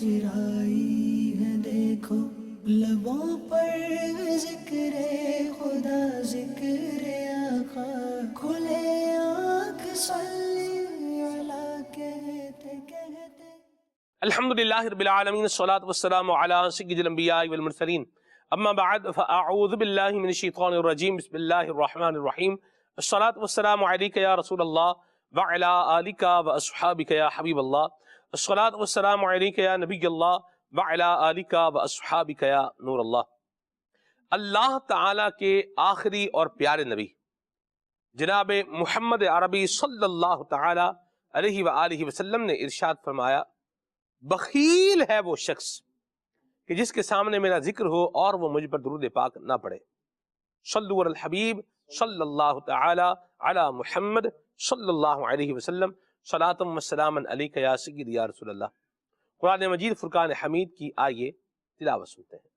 مسکرائی ہے دیکھو لبوں پر ذکر خدا ذکر آقا کھلے آنکھ صلی اللہ کہتے کہتے الحمدللہ رب العالمین الصلاۃ والسلام علی سید الانبیاء والمرسلین اما بعد فاعوذ باللہ من الشیطان الرجیم بسم اللہ الرحمن الرحیم الصلاۃ والسلام علیک یا رسول اللہ وعلی آلک واصحابک یا حبیب اللہ الصلاۃ والسلام علیک یا نبی اللہ وعلی آلک واصحابک یا نور اللہ۔ اللہ تعالیٰ کے آخری اور پیارے نبی جناب محمد عربی صلی اللہ تعالی علیہ وآلہ وسلم نے ارشاد فرمایا، بخیل ہے وہ شخص کہ جس کے سامنے میرا ذکر ہو اور وہ مجھ پر درود پاک نہ پڑھے۔ صلو علی الحبیب صلی اللہ تعالی علی محمد صلی اللہ علیہ وسلم صلاۃ و سلاما علیک یا سید یا رسول اللہ۔ قرآن مجید فرقان حمید کی آئیے تلاوت سنتے ہیں۔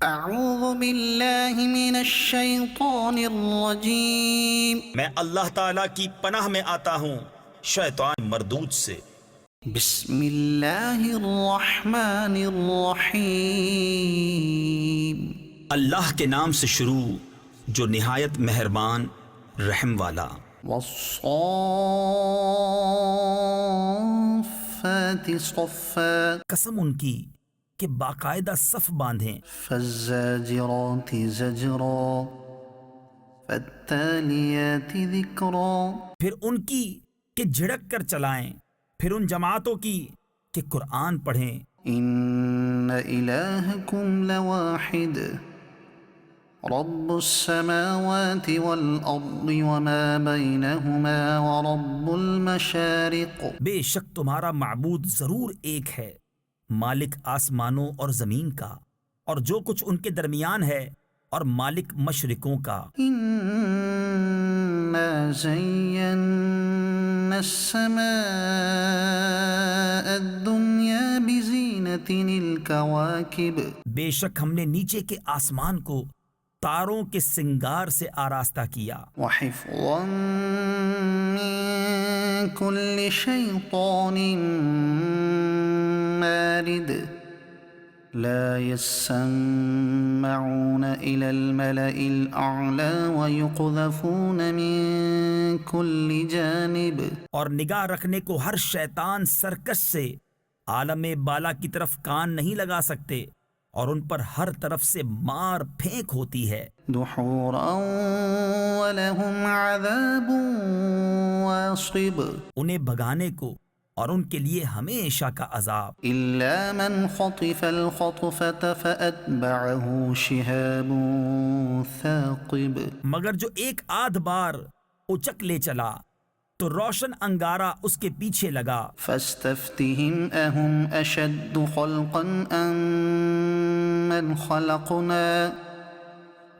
اعوذ باللہ من الشیطان الرجیم میں اللہ تعالیٰ کی پناہ میں آتا ہوں شیطان مردود سے۔ بسم اللہ الرحمن الرحیم اللہ کے نام سے شروع جو نہایت مہربان رحم والا۔ والصافات صفا قسم ان کی کہ باقاعدہ صف باندھیں، فالزاجرات زجرا فالتالیات ذکرا پھر ان کی کہ جھڑک کر چلائیں، پھر ان جماعتوں کی کہ قرآن پڑھیں۔ ان الہکم لواحد رب السماوات والارض وما بینہما ورب المشارق بے شک تمہارا معبود ضرور ایک ہے، مالک آسمانوں اور زمین کا اور جو کچھ ان کے درمیان ہے، اور مالک مشرقوں کا۔ انا زینا السماء الدنیا بزینۃ الکواکب بے شک ہم نے نیچے کے آسمان کو تاروں کے سنگار سے آراستہ کیا، وحفظا من کل شیطان مارد لا يسمعون إلى الملأ الأعلى ويقذفون من كل جانب اور نگاہ رکھنے کو ہر شیطان سرکش سے عالم بالا کی طرف کان نہیں لگا سکتے، اور ان پر ہر طرف سے مار پھینک ہوتی ہے۔ دحورا ولهم عذاب واصب انہیں بھگانے کو اور ان کے لیے ہمیشہ کا عذاب۔ إلا من خطف الخطفة فأتبعه شهاب ثاقب مگر جو ایک آدھ بار اچک لے چلا تو روشن انگارہ اس کے پیچھے لگا۔ فاستفتهم أهم أشد خلقا أم من خلقنا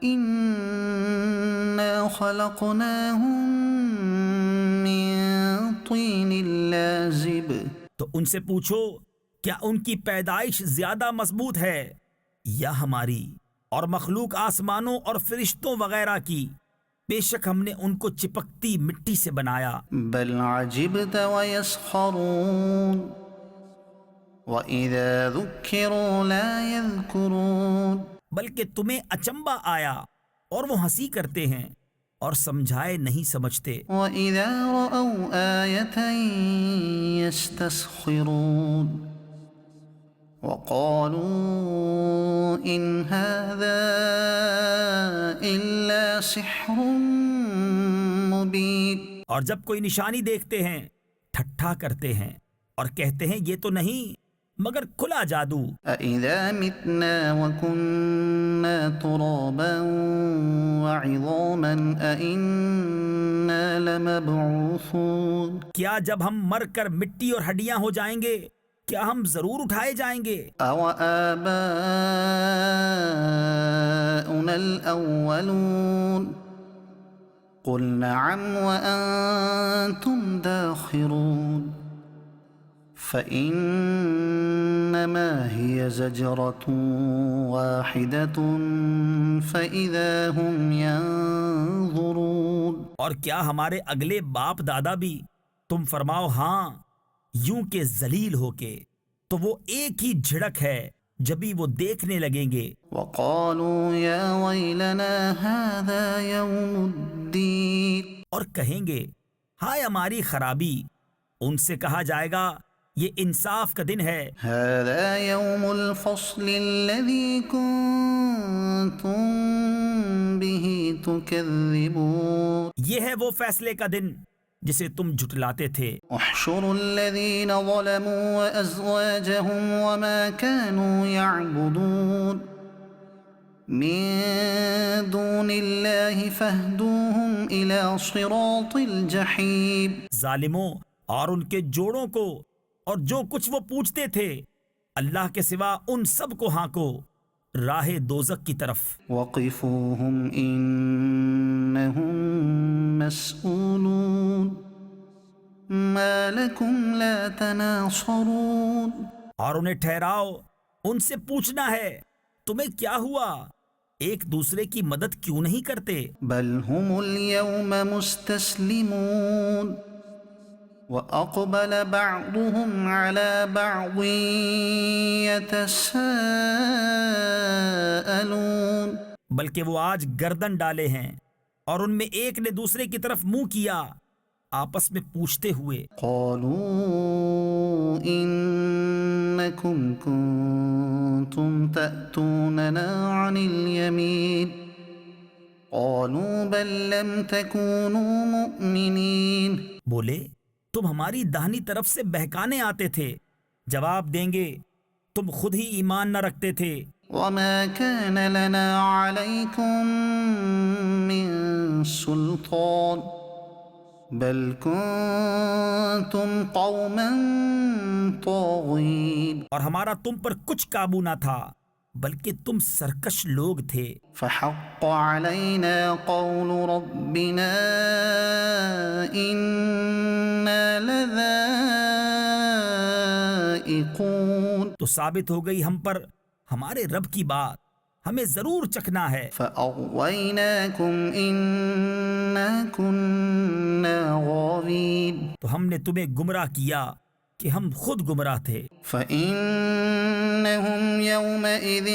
إنا خلقناهم من طين لازب تو ان سے پوچھو کیا ان کی پیدائش زیادہ مضبوط ہے یا ہماری، اور مخلوق آسمانوں اور فرشتوں وغیرہ کی، بے شک ہم نے ان کو چپکتی مٹی سے بنایا۔ بل عجبت ويسخرون وإذا ذكروا لا يذكرون بلکہ تمہیں اچنبا آیا اور وہ ہنسی کرتے ہیں اور سمجھائے نہیں سمجھتے۔ وإذا رأوا آية يستسخرون وقالوا إن هذا إلا سحر مبين اور جب کوئی نشانی دیکھتے ہیں ٹھٹھا کرتے ہیں اور کہتے ہیں یہ تو نہیں مگر کھلا جادو۔ أإذا متنا وكنا ترابا وعظاما أإنا لمبعوثون کیا جب ہم مر کر مٹی اور ہڈیاں ہو جائیں گے کیا ہم ضرور اٹھائے جائیں گے؟ أَوَآبَاؤُنَا الْأَوَّلُونَ قُلْ نَعَمْ وَأَنْتُمْ دَاخِرُونَ فَإِنَّمَا هِيَ زَجْرَةٌ وَاحِدَةٌ فَإِذَا هُمْ يَنظُرُونَ اور کیا ہمارے اگلے باپ دادا بھی؟ تم فرماؤ ہاں، یوں کہ ذلیل ہو کے تو وہ ایک ہی جھڑک ہے جبھی وہ دیکھنے لگیں گے. وقالوا يا ويلنا هذا يوم الدين اور کہیں گے ہائے ہماری خرابی. ان سے کہا جائے گا یہ انصاف کا دن ہے. هذا يوم الفصل الذي كنتم به تكذبون یہ ہے وہ فیصلے کا دن جسے تم جھٹلاتے تھے. احشروا الذين ظلموا وأزواجهم وما كانوا يعبدون من دون الله فاهدوهم إلى صراط الجحيم. ظالموں اور ان کے جوڑوں کو اور جو کچھ وہ پوچھتے تھے اللہ کے سوا ان سب کو ہانکو راہ دوزخ کی طرف. وقفوهم إنهم مسؤولون ما لكم لا تناصرون. اور انہیں ٹھہراؤ ان سے پوچھنا ہے تمہیں کیا ہوا ایک دوسرے کی مدد کیوں نہیں کرتے. بل هم اليوم مستسلمون وأقبل بعضهم على بعض يتساءلون. بلکہ وہ آج گردن ڈالے ہیں اور ان میں ایک نے دوسرے کی طرف منہ کیا آپس میں پوچھتے ہوئے. قالوا إنكم كنتم تأتوننا عن اليمين قالوا بل لم تكونوا مؤمنين. بولے تم ہماری داہنی طرف سے بہکانے آتے تھے. جواب دیں گے تم خود ہی ایمان نہ رکھتے تھے. وما كان لنا عليكم من سلطان بل كنتم قوما طاغين. اور ہمارا تم پر کچھ قابو نہ تھا بلکہ تم سرکش لوگ تھے. فحق علينا قول ربنا إنا لذائقون. تو ثابت ہو گئی ہم پر ہمارے رب کی بات ہمیں ضرور چکھنا ہے. فأغويناكم إنا كنا غاوين. تو ہم نے تمہیں گمراہ کیا کہ ہم خود گمراہ تھے. فإنهم يومئذ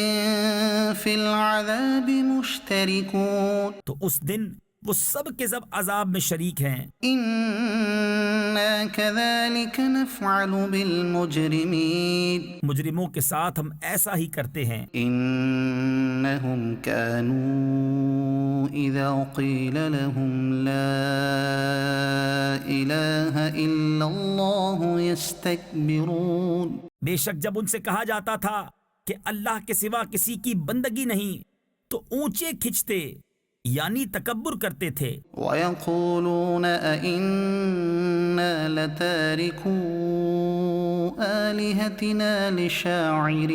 في العذاب مشتركون. تو اس دن وہ سب کے سب عذاب میں شریک ہیں. إنا كذلك نفعل بالمجرمين. مجرموں کے ساتھ ہم ایسا ہی کرتے ہیں. إنهم كانوا إذا قيل لهم لا إله إلا الله يستكبرون. بے شک جب ان سے کہا جاتا تھا کہ اللہ کے سوا کسی کی بندگی نہیں تو اونچے کھچتے یعنی تکبر کرتے تھے. ويقولون أئنا لتاركو آلهتنا لشاعر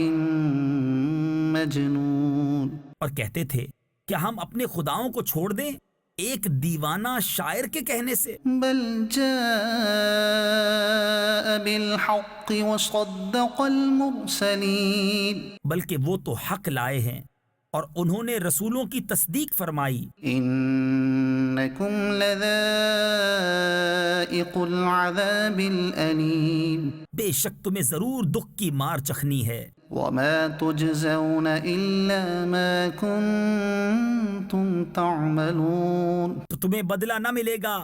مجنون. اور کہتے تھے کیا ہم اپنے خداؤں کو چھوڑ دیں ایک دیوانہ شاعر کے کہنے سے. بل جاء بالحق وصدق المرسلين. بلکہ وہ تو حق لائے ہیں اور انہوں نے رسولوں کی تصدیق فرمائی. إنكم لذائق العذاب الأليم. بے شک تمہیں ضرور دکھ کی مار چکھنی ہے. وما تجزون إلا ما كنتم تعملون. تو تمہیں بدلہ نہ ملے گا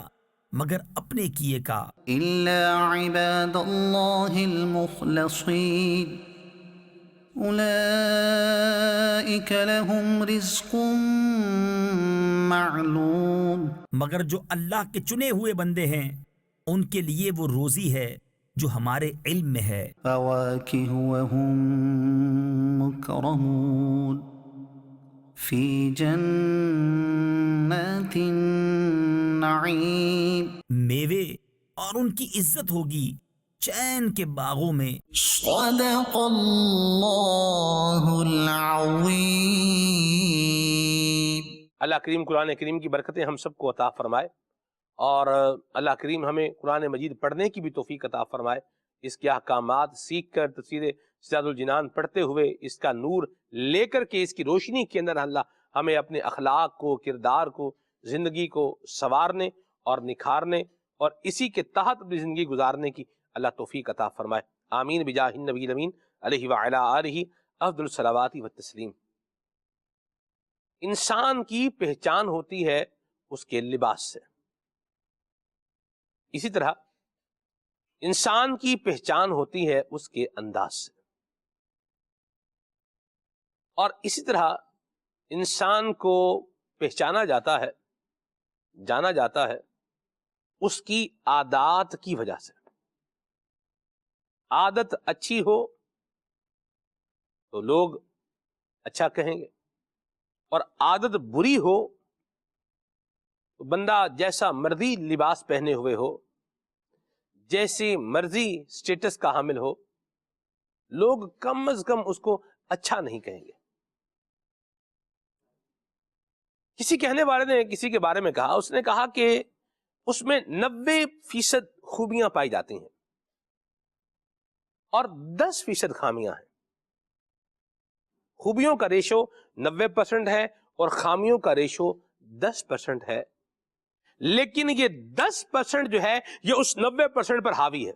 مگر اپنے کیے کا. إلا عباد الله المخلصين أولئك لهم رزق معلوم. مگر جو اللہ کے چنے ہوئے بندے ہیں ان کے لیے وہ روزی ہے جو ہمارے علم میں ہے. فواكه وهم مكرمون في جنات النعيم. میوے اور ان کی عزت ہوگی چین کے باغوں میں. صدق اللہ العظیم. اللہ کریم قرآن کریم کی برکتیں ہم سب کو عطا فرمائے اور اللہ کریم ہمیں قرآن مجید پڑھنے کی بھی توفیق عطا فرمائے. اس کے احکامات سیکھ کر تفسیر سیاد الجنان پڑھتے ہوئے اس کا نور لے کر کے اس کی روشنی کے اندر اللہ ہمیں اپنے اخلاق کو کردار کو زندگی کو سنوارنے اور نکھارنے اور اسی کے تحت اپنی زندگی گزارنے کی اللہ توفیق عطا فرمائے، آمین بجاہ النبی الامین علیہ وعلی آلہ افضل الصلوات والتسلیم۔ انسان کی پہچان ہوتی ہے اس کے لباس سے، اسی طرح انسان کی پہچان ہوتی ہے اس کے انداز سے، اور اسی طرح انسان کو پہچانا جاتا ہے، جانا جاتا ہے اس کی عادات کی وجہ سے۔ عادت اچھی ہو تو لوگ اچھا کہیں گے، اور عادت بری ہو تو بندہ جیسا مرضی لباس پہنے ہوئے ہو، جیسی مرضی سٹیٹس کا حامل ہو، لوگ کم از کم اس کو اچھا نہیں کہیں گے۔ کسی کہنے والے نے کسی کے بارے میں کہا، اس نے کہا کہ اس میں 90% خوبیاں پائی جاتی ہیں اور 10% خامیاں ہیں۔ خوبیوں کا ریشو 90% ہے اور خامیوں کا ریشو 10% ہے، لیکن یہ 10% جو ہے یہ اس 90% پر حاوی ہے۔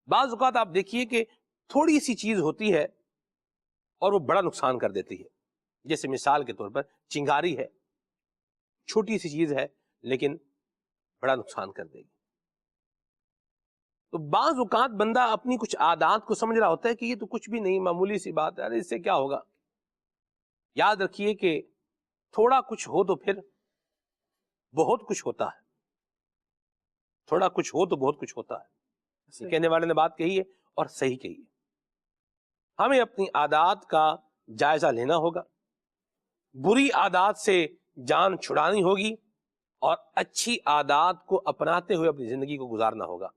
بعض اوقات آپ دیکھیے کہ تھوڑی سی چیز ہوتی ہے اور وہ بڑا نقصان کر دیتی ہے، جیسے مثال کے طور پر چنگاری ہے، چھوٹی سی چیز ہے لیکن بڑا نقصان کر دے گی۔ تو بعض اوقات بندہ اپنی کچھ عادات کو سمجھ رہا ہوتا ہے کہ یہ تو کچھ بھی نہیں، معمولی سی بات ہے، اس سے کیا ہوگا۔ یاد رکھیے کہ تھوڑا کچھ ہو تو پھر بہت کچھ ہوتا ہے، تھوڑا کچھ ہو تو بہت کچھ ہوتا ہے۔ کہنے والے نے بات کہی ہے اور صحیح کہی ہے۔ ہمیں اپنی عادات کا جائزہ لینا ہوگا، بری عادات سے جان چھڑانی ہوگی اور اچھی عادات کو اپناتے ہوئے اپنی زندگی کو گزارنا ہوگا۔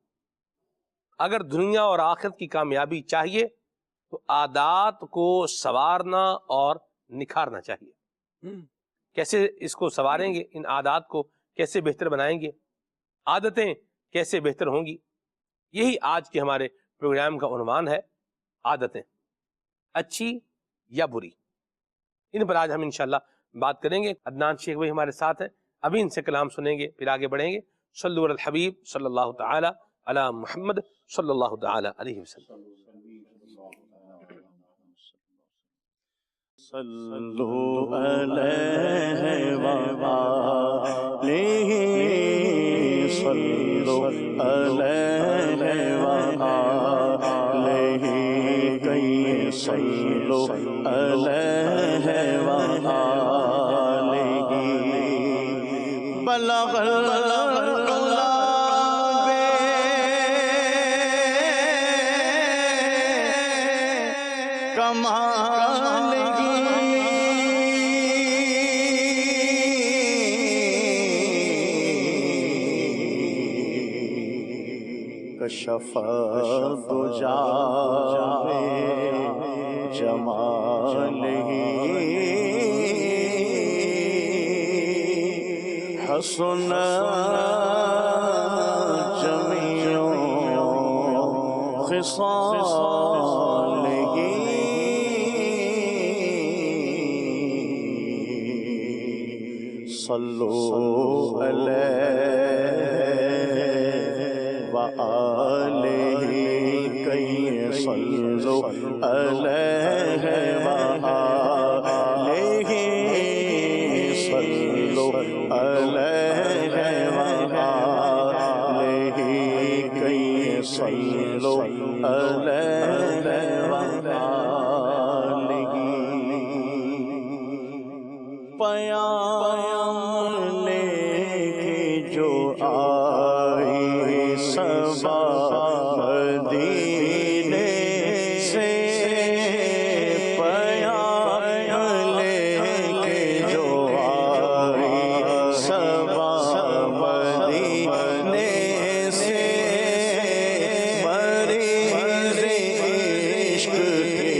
اگر دنیا اور آخرت کی کامیابی چاہیے تو عادات کو سنوارنا اور نکھارنا چاہیے۔ کیسے اس کو سنواریں گے، ان عادات کو کیسے بہتر بنائیں گے، عادتیں کیسے بہتر ہوں گی، یہی آج کے ہمارے پروگرام کا عنوان ہے، عادتیں اچھی یا بری۔ ان پر آج ہم انشاءاللہ بات کریں گے۔ عدنان شیخ بھائی ہمارے ساتھ ہیں، ابھی ان سے کلام سنیں گے، پھر آگے بڑھیں گے۔ صلو علی الحبیب صلی اللہ تعالی علی محمد صلی اللہ تعالی علیہ وسلم۔ صلو علیہ وآلہ، صلو علیہ وآلہ، کئی صلو علیہ وآلہ، بلغ العلا کمال کشف الدجا جمالہ، حسن جمیع خصالہ، صلو علیہ وآلہ، کئی صلو علیہ وآلہ، صلو علیہ وآلہ، کئی صلو علیہ وآلہ۔ پیام لے کے جو آئی صبا مدینے سے، پیام لے کے جو آئی صبا مدینے سے، مریض عشق کے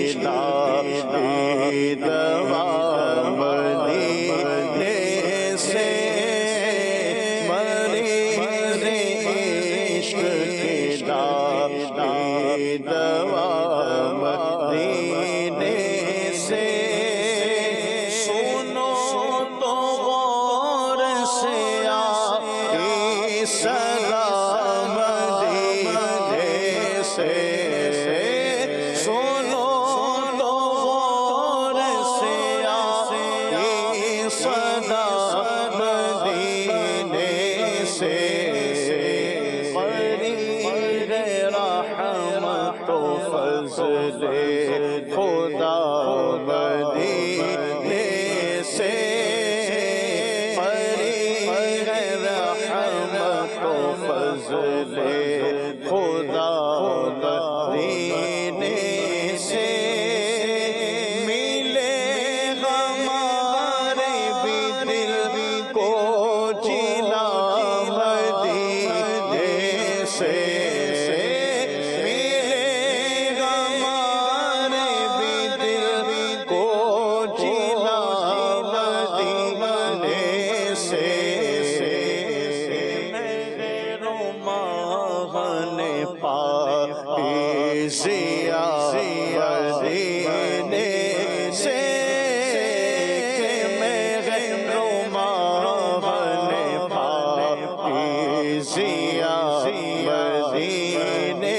فضل خدا مدینے سے فریق رحمت و فضل خدا مدینے سے ملے ہمارے بھی دل کو جلا مدینے سے ملے ہمارے بھی دل کو جلا مدینے سے رومانے پاکیزیاں مدینے سے مدینے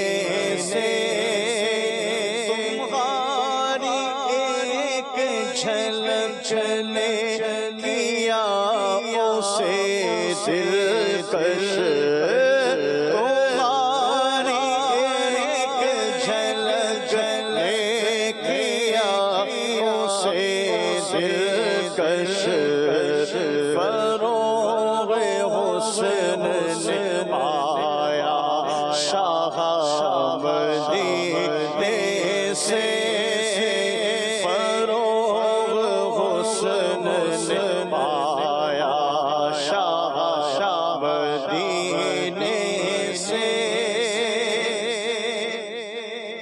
سے تمہاری ایک جھلک چلے کیا اسے دلکش تمہاری ایک جھلک چلے کیا اسے دلکش فروغ حسن نے پایا شاہ مدینے سے فروغ حسن نے پایا شاہ مدینے سے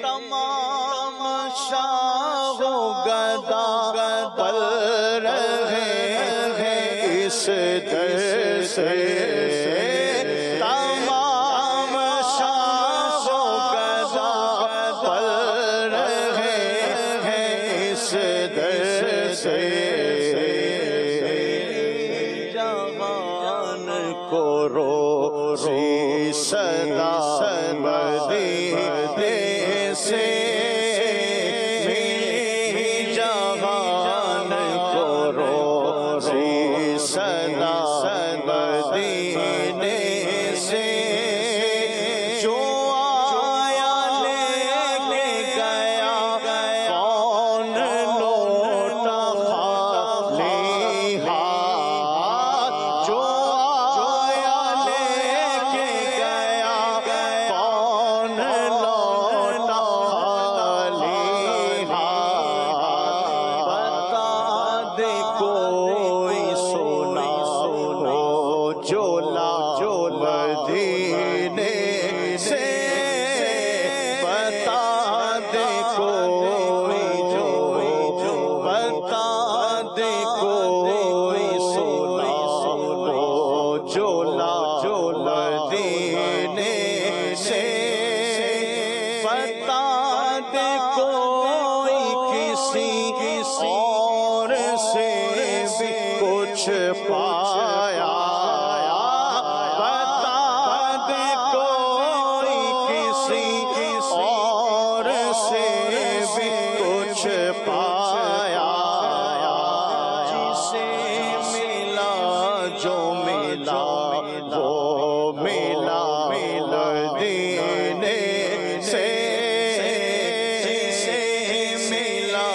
تمام شاہ و گدا پل رہے ہیں اس در سے تمام شاہ و گدا پل رہے ہیں اس در سے جہان کو روشی صدا مدینے سے ملی جہان کو روشی صدا مدینے سے جو آیا لے کے گیا کون لوٹا خالی ہاتھ جو آیا لے کے گیا کون لوٹا خالی ہاتھ بتا دے کوئی سونا ہو جو مدینے سے بتا دے کوئی بتا دے کوئی سونا ہو جو مدینے سے بتا دے کوئی کسی اور سے بھی کچھ پایا بتا دے کوئی کسی اور سے بھی کچھ پایا جسے ملا جو ملا وہ ملا مدینے سے جسے ملا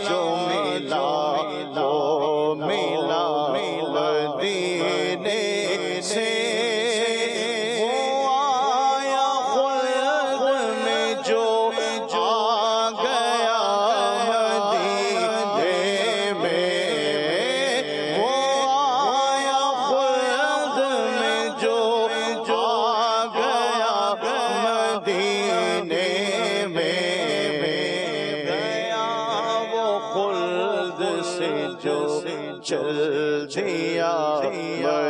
جو ملا وہ ملا مدینے سے وہ آیا خلد میں جو آ گیا مدینے میں وہ آیا خلد میں جو آ گیا مدینے میں گیا وہ خلد سے جو چل دیا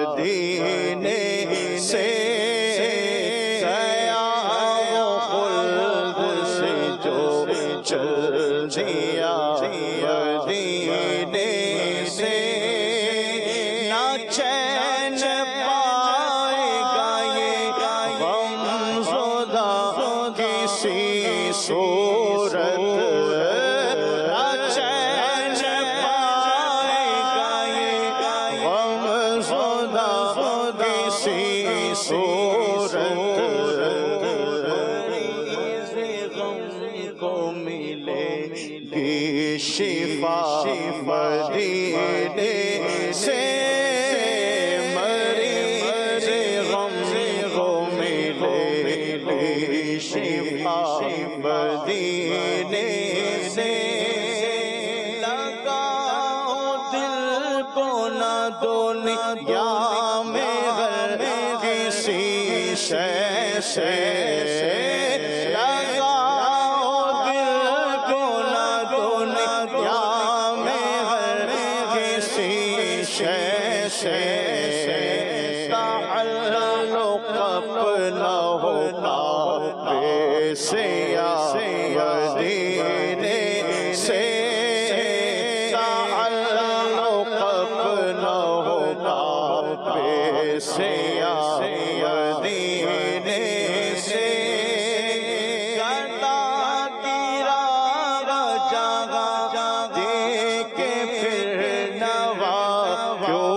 مدینے سے گیا وہ خلد سے جو چل دیا مدینے سے نہ چین پائے گا یہ غم زدہ کسی صورت نہ چین پائے گا یہ غم زدہ کسی صورت مریض غم کو شفا مدینے سے مریض غم کو ملے شفا مدینے سے لگاؤ دل کو نہ دنیا میں ہر کسی شے سے تعلق اپنا ہوتا سیا مدینے سے تعلق اپنا ہوتا سیا مدینے سے گدا کی راہ جگہ دیکھ کے پھر نوا کیوں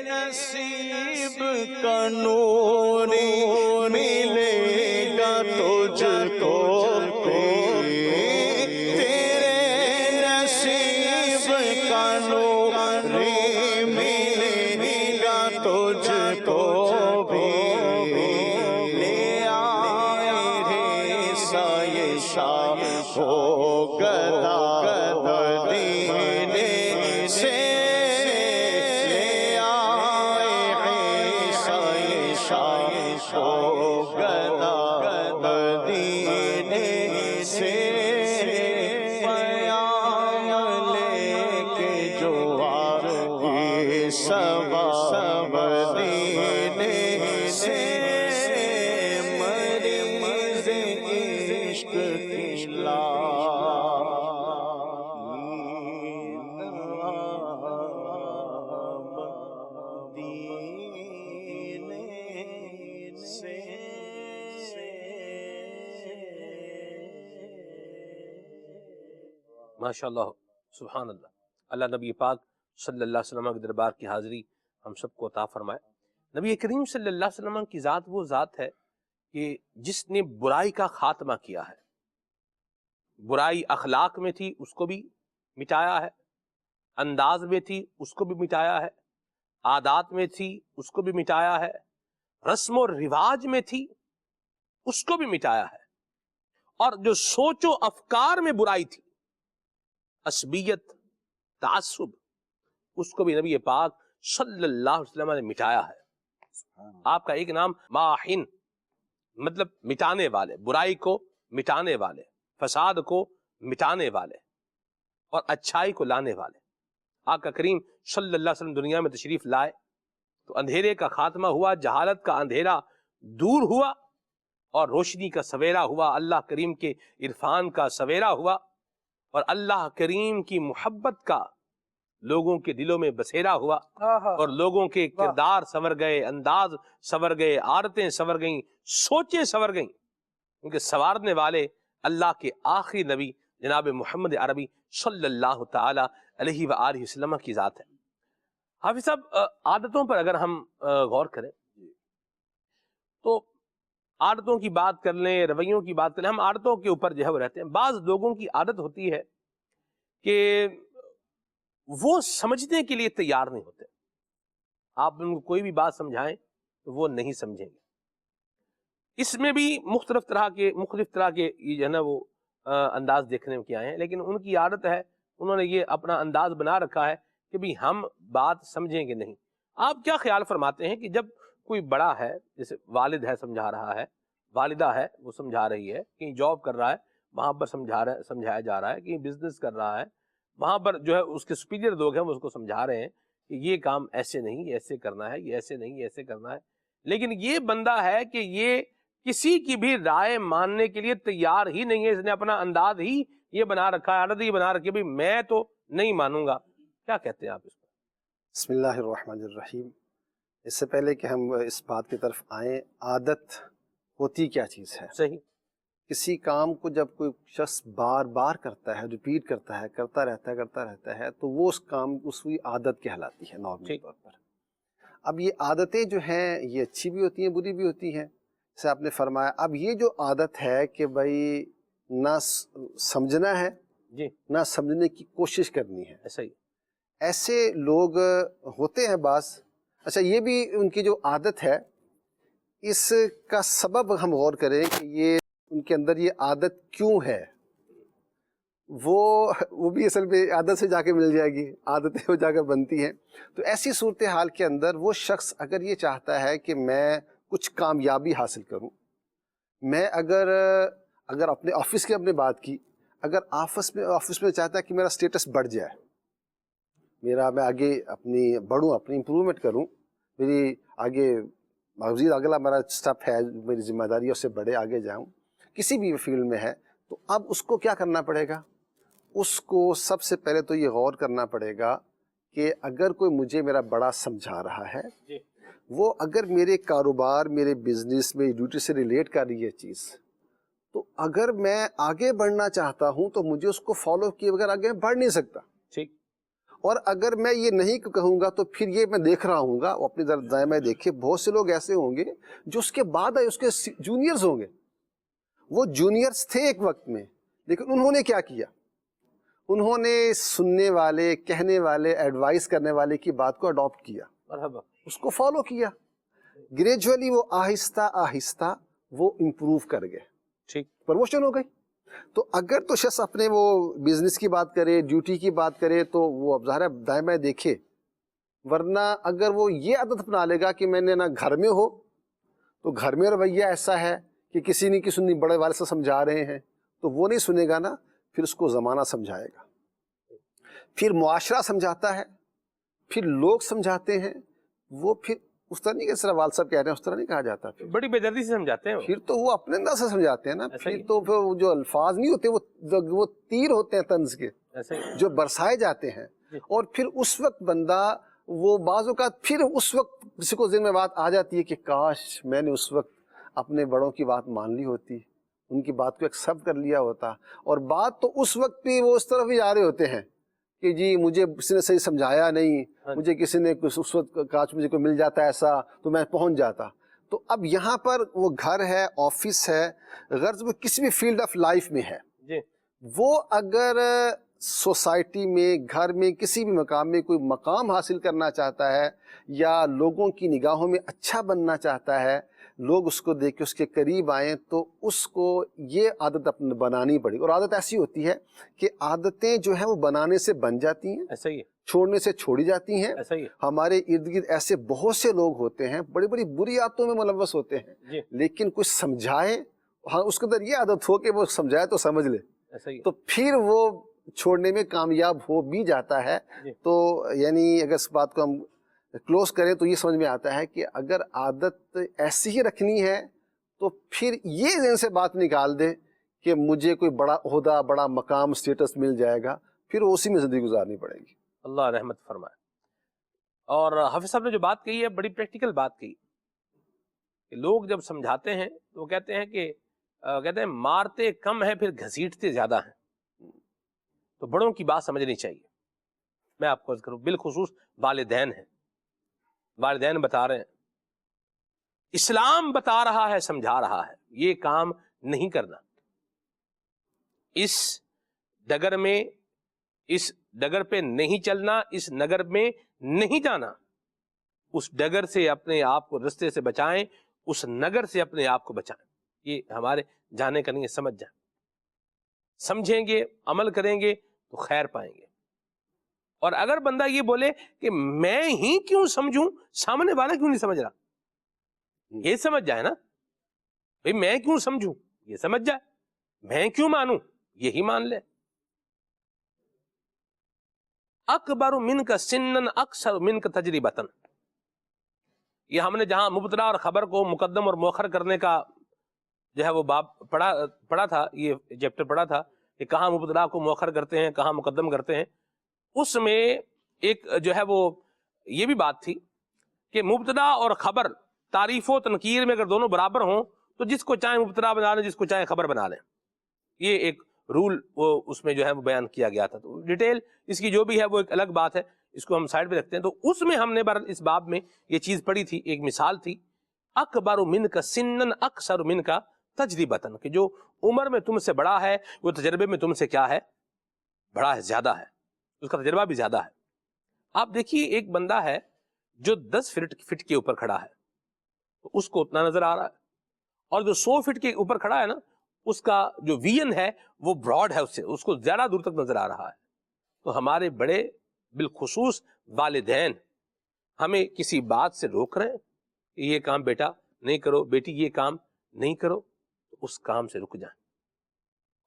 نصیب کا نور ملے گا تجھ کو تیرے نصیب کا نور ملے گا تجھ کو بھی لے آئے رے سایہ شاہ ہو گدا مدینے سے مدینے سے پیام لے کے جو آئے صبا مدینے سے مریض عشق کی ماشاء اللہ سبحان اللہ. اللہ نبی پاک صلی اللہ علیہ وسلم کے دربار کی حاضری ہم سب کو عطا فرمائے. نبی کریم صلی اللہ علیہ وسلم کی ذات وہ ذات ہے کہ جس نے برائی کا خاتمہ کیا ہے. برائی اخلاق میں تھی اس کو بھی مٹایا ہے، انداز میں تھی اس کو بھی مٹایا ہے، عادات میں تھی اس کو بھی مٹایا ہے، رسم و رواج میں تھی اس کو بھی مٹایا ہے، اور جو سوچ و افکار میں برائی تھی، عصبیت، تعصب، اس کو بھی نبی پاک صلی اللہ علیہ وسلم نے مٹایا ہے. آپ کا ایک نام ماحن مطلب مٹانے والے، برائی کو مٹانے والے، فساد کو مٹانے والے اور اچھائی کو لانے والے. آقا کریم صلی اللہ علیہ وسلم دنیا میں تشریف لائے تو اندھیرے کا خاتمہ ہوا، جہالت کا اندھیرا دور ہوا اور روشنی کا سویرا ہوا، اللہ کریم کے عرفان کا سویرا ہوا اور اللہ کریم کی محبت کا لوگوں کے دلوں میں بسیرا ہوا اور لوگوں کے کردار سنور گئے، انداز سنور گئے، عادتیں سنور گئیں، سوچیں سنور گئیں. ان کے سنوارنے والے اللہ کے آخری نبی جناب محمد عربی صلی اللہ تعالی علیہ وآلہ وسلم کی ذات ہے. حافظ صاحب، عادتوں پر اگر ہم غور کریں تو عادتوں کی بات کر لیں، رویوں کی بات کریں، ہم عادتوں کے اوپر جو ہے وہ رہتے ہیں. بعض لوگوں کی عادت ہوتی ہے کہ وہ سمجھنے کے لیے تیار نہیں ہوتے. آپ ان کو کوئی بھی بات سمجھائیں تو وہ نہیں سمجھیں گے. اس میں بھی مختلف طرح کے یہ جو ہے نا وہ انداز دیکھنے کے آئے ہیں، لیکن ان کی عادت ہے، انہوں نے یہ اپنا انداز بنا رکھا ہے کہ بھی ہم بات سمجھیں گے نہیں. آپ کیا خیال فرماتے ہیں کہ جب کوئی بڑا ہے، جیسے والد ہے سمجھا رہا ہے، والدہ ہے وہ سمجھا رہی ہے، کہیں جاب کر رہا ہے وہاں پر سمجھایا جا رہا ہے، کہیں بزنس کر رہا ہے وہاں پر جو ہے اس کے سپیریئر لوگ ہیں وہ اس کو سمجھا رہے ہیں کہ یہ کام ایسے نہیں، ایسے کرنا ہے، یہ ایسے نہیں، ایسے کرنا ہے، لیکن یہ بندہ ہے کہ یہ کسی کی بھی رائے ماننے کے لیے تیار ہی نہیں ہے، اس نے اپنا انداز ہی یہ بنا رکھا ہے، عادت ہی بنا رکھی ہے، بھئی میں تو نہیں مانوں گا. کیا کہتے ہیں آپ اس پر؟ بسم اللہ الرحمن الرحیم. اس سے پہلے کہ ہم اس بات کی طرف آئیں، عادت ہوتی کیا چیز ہے؟ صحیح. کسی کام کو جب کوئی شخص بار بار کرتا ہے، ریپیٹ کرتا ہے، کرتا رہتا ہے تو وہ اس کام اس کی عادت کہلاتی ہے نارمل طور پر. اب یہ عادتیں جو ہیں یہ اچھی بھی ہوتی ہیں، بری بھی ہوتی ہیں. جیسے آپ نے فرمایا، اب یہ جو عادت ہے کہ بھائی نہ سمجھنا ہے، جی نہ سمجھنے کی کوشش کرنی ہے، ایسا ہی. ایسے لوگ ہوتے ہیں بعض. اچھا، یہ بھی ان کی جو عادت ہے، اس کا سبب ہم غور کریں کہ یہ ان کے اندر یہ عادت کیوں ہے. وہ بھی اصل میں عادت سے جا کے مل جائے گی، عادتیں ہو جا کر بنتی ہیں. تو ایسی صورتحال کے اندر وہ شخص اگر یہ چاہتا ہے کہ میں کچھ کامیابی حاصل کروں، میں اگر اپنے آفس کی اپنے بات کی، اگر آفس میں چاہتا ہے کہ میرا سٹیٹس بڑھ جائے، میں آگے بڑھوں، اپنی امپرومنٹ کروں، میری آگے مزید اگلا میرا سٹیپ ہے، میری ذمہ داری اس سے بڑے آگے جاؤں، کسی بھی فیلڈ میں ہے، تو اب اس کو کیا کرنا پڑے گا؟ اس کو سب سے پہلے تو یہ غور کرنا پڑے گا کہ اگر کوئی مجھے میرا بڑا سمجھا رہا ہے، وہ اگر میرے کاروبار، میرے بزنس، میری ڈیوٹی سے ریلیٹ کر رہی ہے چیز، تو اگر میں آگے بڑھنا چاہتا ہوں تو مجھے اس کو فالو کیے بغیر آگے بڑھ نہیں سکتا. ٹھیک. اور اگر میں یہ نہیں کہوں گا تو پھر یہ میں دیکھ رہا ہوں گا، وہ اپنی دائیں میں دیکھے بہت سے لوگ ایسے ہوں گے جو اس کے بعد آئے، اس کے جونیئرز ہوں گے. وہ جونیئرز تھے ایک وقت میں، لیکن انہوں نے کیا کیا؟ انہوں نے سننے والے، کہنے والے، ایڈوائز کرنے والے کی بات کو اڈاپٹ کیا، مرحبا. اس کو فالو کیا. گریجولی وہ آہستہ آہستہ وہ امپروو کر گئے، ٹھیک. پروموشن ہو گئی. تو اگر تو شخص اپنے وہ بزنس کی بات کرے، ڈیوٹی کی بات کرے، تو وہ اب ظاہر دائیں بائیں دیکھے. ورنہ اگر وہ یہ عادت اپنا لے گا کہ میں نے نہ گھر میں ہو تو گھر میں رویہ ایسا ہے کہ کسی نے کسی نہیں، بڑے والد سے سمجھا رہے ہیں تو وہ نہیں سنے گا نا، پھر اس کو زمانہ سمجھائے گا، پھر معاشرہ سمجھاتا ہے، پھر لوگ سمجھاتے ہیں. وہ پھر اس طرح نہیں کہ صرف والد صاحب کہہ رہے ہیں، اس طرح نہیں کہا جاتا. پھر بڑی بے دردی سے سمجھاتے ہیں. پھر تو وہ اپنے انداز سے سمجھاتے ہیں نا. پھر تو وہ جو الفاظ نہیں ہوتے، وہ تیر ہوتے ہیں طنز کے جو برسائے جاتے ہیں. اور پھر اس وقت بندہ، وہ بعض اوقات پھر اس وقت کسی کو ذہن میں بات آ جاتی ہے کہ کاش میں نے اس وقت اپنے بڑوں کی بات مان لی ہوتی، ان کی بات کو ایکسیپٹ کر لیا ہوتا. اور بات تو اس وقت بھی وہ اس طرف ہی جا رہے ہوتے ہیں کہ جی مجھے کسی نے صحیح سمجھایا نہیں، مجھے کسی نے اس وقت کاش مجھے کوئی مل جاتا ایسا تو میں پہنچ جاتا. تو اب یہاں پر وہ گھر ہے، آفس ہے، غرض وہ کسی بھی فیلڈ آف لائف میں ہے، وہ اگر سوسائٹی میں، گھر میں، کسی بھی مقام میں کوئی مقام حاصل کرنا چاہتا ہے یا لوگوں کی نگاہوں میں اچھا بننا چاہتا ہے، لوگ اس کو دیکھ کے اس کے قریب آئیں، تو اس کو یہ عادت اپنے بنانی پڑے گی. اور عادت ایسی ہوتی ہے کہ عادتیں جو ہیں وہ بنانے سے بن جاتی ہیں، ایسا ہی ہے. چھوڑنے سے چھوڑی جاتی ہیں. ایسا ہی ہے. ہمارے ارد گرد ایسے بہت سے لوگ ہوتے ہیں، بڑی بڑی بری عادتوں میں ملوث ہوتے ہیں، لیکن کچھ سمجھائے، ہاں اس کے اندر یہ عادت ہو کہ وہ سمجھائے تو سمجھ لے، تو پھر وہ چھوڑنے میں کامیاب ہو بھی جاتا ہے. تو یعنی اگر اس بات کو ہم کلوز کریں تو یہ سمجھ میں آتا ہے کہ اگر عادت ایسی ہی رکھنی ہے تو پھر یہ ذہن سے بات نکال دیں کہ مجھے کوئی بڑا عہدہ، بڑا مقام، سٹیٹس مل جائے گا، پھر اسی میں زندگی گزارنی پڑے گی. اللہ رحمت فرمائے. اور حافظ صاحب نے جو بات کہی ہے بڑی پریکٹیکل بات کہی کہ لوگ جب سمجھاتے ہیں تو وہ کہتے ہیں کہ مارتے کم ہیں پھر گھسیٹتے زیادہ ہیں. تو بڑوں کی بات سمجھنی چاہیے. میں آپ کو عرض کروں، بالخصوص والدین ہیں، والدین بتا رہے ہیں، اسلام بتا رہا ہے، سمجھا رہا ہے یہ کام نہیں کرنا. اس ڈگر میں، اس ڈگر پہ نہیں چلنا، اس نگر میں نہیں جانا. اس ڈگر سے اپنے آپ کو، رستے سے بچائیں، اس نگر سے اپنے آپ کو بچائیں. یہ ہمارے جانے کا نہیں ہے، سمجھ جائیں. سمجھیں گے، عمل کریں گے تو خیر پائیں گے. اور اگر بندہ یہ بولے کہ میں ہی کیوں سمجھوں، سامنے والا کیوں نہیں سمجھ رہا، یہ سمجھ جائے نا بھئی، میں کیوں سمجھوں، یہ سمجھ جائے، میں کیوں مانوں، یہی مان لے. اکبر من کا سنن اکثر من کا تجربتن. یہ ہم نے جہاں مبتدا اور خبر کو مقدم اور مؤخر کرنے کا جو ہے وہ باب پڑھا تھا، یہ چیپٹر پڑھا تھا کہ کہاں مبتدا کو مؤخر کرتے ہیں، کہاں مقدم کرتے ہیں. اس میں ایک جو ہے وہ یہ بھی بات تھی کہ مبتدا اور خبر تعریف و تنکیر میں اگر دونوں برابر ہوں تو جس کو چاہے مبتدا بنا لیں، جس کو چاہے خبر بنا لیں. یہ ایک رول وہ اس میں جو ہے وہ بیان کیا گیا تھا. تو ڈیٹیل اس کی جو بھی ہے وہ ایک الگ بات ہے، اس کو ہم سائڈ پہ رکھتے ہیں. تو اس میں ہم نے اس باب میں یہ چیز پڑھی تھی، ایک مثال تھی، اکبر من کا سنن اکثر من کا تجربتن، کہ جو عمر میں تم سے بڑا ہے وہ تجربے میں تم سے کیا ہے، بڑا ہے، زیادہ ہے، اس کا تجربہ بھی زیادہ ہے. آپ دیکھیے ایک بندہ ہے جو 10 فٹ کے اوپر کھڑا ہے تو اس کو اتنا نظر آ رہا ہے، اور جو 100 فٹ کے اوپر کھڑا ہے نا اس کا جو ویژن ہے وہ براڈ ہے، اس کو زیادہ دور تک نظر آ رہا ہے. تو ہمارے بڑے بالخصوص والدین ہمیں کسی بات سے روک رہے ہیں کہ یہ کام بیٹا نہیں کرو، بیٹی یہ کام نہیں کرو، تو اس کام سے رک جائیں.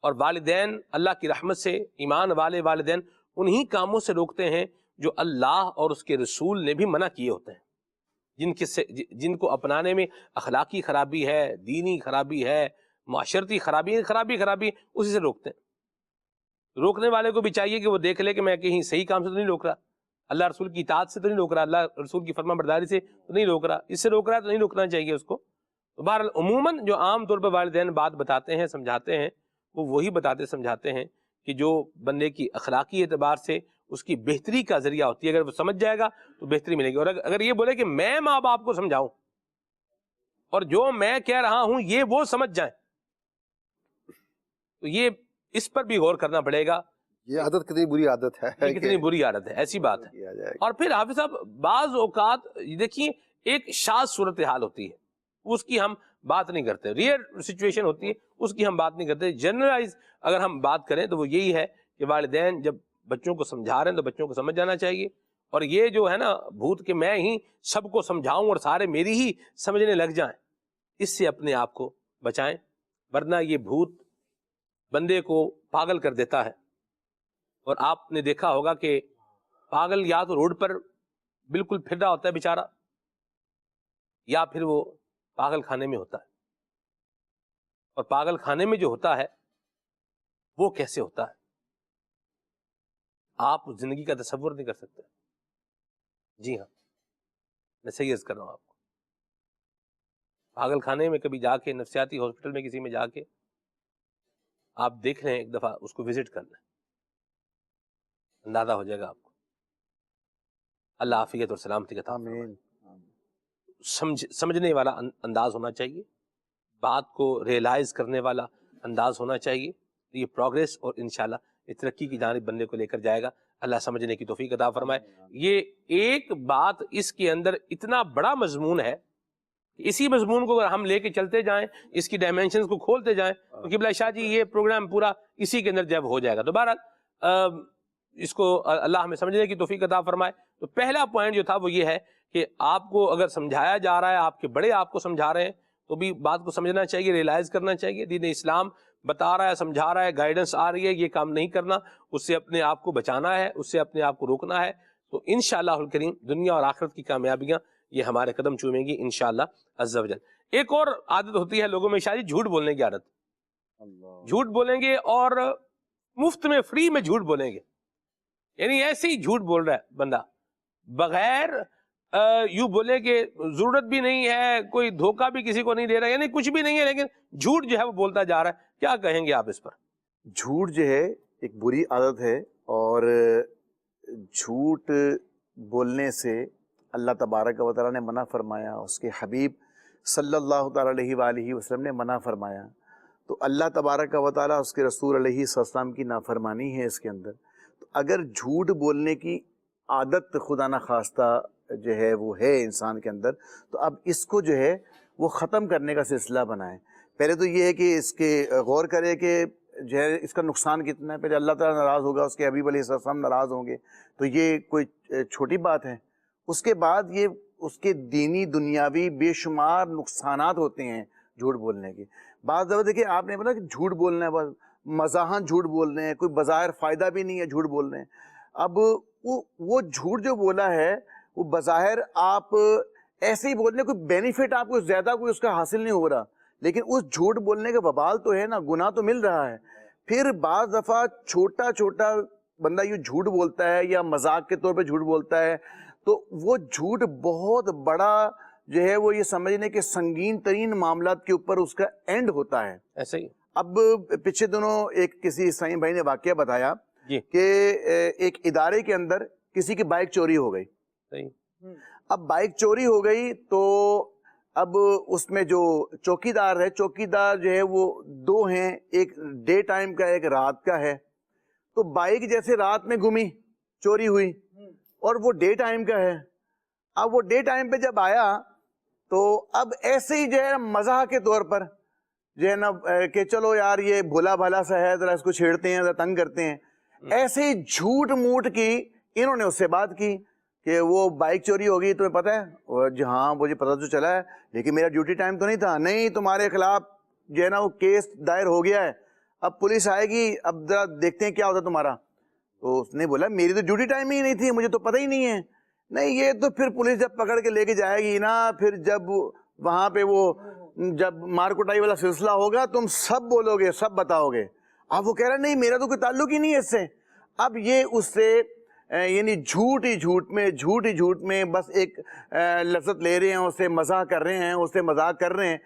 اور والدین اللہ کی رحمت سے ایمان والے والدین انہی کاموں سے روکتے ہیں جو اللہ اور اس کے رسول نے بھی منع کیے ہوتے ہیں، جن کو اپنانے میں اخلاقی خرابی ہے، دینی خرابی ہے، معاشرتی خرابی اسی سے روکتے ہیں. روکنے والے کو بھی چاہیے کہ وہ دیکھ لے کہ میں کہیں صحیح کام سے تو نہیں روک رہا، اللہ رسول کی اطاعت سے تو نہیں روک رہا، اللہ رسول کی فرما برداری سے تو نہیں روک رہا، اس سے روک رہا ہے تو نہیں روکنا چاہیے اس کو. تو بہرحال عموماً جو عام طور پہ والدین بات بتاتے ہیں، سمجھاتے ہیں، وہ وہی بتاتے سمجھاتے ہیں کہ جو بندے کی اخلاقی اعتبار سے اس کی بہتری کا ذریعہ ہوتی ہے. اگر وہ سمجھ جائے گا تو بہتری ملے گی. اور اگر یہ بولے کہ میں ماں باپ کو سمجھاؤں اور جو میں کہہ رہا ہوں یہ وہ سمجھ جائیں، تو یہ اس پر بھی غور کرنا پڑے گا. یہ عادت کتنی بری عادت ہے، کتنی بری عادت ہے، ایسی بات ہے. اور پھر حافظ صاحب بعض اوقات دیکھیے ایک شاذ صورتحال ہوتی ہے، اس کی ہم بات نہیں کرتے، ریئر سچویشن ہوتی ہے اس کی ہم بات نہیں کرتے. جنرلائز اگر ہم بات کریں تو وہ یہی ہے کہ والدین جب بچوں کو سمجھا رہے ہیں تو بچوں کو سمجھ جانا چاہیے. اور یہ جو ہے نا بھوت کہ میں ہی سب کو سمجھاؤں اور سارے میری ہی سمجھنے لگ جائیں، اس سے اپنے آپ کو بچائیں، ورنہ یہ بھوت بندے کو پاگل کر دیتا ہے. اور آپ نے دیکھا ہوگا کہ پاگل یا تو روڈ پر بالکل پھر رہا ہوتا ہے بیچارہ، یا پھر وہ پاگل خانے میں ہوتا ہے. اور پاگل خانے میں جو ہوتا ہے وہ کیسے ہوتا ہے آپ زندگی کا تصور نہیں کر سکتے. جی ہاں، میں صحیح عرض کر رہا ہوں آپ کو. پاگل خانے میں کبھی جا کے، نفسیاتی ہاسپٹل میں کسی میں جا کے آپ دیکھ رہے ہیں، ایک دفعہ اس کو وزٹ کر لیں، اندازہ ہو جائے گا آپ کو. اللہ عافیت اور سلامتی کا عطا فرمائے. سمجھنے والا انداز ہونا چاہیے، بات کو ریئلائز کرنے والا انداز ہونا چاہیے. یہ پروگریس اور انشاءاللہ یہ ترقی کی جانب بندے کو لے کر جائے گا. اللہ سمجھنے کی توفیق عطا فرمائے. یہ ایک بات اس کے اندر اتنا بڑا مضمون ہے، اسی مضمون کو اگر ہم لے کے چلتے جائیں، اس کی ڈائمینشنز کو کھولتے جائیں تو قبلہ شاہ جی یہ پروگرام پورا اسی کے اندر جب ہو جائے گا. تو بہرحال اس کو اللہ ہمیں سمجھنے کی توفیق عطا فرمائے. تو پہلا پوائنٹ جو تھا وہ یہ ہے کہ آپ کو اگر سمجھایا جا رہا ہے، آپ کے بڑے آپ کو سمجھا رہے ہیں تو بھی بات کو سمجھنا چاہیے، ریئلائز کرنا چاہیے. دین اسلام بتا رہا ہے، سمجھا رہا ہے، گائیڈنس آ رہی ہے، یہ کام نہیں کرنا، اس سے اپنے آپ کو بچانا ہے، اس سے اپنے آپ کو روکنا ہے. تو انشاءاللہ الکریم دنیا اور آخرت کی کامیابیاں یہ ہمارے قدم چومیں گی انشاءاللہ عز و جل. ایک اور عادت ہوتی ہے لوگوں میں شاید جھوٹ بولنے کی عادت. جھوٹ بولیں گے اور مفت میں، فری میں جھوٹ بولیں گے. یعنی ایسے ہی جھوٹ بول رہا ہے بندہ بغیر یوں بولے کہ ضرورت بھی نہیں ہے، کوئی دھوکہ بھی کسی کو نہیں دے رہا، یعنی کچھ بھی نہیں ہے لیکن جھوٹ جو ہے وہ بولتا جا رہا ہے. کیا کہیں گے آپ اس پر؟ جھوٹ جو ہے ایک بری عادت ہے، اور جھوٹ بولنے سے اللہ تبارک و تعالیٰ نے منع فرمایا، اس کے حبیب صلی اللہ تعالیٰ علیہ وآلہ وسلم نے منع فرمایا. تو اللہ تبارک و تعالیٰ، اس کے رسول علیہ السلام کی نافرمانی ہے اس کے اندر. تو اگر جھوٹ بولنے کی عادت خدا نخواستہ جو ہے وہ ہے انسان کے اندر، تو اب اس کو جو ہے وہ ختم کرنے کا سلسلہ بنائیں. پہلے تو یہ ہے کہ اس کے غور کرے کہ جو ہے اس کا نقصان کتنا ہے. پہلے اللہ تعالیٰ ناراض ہوگا، اس کے حبیب علیہ السلام ناراض ہوں گے، تو یہ کوئی چھوٹی بات ہے. اس کے بعد یہ اس کے دینی دنیاوی بے شمار نقصانات ہوتے ہیں جھوٹ بولنے کے. بعض دفعہ دیکھیں آپ نے بولا کہ جھوٹ بولنا ہے، بس مزاحاً جھوٹ بول رہے ہیں، کوئی بظاہر فائدہ بھی نہیں ہے جھوٹ بول رہے ہیں. اب وہ جھوٹ جو بولا ہے وہ بظاہر آپ ایسے ہی بول رہے ہیں، کوئی بینیفٹ آپ کو زیادہ کوئی اس کا حاصل نہیں ہو رہا، لیکن اس جھوٹ بولنے کا وبال تو ہے نا, گناہ تو مل رہا ہے. پھر بعض دفعہ چھوٹا چھوٹا بندہ یہ جھوٹ بولتا ہے یا مذاق کے طور پہ جھوٹ بولتا ہے, تو وہ جھوٹ بہت بڑا جو ہے وہ یہ سمجھنے کہ سنگین ترین معاملات کے اوپر اس کا اینڈ ہوتا ہے. ایسے ہی اب پچھلے دنوں ایک کسی اسلامی بھائی نے واقعہ بتایا جی کہ ایک ادارے کے اندر کسی کی بائک چوری ہو گئی. صحیح. اب بائک چوری ہو گئی تو اب اس میں جو چوکیدار ہے, چوکیدار جو ہے وہ دو ہیں, ایک ڈے ٹائم کا ایک رات کا ہے. تو بائک جیسے رات میں گمی, چوری ہوئی, اور وہ ڈے ٹائم کا ہے. اب وہ ڈے ٹائم پہ جب آیا تو اب ایسے ہی جو ہے مزاح کے طور پر جو ہے نا کہ چلو یار یہ بھولا بھالا سا ہے, ذرا اس کو چھیڑتے ہیں, ذرا تنگ کرتے ہیں. ایسے ہی جھوٹ موٹ کی انہوں نے اس سے بات کی کہ وہ بائک چوری ہو گئی, تمہیں پتہ ہے؟ جی ہاں مجھے پتہ تو چلا ہے, لیکن میرا ڈیوٹی ٹائم تو نہیں تھا. نہیں, تمہارے خلاف جو ہے نا وہ کیس دائر ہو گیا ہے, اب پولیس آئے گی, اب ذرا دیکھتے ہیں کیا ہوتا تمہارا. تو اس نے بولا میری تو ڈیوٹی ٹائم ہی نہیں تھی, مجھے تو پتہ ہی نہیں ہے. نہیں, یہ تو پھر پولیس جب پکڑ کے لے کے جائے گی نا, پھر جب وہاں پہ وہ جب مار کٹائی والا سلسلہ ہوگا تم سب بولو گے, سب بتاؤ گے. اب وہ کہہ رہا نہیں میرا تو کوئی تعلق ہی نہیں ہے اس سے. اب یہ اس سے یعنی جھوٹ ہی جھوٹ میں بس ایک لذت لے رہے ہیں, اس سے مزاح کر رہے ہیں, اس سے مذاق کر رہے ہیں.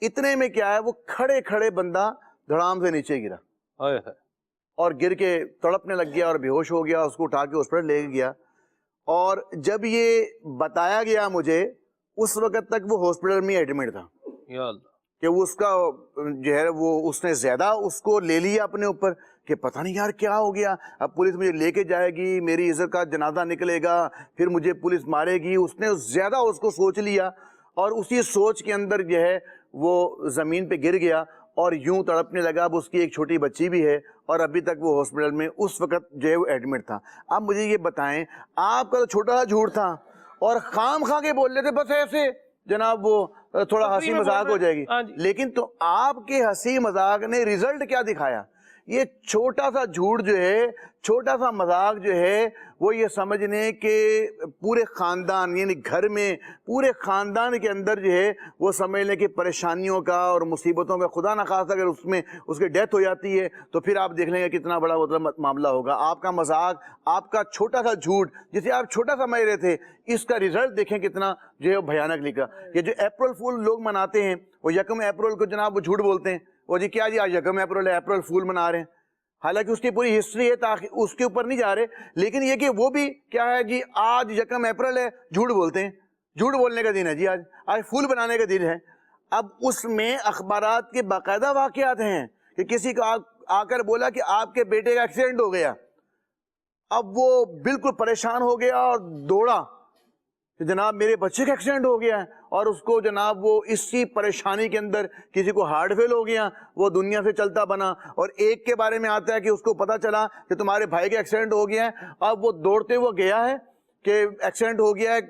اتنے میں کیا ہے, وہ کھڑے کھڑے بندہ دھڑام سے نیچے گرا اور گر کے تڑپنے لگ گیا اور بے ہوش ہو گیا. اس کو اٹھا کے ہاسپٹل لے گیا, اور جب یہ بتایا گیا مجھے, اس وقت تک وہ ہاسپٹل میں ایڈمٹ تھا کہ وہ اس کا جو ہے وہ اس نے زیادہ اس کو لے لیا اپنے اوپر کہ پتہ نہیں یار کیا ہو گیا, اب پولیس مجھے لے کے جائے گی, میری عزت کا جنازہ نکلے گا, پھر مجھے پولیس مارے گی. اس نے زیادہ اس کو سوچ لیا, اور اسی سوچ کے اندر جو ہے وہ زمین پہ گر گیا اور یوں تڑپنے لگا. اب اس کی ایک چھوٹی بچی بھی ہے, اور ابھی تک وہ ہاسپٹل میں اس وقت جو ہے وہ ایڈمٹ تھا. اب مجھے یہ بتائیں, آپ کا تو چھوٹا سا جھوٹ تھا اور خام خواہ کے بول رہے تھے بس ایسے جناب وہ تھوڑا ہنسی مذاق ہو جائے گی, لیکن تو آپ کے ہنسی مذاق نے ریزلٹ کیا دکھایا؟ یہ چھوٹا سا جھوٹ جو ہے, چھوٹا سا مذاق جو ہے, وہ یہ سمجھنے کہ پورے خاندان یعنی گھر میں پورے خاندان کے اندر جو ہے وہ سمجھ لیں کہ پریشانیوں کا اور مصیبتوں کا, خدا نخواستہ اگر اس میں اس کی ڈیتھ ہو جاتی ہے تو پھر آپ دیکھ لیں گے کتنا بڑا معاملہ ہوگا. آپ کا مذاق, آپ کا چھوٹا سا جھوٹ جسے آپ چھوٹا سمجھ رہے تھے, اس کا ریزلٹ دیکھیں کتنا جو ہے وہ بھیانک نکلا. یہ جو اپریل فول لوگ مناتے ہیں, وہ 1 اپریل کو جناب وہ جھوٹ بولتے ہیں, وہ جی کیا جی آج 1 اپریل ہے, اپریل فول منا رہے ہیں. حالانکہ اس کی پوری ہسٹری ہے, تاکہ اس کے اوپر نہیں جا رہے, لیکن یہ کہ وہ بھی کیا ہے جی آج 1 اپریل ہے, جھوٹ بولتے ہیں, جھوٹ بولنے کا دن ہے جی, آج پھول بنانے کا دن ہے. اب اس میں اخبارات کے باقاعدہ واقعات ہیں کہ کسی کو آ کر بولا کہ آپ کے بیٹے کا ایکسیڈنٹ ہو گیا. اب وہ بالکل پریشان ہو گیا اور دوڑا کہ جناب میرے بچے کا ایکسیڈنٹ ہو گیا ہے, اور اس کو جناب وہ اسی پریشانی کے اندر کسی کو ہارٹ فیل ہو گیا, وہ دنیا سے چلتا بنا. اور ایک کے بارے میں آتا ہے کہ اس کو پتا چلا کہ تمہارے بھائی کا ایکسیڈنٹ ہو گیا ہے. اب وہ دوڑتے ہوئے گیا ہے کہ ایکسیڈنٹ ہو گیا ہے,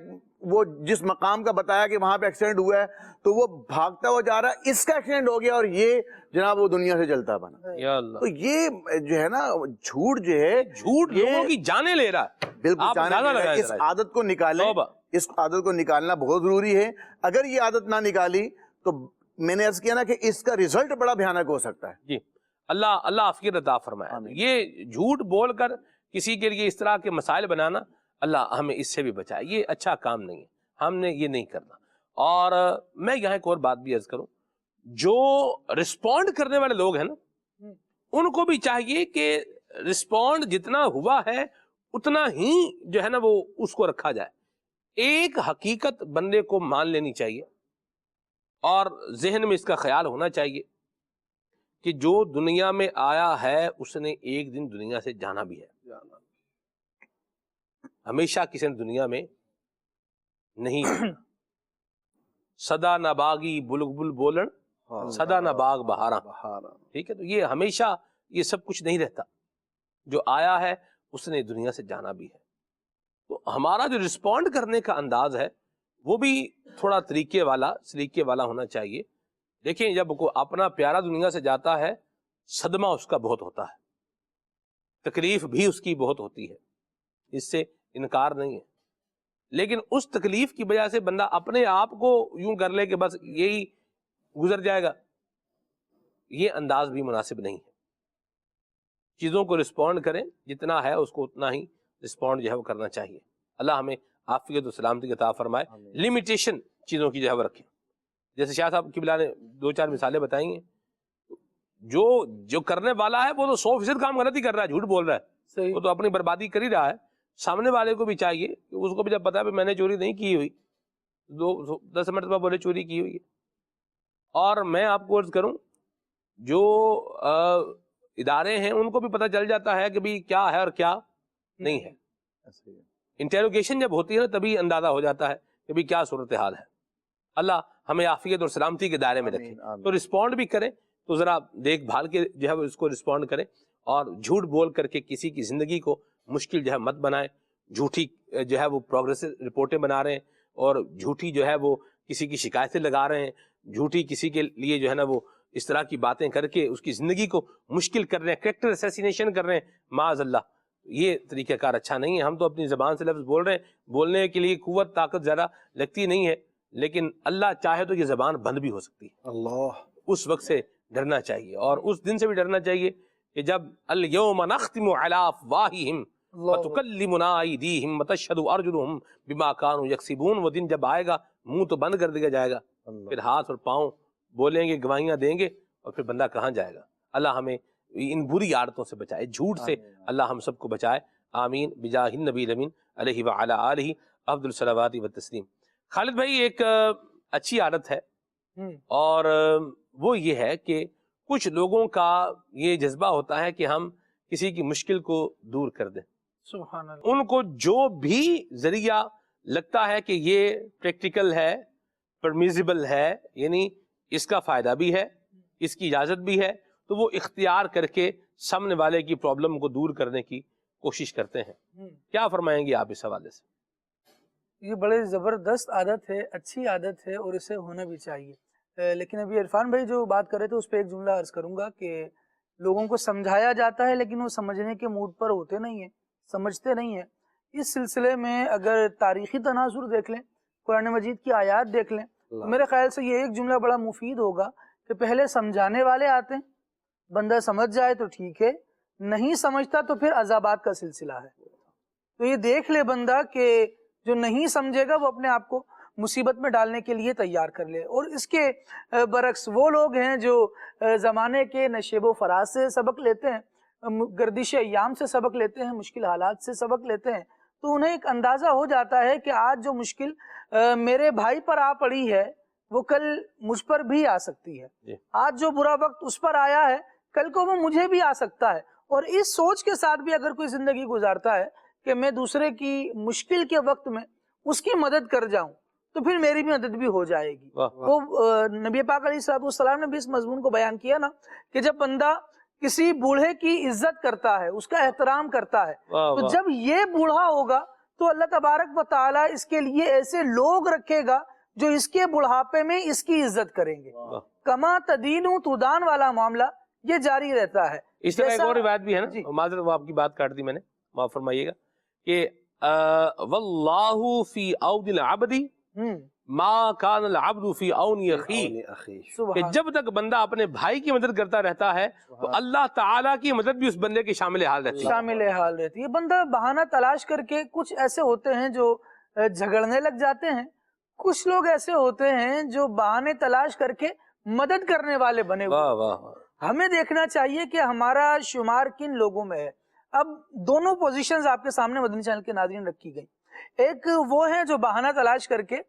وہ جس مقام کا بتایا کہ وہاں پہ ایکسیڈنٹ ہوا ہے, تو وہ بھاگتا ہوا جا رہا ہے, اس کا ایکسیڈنٹ ہو گیا اور یہ جناب وہ دنیا سے چلتا بنا. یا اللہ, تو یہ جو ہے نا جھوٹ جو ہے, جھوٹ لوگوں کی جانیں لے رہا ہے. بالکل جانے لگا. اس عادت کو نکالیں, اس عادت کو نکالنا بہت ضروری ہے. اگر یہ عادت نہ نکالی تو میں نے عرض کیا نا کہ اس کا ریزلٹ بڑا بھیانک ہو سکتا ہے. جی اللہ عافیت عطا فرمائے. یہ جھوٹ بول کر کسی کے لیے اس طرح کے مسائل بنانا, اللہ ہمیں اس سے بھی بچائے. یہ اچھا کام نہیں ہے, ہم نے یہ نہیں کرنا. اور میں یہاں ایک اور بات بھی عرض کروں, جو رسپونڈ کرنے والے لوگ ہیں نا, ان کو بھی چاہیے کہ رسپونڈ جتنا ہوا ہے اتنا ہی جو ہے نا وہ اس کو رکھا جائے. ایک حقیقت بندے کو مان لینی چاہیے, اور ذہن میں اس کا خیال ہونا چاہیے کہ جو دنیا میں آیا ہے اس نے ایک دن دنیا سے جانا بھی ہے. ہمیشہ کسی نے دنیا میں نہیں رہنا. سدا نہ باغی بلبل بولن, سدا نہ باغ بہارا. ٹھیک ہے, تو یہ ہمیشہ یہ سب کچھ نہیں رہتا. جو آیا ہے اس نے دنیا سے جانا بھی ہے. تو ہمارا جو رسپونڈ کرنے کا انداز ہے وہ بھی تھوڑا سلیقے والا ہونا چاہیے. دیکھیں, جب کوئی اپنا پیارا دنیا سے جاتا ہے, صدمہ اس کا بہت ہوتا ہے, تکلیف بھی اس کی بہت ہوتی ہے, اس سے انکار نہیں ہے. لیکن اس تکلیف کی وجہ سے بندہ اپنے آپ کو یوں کر لے کہ بس یہی گزر جائے گا, یہ انداز بھی مناسب نہیں ہے. چیزوں کو رسپونڈ کریں، جتنا ہے اس کو اتنا ہی رسپونڈ جو ہے وہ کرنا چاہیے. اللہ ہمیں عافیت و سلامتی کی عطا فرمائے. لمیٹیشن چیزوں کی جو ہے وہ رکھیں. جیسے شاہ صاحب قبلہ نے 2-4 مثالیں بتائی ہیں. جو کرنے والا ہے وہ تو 100% کام غلط ہی کر رہا ہے، جھوٹ بول رہا ہے، وہ تو اپنی بربادی کر ہی رہا ہے. سامنے والے کو بھی چاہیے کہ اس کو بھی جب پتا ہے میں نے چوری نہیں کی ہوئی، 10 مرتبہ بولے چوری کی ہوئی ہے. اور میں آپ کو عرض کروں، جو ادارے ہیں ان کو بھی پتہ چل جاتا ہے کہ بھی کیا ہے اور کیا نہیں ہے. انٹیروگیشن جب ہوتی ہے نا تبھی اندازہ ہو جاتا ہے کہ بھی کیا صورتحال ہے. اللہ ہمیں عافیت اور سلامتی کے دائرے میں رکھے. تو رسپونڈ بھی کریں تو ذرا دیکھ بھال کے جو ہے اس کو رسپونڈ کریں، اور جھوٹ بول کر کے کسی کی زندگی کو مشکل جو ہے مت بنائیں. جھوٹی جو ہے وہ پروگریس رپورٹیں بنا رہے ہیں، اور جھوٹی جو ہے وہ کسی کی شکایتیں لگا رہے ہیں، جھوٹی کسی کے لیے جو ہے نا وہ اس طرح کی باتیں کر کے اس کی زندگی کو مشکل کر رہے ہیں، کریکٹر اسیسینیشن کر رہے ہیں. معاذ اللہ، یہ طریقہ کار اچھا نہیں ہے. ہم تو اپنی زبان سے لفظ بول رہے ہیں، بولنے کے لیے قوت طاقت زیادہ لگتی نہیں ہے، لیکن اللہ چاہے تو یہ زبان بند بھی ہو سکتی ہے. اللہ، اس وقت سے ڈرنا چاہیے، اور اس دن سے بھی ڈرنا چاہیے کہ جب الیوم نختم علی افواہہم وتکلمنا ایدیہم وتشہد ارجلہم بما کانوا یکسبون. وہ دن جب آئے گا منہ تو بند کر دیا جائے گا، پھر ہاتھ اور پاؤں بولیں گے، گواہیاں دیں گے، اور پھر بندہ کہاں جائے گا. اللہ ہمیں ان بری عادتوں سے بچائے، جھوٹ سے اللہ ہم سب کو بچائے. آمین بجاہ النبی الامین علیہ وعلی آلہ افضل الصلوات والتسلیم. خالد بھائی، ایک اچھی عادت ہے، اور وہ یہ ہے کہ کچھ لوگوں کا یہ جذبہ ہوتا ہے کہ ہم کسی کی مشکل کو دور کر دیں. سبحان اللہ. ان کو جو بھی ذریعہ لگتا ہے کہ یہ پریکٹیکل ہے، پرمیزیبل ہے، یعنی اس کا فائدہ بھی ہے، اس کی اجازت بھی ہے، تو وہ اختیار کر کے سامنے والے کی پرابلم کو دور کرنے کی کوشش کرتے ہیں. کیا فرمائیں گے آپ اس حوالے سے؟ یہ بڑے زبردست عادت ہے، اچھی عادت ہے، اور اسے ہونا بھی چاہیے. لیکن ابھی عرفان بھائی جو بات کر رہے تھے اس پہ ایک جملہ عرض کروں گا کہ لوگوں کو سمجھایا جاتا ہے لیکن وہ سمجھنے کے موڈ پر ہوتے نہیں ہیں، سمجھتے نہیں ہیں. اس سلسلے میں اگر تاریخی تناظر دیکھ لیں، قرآن مجید کی آیات دیکھ لیں، تو میرے خیال سے یہ ایک جملہ بڑا مفید ہوگا کہ پہلے سمجھانے والے آتے ہیں، بندہ سمجھ جائے تو ٹھیک ہے، نہیں سمجھتا تو پھر عذابات کا سلسلہ ہے. تو یہ دیکھ لے بندہ کہ جو نہیں سمجھے گا وہ اپنے آپ کو مصیبت میں ڈالنے کے لیے تیار کر لے. اور اس کے برعکس وہ لوگ ہیں جو زمانے کے نشیب و فراز سے سبق لیتے ہیں، گردش ایام سے سبق لیتے ہیں، مشکل حالات سے سبق لیتے ہیں، تو انہیں ایک اندازہ ہو جاتا ہے کہ آج جو مشکل میرے بھائی پر آ پڑی ہے وہ کل مجھ پر بھی آ سکتی ہے. آج جو برا وقت اس پر آیا ہے کل کو وہ مجھے بھی آ سکتا ہے. اور اس سوچ کے ساتھ بھی اگر کوئی زندگی گزارتا ہے کہ میں دوسرے کی مشکل کے وقت میں اس کی مدد کر جاؤں تو پھر میری بھی مدد بھی ہو جائے گی. وہ نبی پاک علیہ السلام نے بھی اس مضمون کو بیان کیا نا کہ جب بندہ کسی بوڑھے کی عزت کرتا ہے، اس کا احترام کرتا ہے، تو جب یہ بوڑھا ہوگا تو اللہ تبارک و تعالیٰ اس کے لیے ایسے لوگ رکھے گا جو اس کے بڑھاپے میں اس کی عزت کریں گے. کما تدین تدان والا معاملہ یہ جاری رہتا ہے. اس طرح ایک اور روایت بھی ہے نا، معذرت وہ آپ کی بات کاٹ دی میں نے، معاف فرمائیے گا، کہ واللہ فی عون العبد ما کان العبد فی عون اخیہ، کہ جب تک بندہ اپنے بھائی کی مدد کرتا رہتا ہے تو اللہ تعالیٰ کی مدد بھی اس بندے کی شامل حال رہتی ہے. شامل حال رہتی ہے. بندہ بہانہ تلاش کر کے، کچھ ایسے ہوتے ہیں جو جھگڑنے لگ جاتے ہیں، کچھ لوگ ایسے ہوتے ہیں جو بہانے تلاش کر کے مدد کرنے والے بنے ہوئے. ہمیں دیکھنا چاہیے کہ ہمارا شمار کن لوگوں میں ہے. اب دونوں پوزیشنز آپ کے سامنے مدنی چینل کے ناظرین رکھی گئی. ایک وہ ہے جو بہانہ تلاش کر کے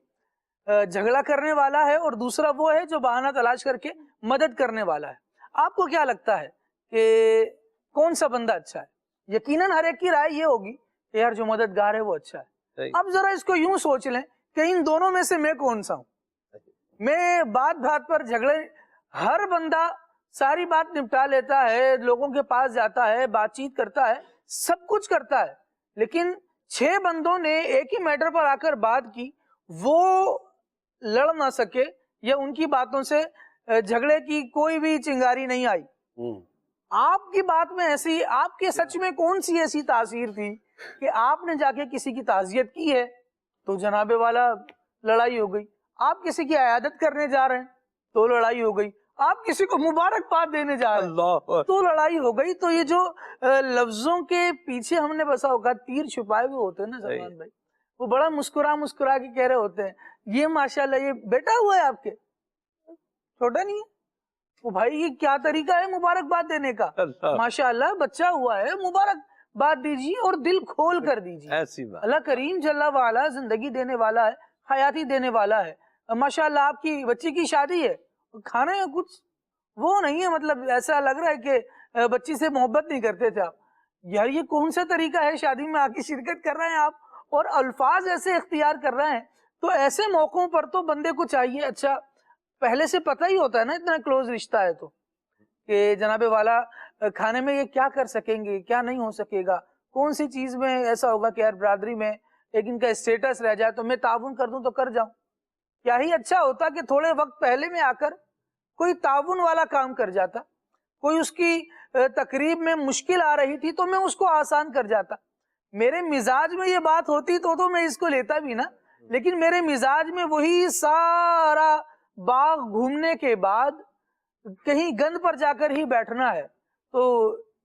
جھگڑا کرنے والا ہے، اور دوسرا وہ ہے جو بہانہ تلاش کر کے مدد کرنے والا ہے. آپ کو کیا لگتا ہے کہ کون سا بندہ اچھا ہے؟ یقیناً ہر ایک کی رائے یہ ہوگی کہ یار جو مددگار ہے وہ اچھا ہے. اب ذرا اس کو یوں سوچ لیں کہ ان دونوں میں سے میں کون سا ہوں؟ میں بات بات پر جھگڑے، ہر بندہ ساری بات نپٹا لیتا ہے، لوگوں کے پاس جاتا ہے، بات چیت کرتا ہے، سب کچھ کرتا ہے، لیکن 6 بندوں نے ایک ہی میٹر پر آ کر بات کی، وہ لڑ نہ سکے یا ان کی باتوں سے جھگڑے کی کوئی بھی چنگاری نہیں آئی. آپ کی بات میں ایسی، آپ کے سچ میں کون سی ایسی تاثیر تھی کہ آپ نے جا کے کسی کی تعزیت کی ہے تو جناب والا لڑائی ہو گئی؟ آپ کسی کی عیادت کرنے جا رہے ہیں تو لڑائی ہو گئی؟ آپ کسی کو مبارکباد دینے جا رہے ہیں، اللہ تو لڑائی ہو گئی۔ تو یہ جو لفظوں کے پیچھے ہم نے بسا اوقات تیر چھپائے ہوئے ہوتے ہیں نا سلمان بھائی، وہ بڑا مسکرا کے کہہ رہے ہوتے ہیں یہ ماشاءاللہ یہ بیٹا ہوا ہے آپ کے، چھوٹا نہیں ہے وہ بھائی، یہ کیا طریقہ ہے مبارکباد دینے کا؟ ماشاءاللہ بچہ ہوا ہے، مبارکباد دیجیے اور دل کھول کر دیجیے۔ ایسی بات، اللہ کریم جل وعلا زندگی دینے والا ہے، حیاتی دینے والا ہے۔ ماشاءاللہ آپ کی بچی کی شادی ہے، کھانا ہے کچھ وہ نہیں ہے، مطلب ایسا لگ رہا ہے کہ بچی سے محبت نہیں کرتے تھے آپ، یار یہ کون سا طریقہ ہے؟ شادی میں آ کے شرکت کر رہے ہیں آپ اور الفاظ ایسے اختیار کر رہے ہیں۔ تو ایسے موقعوں پر تو بندے کو چاہیے، اچھا پہلے سے پتہ ہی ہوتا ہے نا اتنا کلوز رشتہ ہے تو، کہ جناب والا کھانے میں یہ کیا کر سکیں گے، کیا نہیں ہو سکے گا، کون سی چیز میں ایسا ہوگا کہ یار برادری میں ایک ان کا اسٹیٹس رہ جائے تو میں تعاون کر دوں تو کر جاؤں۔ کیا ہی اچھا ہوتا کہ تھوڑے وقت پہلے میں آ کر کوئی تعاون والا کام کر جاتا، کوئی اس کی تقریب میں مشکل آ رہی تھی تو میں اس کو آسان کر جاتا۔ میرے مزاج میں یہ بات ہوتی تو میں اس کو لیتا بھی نا، لیکن میرے مزاج میں وہی سارا باغ گھومنے کے بعد کہیں گند پر جا کر ہی بیٹھنا ہے، تو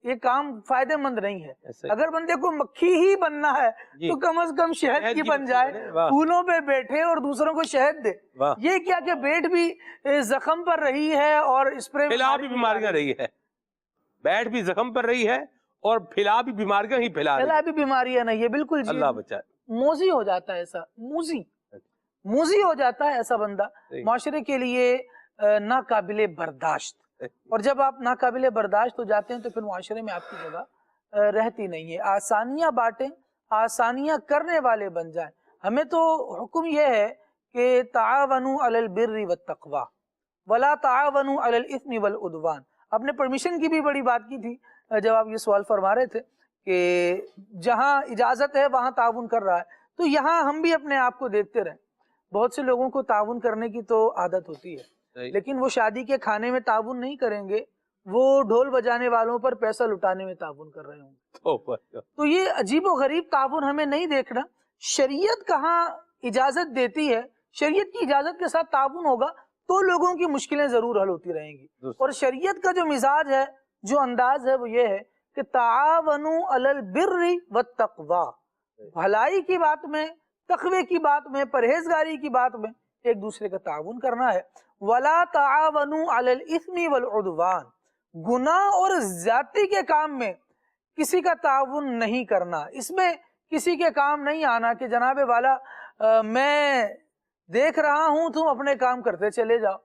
یہ کام فائدہ مند نہیں ہے۔ اگر بندے کو مکھی ہی بننا ہے تو کم از کم شہد کی بن جائے، پھولوں پہ بیٹھے اور دوسروں کو شہد دے۔ یہ کیا کہ بیٹھ بھی زخم پر رہی ہے اور اسپرے پھیلا بھی بیماریاں رہی ہے، بیٹھ بھی زخم پر رہی ہے اور پھیلا بھی بیماریاں ہی پھیلا رہی ہے، پھیلا بھی بیماریاں نہیں ہے، بالکل جی، اللہ بچائے، موذی ہو جاتا ہے ایسا، موذی ہو جاتا ہے ایسا بندہ، معاشرے کے لیے ناقابل برداشت۔ اور جب آپ ناقابل برداشت ہو جاتے ہیں تو پھر معاشرے میں آپ کی جگہ رہتی نہیں ہے۔ آسانیاں بانٹیں، آسانیاں کرنے والے بن جائیں۔ ہمیں تو حکم یہ ہے کہ تعاونوا علی البر والتقوی ولا تعاونوا علی الاثم والعدوان۔ آپ نے پرمیشن کی بھی بڑی بات کی تھی جب آپ یہ سوال فرما رہے تھے کہ جہاں اجازت ہے وہاں تعاون کر رہا ہے، تو یہاں ہم بھی اپنے آپ کو دیکھتے رہیں۔ بہت سے لوگوں کو تعاون کرنے کی تو عادت ہوتی ہے، لیکن وہ شادی کے کھانے میں تعاون نہیں کریں گے، وہ ڈھول بجانے والوں پر پیسہ لٹانے میں تعاون کر رہے ہوں گے۔ تو یہ عجیب و غریب تعاون ہمیں نہیں دیکھنا۔ شریعت کہاں اجازت دیتی ہے، شریعت کی اجازت کے ساتھ تعاون ہوگا تو لوگوں کی مشکلیں ضرور حل ہوتی رہیں گی۔ اور شریعت کا جو مزاج ہے، جو انداز ہے، وہ یہ ہے کہ تعاونوا علی البر والتقوی، بھلائی کی بات میں، تقوی کی بات میں، پرہیزگاری کی بات میں ایک دوسرے کا تعاون کرنا ہے۔ وَلَا تَعَاوَنُوا عَلَى الْإِثْمِ وَالْعُدْوَانِ، گناہ اور زیادتی کے کام میں کسی کا تعاون نہیں کرنا، اس میں کسی کے کام نہیں آنا کہ جناب والا میں دیکھ رہا ہوں تم اپنے کام کرتے چلے جاؤ۔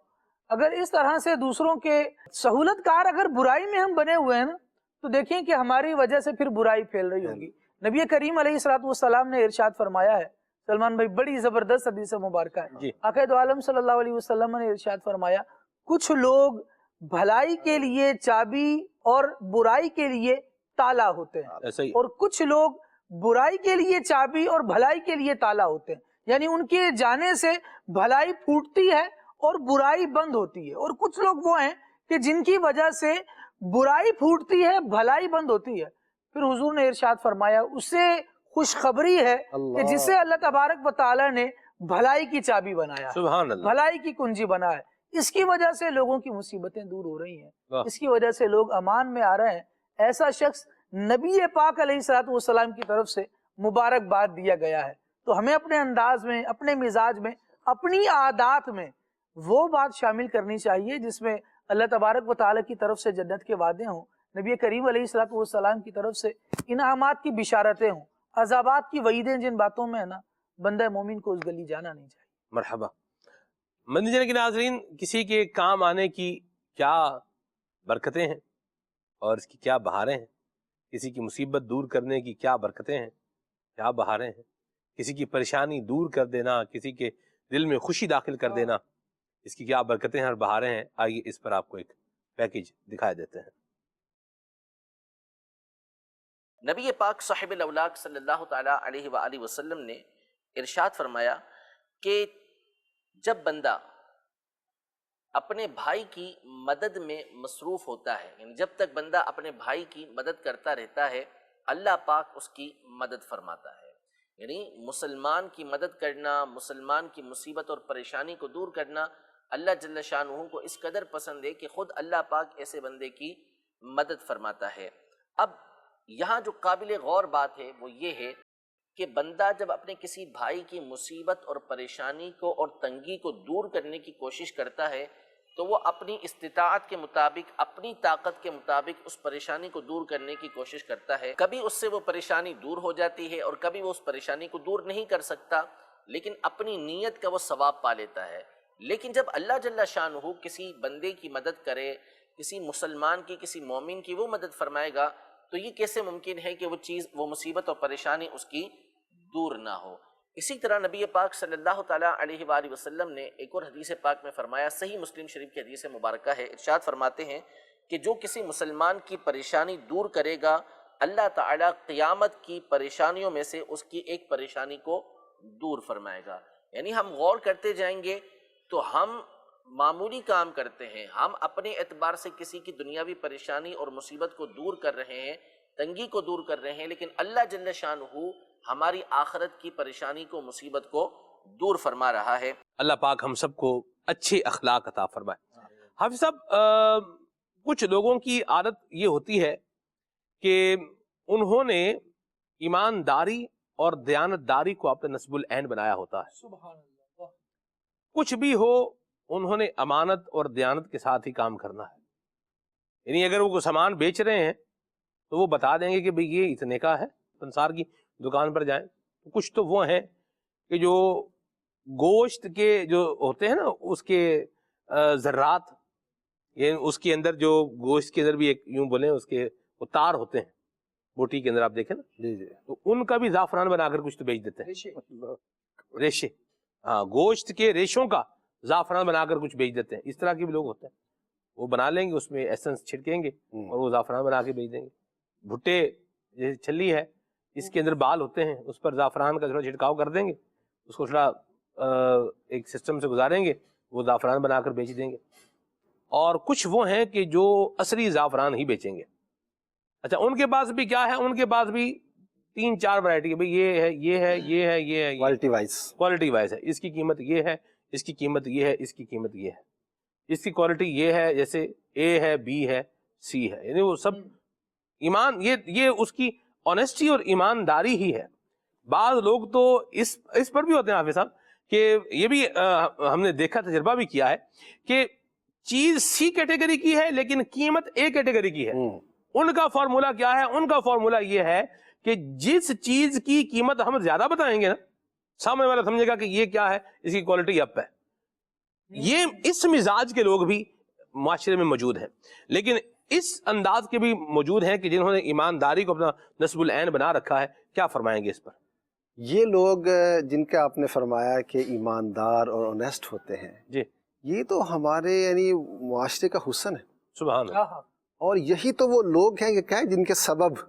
اگر اس طرح سے دوسروں کے سہولت کار اگر برائی میں ہم بنے ہوئے ہیں نا، تو دیکھیں کہ ہماری وجہ سے پھر برائی پھیل رہی ہوگی۔ نبی کریم علیہ الصلوۃ نے ارشاد فرمایا ہے، سلمان بھائی بڑی زبردست حدیث مبارکہ ہے، آقا دو عالم صلی اللہ علیہ وسلم نے ارشاد فرمایا، کچھ لوگ بھلائی کے لیے چابی اور برائی کے لیے تالا ہوتے ہیں، اور کچھ لوگ برائی کے لیے چابی اور بھلائی کے لیے تالا ہوتے ہیں، یعنی ان کے جانے سے بھلائی پھوٹتی ہے اور برائی بند ہوتی ہے۔ اور کچھ لوگ وہ ہیں کہ جن کی وجہ سے برائی پھوٹتی ہے، بھلائی بند ہوتی ہے۔ پھر حضور نے ارشاد فرمایا، اسے خوشخبری ہے کہ جسے اللہ تبارک و تعالی نے بھلائی کی چابی بنایا ہے، بھلائی کی کنجی بنایا ہے، اس کی وجہ سے لوگوں کی مصیبتیں دور ہو رہی ہیں، اس کی وجہ سے لوگ امان میں آ رہے ہیں۔ ایسا شخص نبی پاک علیہ الصلوۃ والسلام کی طرف سے مبارکباد دیا گیا ہے۔ تو ہمیں اپنے انداز میں، اپنے مزاج میں، اپنی عادات میں وہ بات شامل کرنی چاہیے جس میں اللہ تبارک و تعالی کی طرف سے جنت کے وعدے ہوں، نبی کریم علیہ الصلوۃ والسلام کی طرف سے انعامات کی بشارتیں ہوں، عذابات کی وعیدیں جن باتوں میں ہے نا، بندہ مومن کو اس گلی جانا نہیں چاہیے۔ مرحبا۔ مدنی چینل کے ناظرین، کسی کے کام آنے کی کیا برکتیں ہیں اور اس کی کیا بہاریں ہیں، کسی کی مصیبت دور کرنے کی کیا برکتیں ہیں، کیا بہاریں ہیں، کسی کی پریشانی دور کر دینا، کسی کے دل میں خوشی داخل کر دینا، اس کی کیا برکتیں ہیں اور بہاریں ہیں، آئیے اس پر آپ کو ایک پیکیج دکھائے دیتے ہیں۔ نبی پاک صاحب الاولاق صلی اللہ تعالیٰ علیہ وآلہ وسلم نے ارشاد فرمایا کہ جب بندہ اپنے بھائی کی مدد میں مصروف ہوتا ہے، یعنی جب تک بندہ اپنے بھائی کی مدد کرتا رہتا ہے، اللہ پاک اس کی مدد فرماتا ہے۔ یعنی مسلمان کی مدد کرنا، مسلمان کی مصیبت اور پریشانی کو دور کرنا اللہ جل شانہ کو اس قدر پسند ہے کہ خود اللہ پاک ایسے بندے کی مدد فرماتا ہے۔ اب یہاں جو قابل غور بات ہے وہ یہ ہے کہ بندہ جب اپنے کسی بھائی کی مصیبت اور پریشانی کو اور تنگی کو دور کرنے کی کوشش کرتا ہے تو وہ اپنی استطاعت کے مطابق، اپنی طاقت کے مطابق اس پریشانی کو دور کرنے کی کوشش کرتا ہے۔ کبھی اس سے وہ پریشانی دور ہو جاتی ہے اور کبھی وہ اس پریشانی کو دور نہیں کر سکتا، لیکن اپنی نیت کا وہ ثواب پا لیتا ہے۔ لیکن جب اللہ جل شانہ کسی بندے کی مدد کرے، کسی مسلمان کی، کسی مومن کی وہ مدد فرمائے گا، تو یہ کیسے ممکن ہے کہ وہ مصیبت اور پریشانی اس کی دور نہ ہو۔ اسی طرح نبی پاک صلی اللہ تعالیٰ علیہ وآلہ وسلم نے ایک اور حدیث پاک میں فرمایا، صحیح مسلم شریف کی حدیث مبارکہ ہے، ارشاد فرماتے ہیں کہ جو کسی مسلمان کی پریشانی دور کرے گا، اللہ تعالیٰ قیامت کی پریشانیوں میں سے اس کی ایک پریشانی کو دور فرمائے گا۔ یعنی ہم غور کرتے جائیں گے تو ہم معمولی کام کرتے ہیں، ہم اپنے اعتبار سے کسی کی دنیاوی پریشانی اور مصیبت کو دور کر رہے ہیں، تنگی کو دور کر رہے ہیں، لیکن اللہ جل شانہ ہماری آخرت کی پریشانی کو، مصیبت کو دور فرما رہا ہے۔ اللہ پاک ہم سب کو اچھے اخلاق عطا فرمائے۔ حافظ صاحب، کچھ لوگوں کی عادت یہ ہوتی ہے کہ انہوں نے ایمانداری اور دیانتداری کو اپنے نصب العین بنایا ہوتا ہے۔ سبحان اللہ۔ کچھ بھی ہو انہوں نے امانت اور دیانت کے ساتھ ہی کام کرنا ہے۔ یعنی اگر وہ کوئی سامان بیچ رہے ہیں تو وہ بتا دیں گے کہ بھئی یہ اتنے کا ہے، پنسار کی دکان پر جائیں۔ کچھ تو وہ ہیں کہ جو گوشت کے جو ہوتے ہیں نا، اس کے ذرات، یعنی اس کے اندر جو گوشت کے اندر بھی ایک یوں بولیں اس کے وہ تار ہوتے ہیں، بوٹی کے اندر آپ دیکھیں نا، جی جی، تو ان کا بھی زعفران بنا کر کچھ تو بیچ دیتے ہیں، ریشے، ہاں، گوشت کے ریشوں کا زعفران بنا کر کچھ بیچ دیتے ہیں۔ اس طرح کے بھی لوگ ہوتے ہیں، وہ بنا لیں گے، اس میں ایسنس چھڑکیں گے اور وہ زعفران بنا کے بیچ دیں گے۔ بھٹے جیسے چھلی ہے، اس کے اندر بال ہوتے ہیں، اس پر زعفران کا تھوڑا چھڑکاؤ کر دیں گے، اس کو تھوڑا ایک سسٹم سے گزاریں گے، وہ زعفران بنا کر بیچ دیں گے۔ اور کچھ وہ ہیں کہ جو اصلی زعفران ہی بیچیں گے۔ اچھا، ان کے پاس بھی کیا ہے؟ ان کے پاس بھی 3-4 ورائٹی ہے، بھئی یہ ہے، یہ ہے، یہ ہے، یہ ہے، کوالٹی وائز ہے، اس کی قیمت یہ ہے، اس کی قیمت یہ ہے، اس کی قیمت یہ ہے، اس کی کوالٹی یہ ہے، جیسے اے ہے، بی ہے، سی ہے، یعنی وہ سب ایمان، یہ اس کی آنیسٹی اور ایمانداری ہی ہے۔ بعض لوگ تو اس پر بھی ہوتے ہیں حافظ صاحب کہ یہ بھی ہم نے دیکھا، تجربہ بھی کیا ہے کہ چیز سی کیٹیگری کی ہے لیکن قیمت اے کیٹیگری کی ہے۔ ان کا فارمولا کیا ہے؟ ان کا فارمولا یہ ہے کہ جس چیز کی قیمت ہم زیادہ بتائیں گے نا، سامنے والا سمجھے گا کہ یہ کیا ہے، اس کی کوالٹی اپ ہے۔ یہ اس مزاج کے لوگ بھی معاشرے میں موجود ہیں، لیکن اس انداز کے بھی موجود ہیں کہ جنہوں نے ایمانداری کو اپنا نصب العین بنا رکھا ہے۔ کیا فرمائیں گے اس پر؟ یہ لوگ جن کا آپ نے فرمایا کہ ایماندار اور اونیسٹ ہوتے ہیں، جی، یہ تو ہمارے یعنی معاشرے کا حسن ہے۔ سبحان اللہ۔ اور یہی تو وہ لوگ ہیں کہ کیا ہے جن کے سبب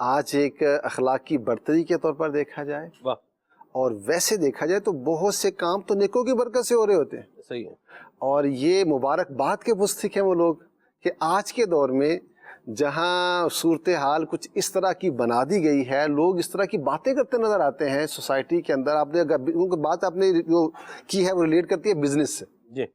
آج ایک اخلاقی برتری کے طور پر دیکھا جائے، واہ، اور ویسے دیکھا جائے تو بہت سے کام تو نیکوں کی برکت سے ہو رہے ہوتے ہیں۔ صحیح ہے۔ اور یہ مبارکباد کے مستحق ہیں وہ لوگ کہ آج کے دور میں جہاں صورتحال کچھ اس طرح کی بنا دی گئی ہے، لوگ اس طرح کی باتیں کرتے نظر آتے ہیں سوسائٹی کے اندر۔ آپ نے بات آپ نے جو کی ہے وہ ریلیٹ کرتی ہے بزنس سے، جی،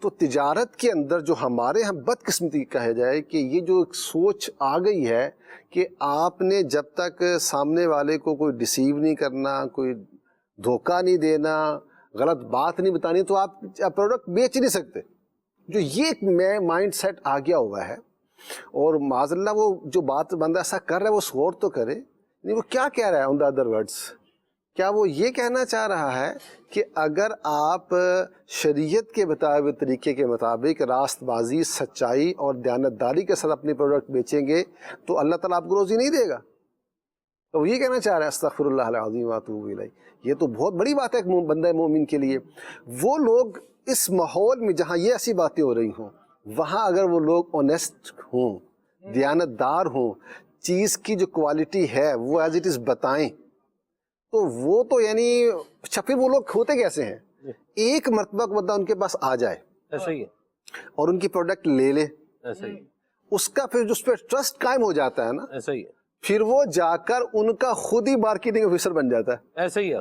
تو تجارت کے اندر جو ہمارے ہم بدقسمتی کہا جائے کہ یہ جو ایک سوچ آ گئی ہے کہ آپ نے جب تک سامنے والے کو کوئی ڈسیو نہیں کرنا، کوئی دھوکہ نہیں دینا، غلط بات نہیں بتانی، تو آپ پروڈکٹ بیچ نہیں سکتے۔ جو یہ ایک مائنڈ سیٹ آ گیا ہوا ہے، اور معاذ اللہ وہ جو بات بندہ ایسا کر رہا ہے وہ غور تو کرے، نہیں وہ کیا کہہ رہا ہے آن دا ادر ورڈز؟ کیا وہ یہ کہنا چاہ رہا ہے کہ اگر آپ شریعت کے بتائے ہوئے طریقے کے مطابق راست بازی، سچائی اور دیانتداری کے ساتھ اپنی پروڈکٹ بیچیں گے تو اللہ تعالیٰ آپ کو روزی نہیں دے گا؟ تو وہ یہ کہنا چاہ رہا ہے استغفر اللہ العظیم واتوب الیہ۔ یہ تو بہت بڑی بات ہے ایک بندہ مومن کے لیے۔ وہ لوگ اس ماحول میں جہاں یہ ایسی باتیں ہو رہی ہوں، وہاں اگر وہ لوگ اونیسٹ ہوں، دیانتدار ہوں، چیز کی جو کوالٹی ہے وہ ایز اٹ از بتائیں، تو وہ تو یعنی چھپے وہ لوگ ہوتے کیسے ہیں؟ ایک مرتبہ بندہ ان کے پاس آ جائے ایسا ہی ہے، اور ان کی پروڈکٹ لے لے، ایسا ہی ہے، اس کا پھر اس پہ ٹرسٹ قائم ہو جاتا ہے نا، ایسا ہی ہے، پھر وہ جا کر ان کا خود ہی مارکیٹنگ آفیسر بن جاتا ہے۔ ایسا ہی ہے۔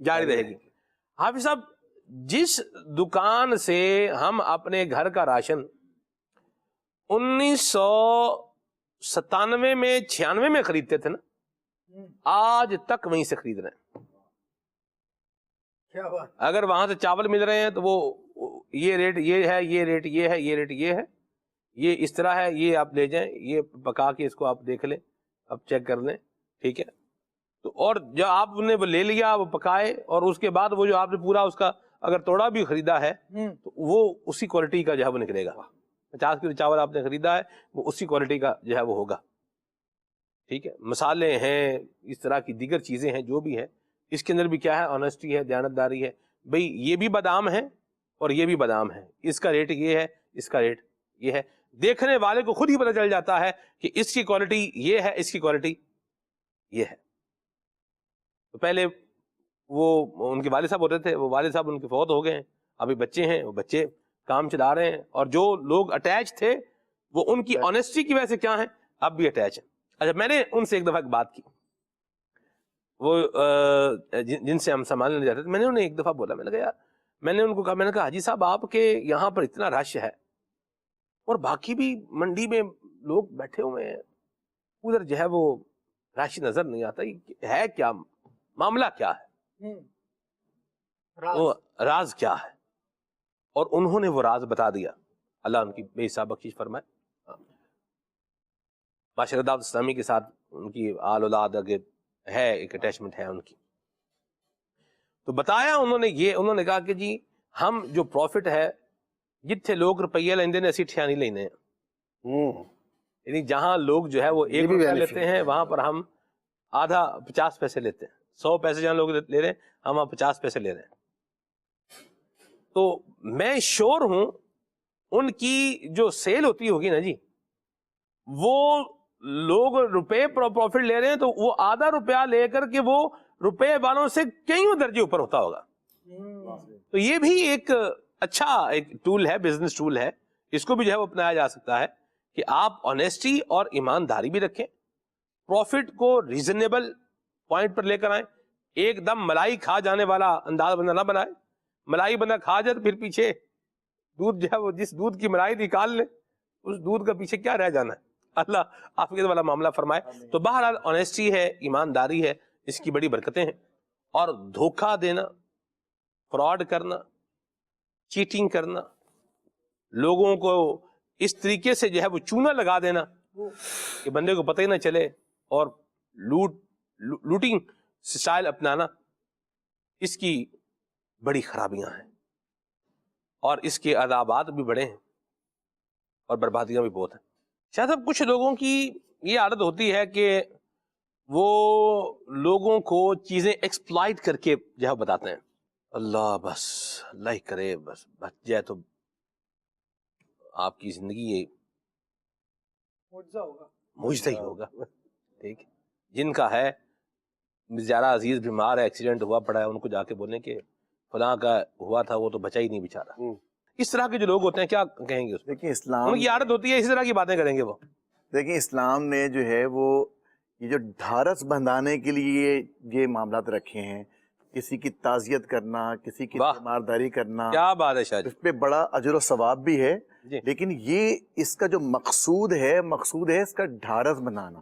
جاری رہے گی. حافظ صاحب جس دکان سے ہم اپنے گھر کا راشن 1997 میں 96 میں خریدتے تھے نا, آج تک وہیں سے خرید رہے ہیں. کیا بات. اگر وہاں سے چاول مل رہے ہیں تو وہ یہ ریٹ یہ ہے, یہ ریٹ یہ ہے, یہ ریٹ یہ ہے, یہ اس طرح ہے, یہ آپ لے جائیں, یہ پکا کے اس کو آپ دیکھ لیں, آپ چیک کر لیں, ٹھیک ہے. تو اور جو آپ نے وہ لے لیا, وہ پکائے, اور اس کے بعد وہ جو آپ نے پورا اس کا اگر توڑا بھی خریدا ہے تو وہ اسی کوالٹی کا جو ہے وہ نکلے گا. 50 کلو چاول آپ نے خریدا ہے وہ اسی کوالٹی کا جو ہے وہ ہوگا, ٹھیک ہے. مسالے ہیں, اس طرح کی دیگر چیزیں ہیں جو بھی ہیں, اس کے اندر بھی کیا ہے, آنیسٹی ہے, دیانتداری ہے. بھئی یہ بھی بادام ہے اور یہ بھی بادام ہے, اس کا ریٹ یہ ہے, اس کا ریٹ یہ ہے. دیکھنے والے کو خود ہی پتہ چل جاتا ہے کہ اس کی کوالٹی یہ ہے, اس کی کوالٹی یہ ہے. تو پہلے وہ ان کے والد صاحب ہوتے تھے, وہ والد صاحب ان کے فوت ہو گئے ہیں, ابھی بچے ہیں, وہ بچے کام چلا رہے ہیں, اور جو لوگ اٹیچ تھے وہ ان کی آنیسٹی کی وجہ سے کیا ہیں, اب بھی اٹیچ ہیں. اچھا میں نے ان سے ایک دفعہ ایک بات کی, وہ جن سے ہم سامان لینے جاتے تھے, میں نے انہیں ایک دفعہ بولا, میں نے کہا یار, میں نے ان کو کہا, میں نے کہا حاجی صاحب آپ کے یہاں پر اتنا رش ہے اور باقی بھی منڈی میں لوگ بیٹھے ہوئے ہیں, ادھر جو ہے وہ رش نظر نہیں آتا, ہے کیا معاملہ, کیا ہے وہ راز کیا ہے؟ اور انہوں نے وہ راز بتا دیا. اللہ ان کی بے حساب بخشش فرمائے. معاشرہ دعوت اسلامی کے ساتھ ان کی آل اولاد آگے ہے, ایک اٹیچمنٹ ہے ان کی. تو بتایا انہوں نے یہ, انہوں نے کہا کہ جی ہم جو پروفٹ ہے جتھے لوگ روپیہ لیندے نے اسی ٹھیا نہیں لینے ہیں. یعنی جہاں لوگ جو ہے وہ 1 روپیہ لیتے ہیں وہاں پر ہم آدھا 50 پیسے لیتے ہیں. 100 پیسے جہاں لوگ لے رہے ہیں ہم وہاں 50 پیسے لے رہے ہیں. تو میں شور ہوں ان کی جو سیل ہوتی ہوگی نا جی, وہ لوگ روپے پروفٹ لے رہے ہیں تو وہ آدھا روپیہ لے کر کے وہ روپے والوں سے کئی درجے اوپر ہوتا ہوگا. تو یہ بھی ایک اچھا ایک ٹول ہے, بزنس ٹول ہے, اس کو بھی جو ہے وہ اپنایا جا سکتا ہے کہ آپ آنیسٹی اور ایمانداری بھی رکھیں, پروفٹ کو ریزنیبل پوائنٹ پر لے کر آئیں. ایک دم ملائی کھا جانے والا انداز بندہ نہ بنائے. ملائی بندہ کھا جائے تو پھر پیچھے دودھ جو ہے وہ جس دودھ کی ملائی نکال لے اس دودھ کا پیچھے کیا رہ جانا ہے. اللہ عافیت والا معاملہ فرمائے. تو بہرحال آنیسٹی ہے, ایمانداری ہے, اس کی بڑی برکتیں ہیں. اور دھوکہ دینا, فراڈ کرنا, چیٹنگ کرنا, لوگوں کو اس طریقے سے جو ہے وہ چونا لگا دینا کہ بندے کو پتہ ہی نہ چلے, اور لوٹنگ سٹائل اپنانا, اس کی بڑی خرابیاں ہیں اور اس کے عذابات بھی بڑے ہیں اور بربادیاں بھی بہت ہیں. شاید اب کچھ لوگوں کی یہ عادت ہوتی ہے کہ وہ لوگوں کو چیزیں ایکسپلائٹ کر کے جو ہے بتاتے ہیں, اللہ بس اللہ ہی کرے بس بچ جائے تو آپ کی زندگی یہ معجزہ ہی ہوگا. ٹھیک, جن کا ہے زیادہ عزیز بیمار ہے, ایکسیڈنٹ ہوا پڑا ہے, ان کو جا کے بولیں کہ فلاں کا ہوا تھا وہ تو بچا ہی نہیں بیچارہ. اس طرح کے جو لوگ ہوتے ہیں کیا کہیں گے اس میں؟ دیکھیں اسلام, ان کی عادت ہوتی ہے اسی طرح کی باتیں کریں گے وہ. دیکھیں اسلام نے جو ہے وہ یہ جو ڈھارس بندھانے کے لیے یہ معاملات رکھے ہیں, کسی کی تعزیت کرنا, کسی کی تیمارداری کرنا, کیا بات ہے شاہ جی, اس پہ بڑا اجر و ثواب بھی ہے. جی. لیکن یہ اس کا جو مقصود ہے اس کا ڈھارس بنانا,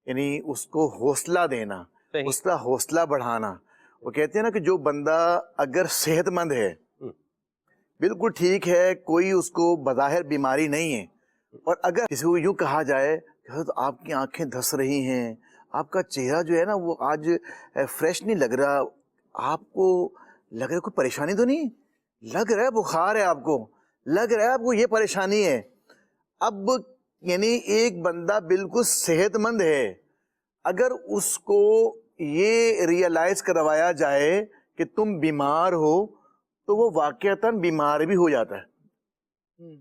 یعنی اس کو حوصلہ دینا, اس کا حوصلہ بڑھانا. وہ کہتے ہیں نا کہ جو بندہ اگر صحت مند ہے, بالکل ٹھیک ہے, کوئی اس کو بظاہر بیماری نہیں ہے, اور اگر کسی کو یوں کہا جائے کہ آپ کی آنکھیں دھس رہی ہیں, آپ کا چہرہ جو ہے نا وہ آج فریش نہیں لگ رہا, آپ کو لگ رہا ہے کوئی پریشانی تو نہیں, لگ رہا ہے بخار ہے, آپ کو لگ رہا ہے آپ کو یہ پریشانی ہے. اب یعنی ایک بندہ بالکل صحت مند ہے, اگر اس کو یہ ریئلائز کروایا جائے کہ تم بیمار ہو تو وہ واقعتاً بیمار بھی ہو جاتا ہے.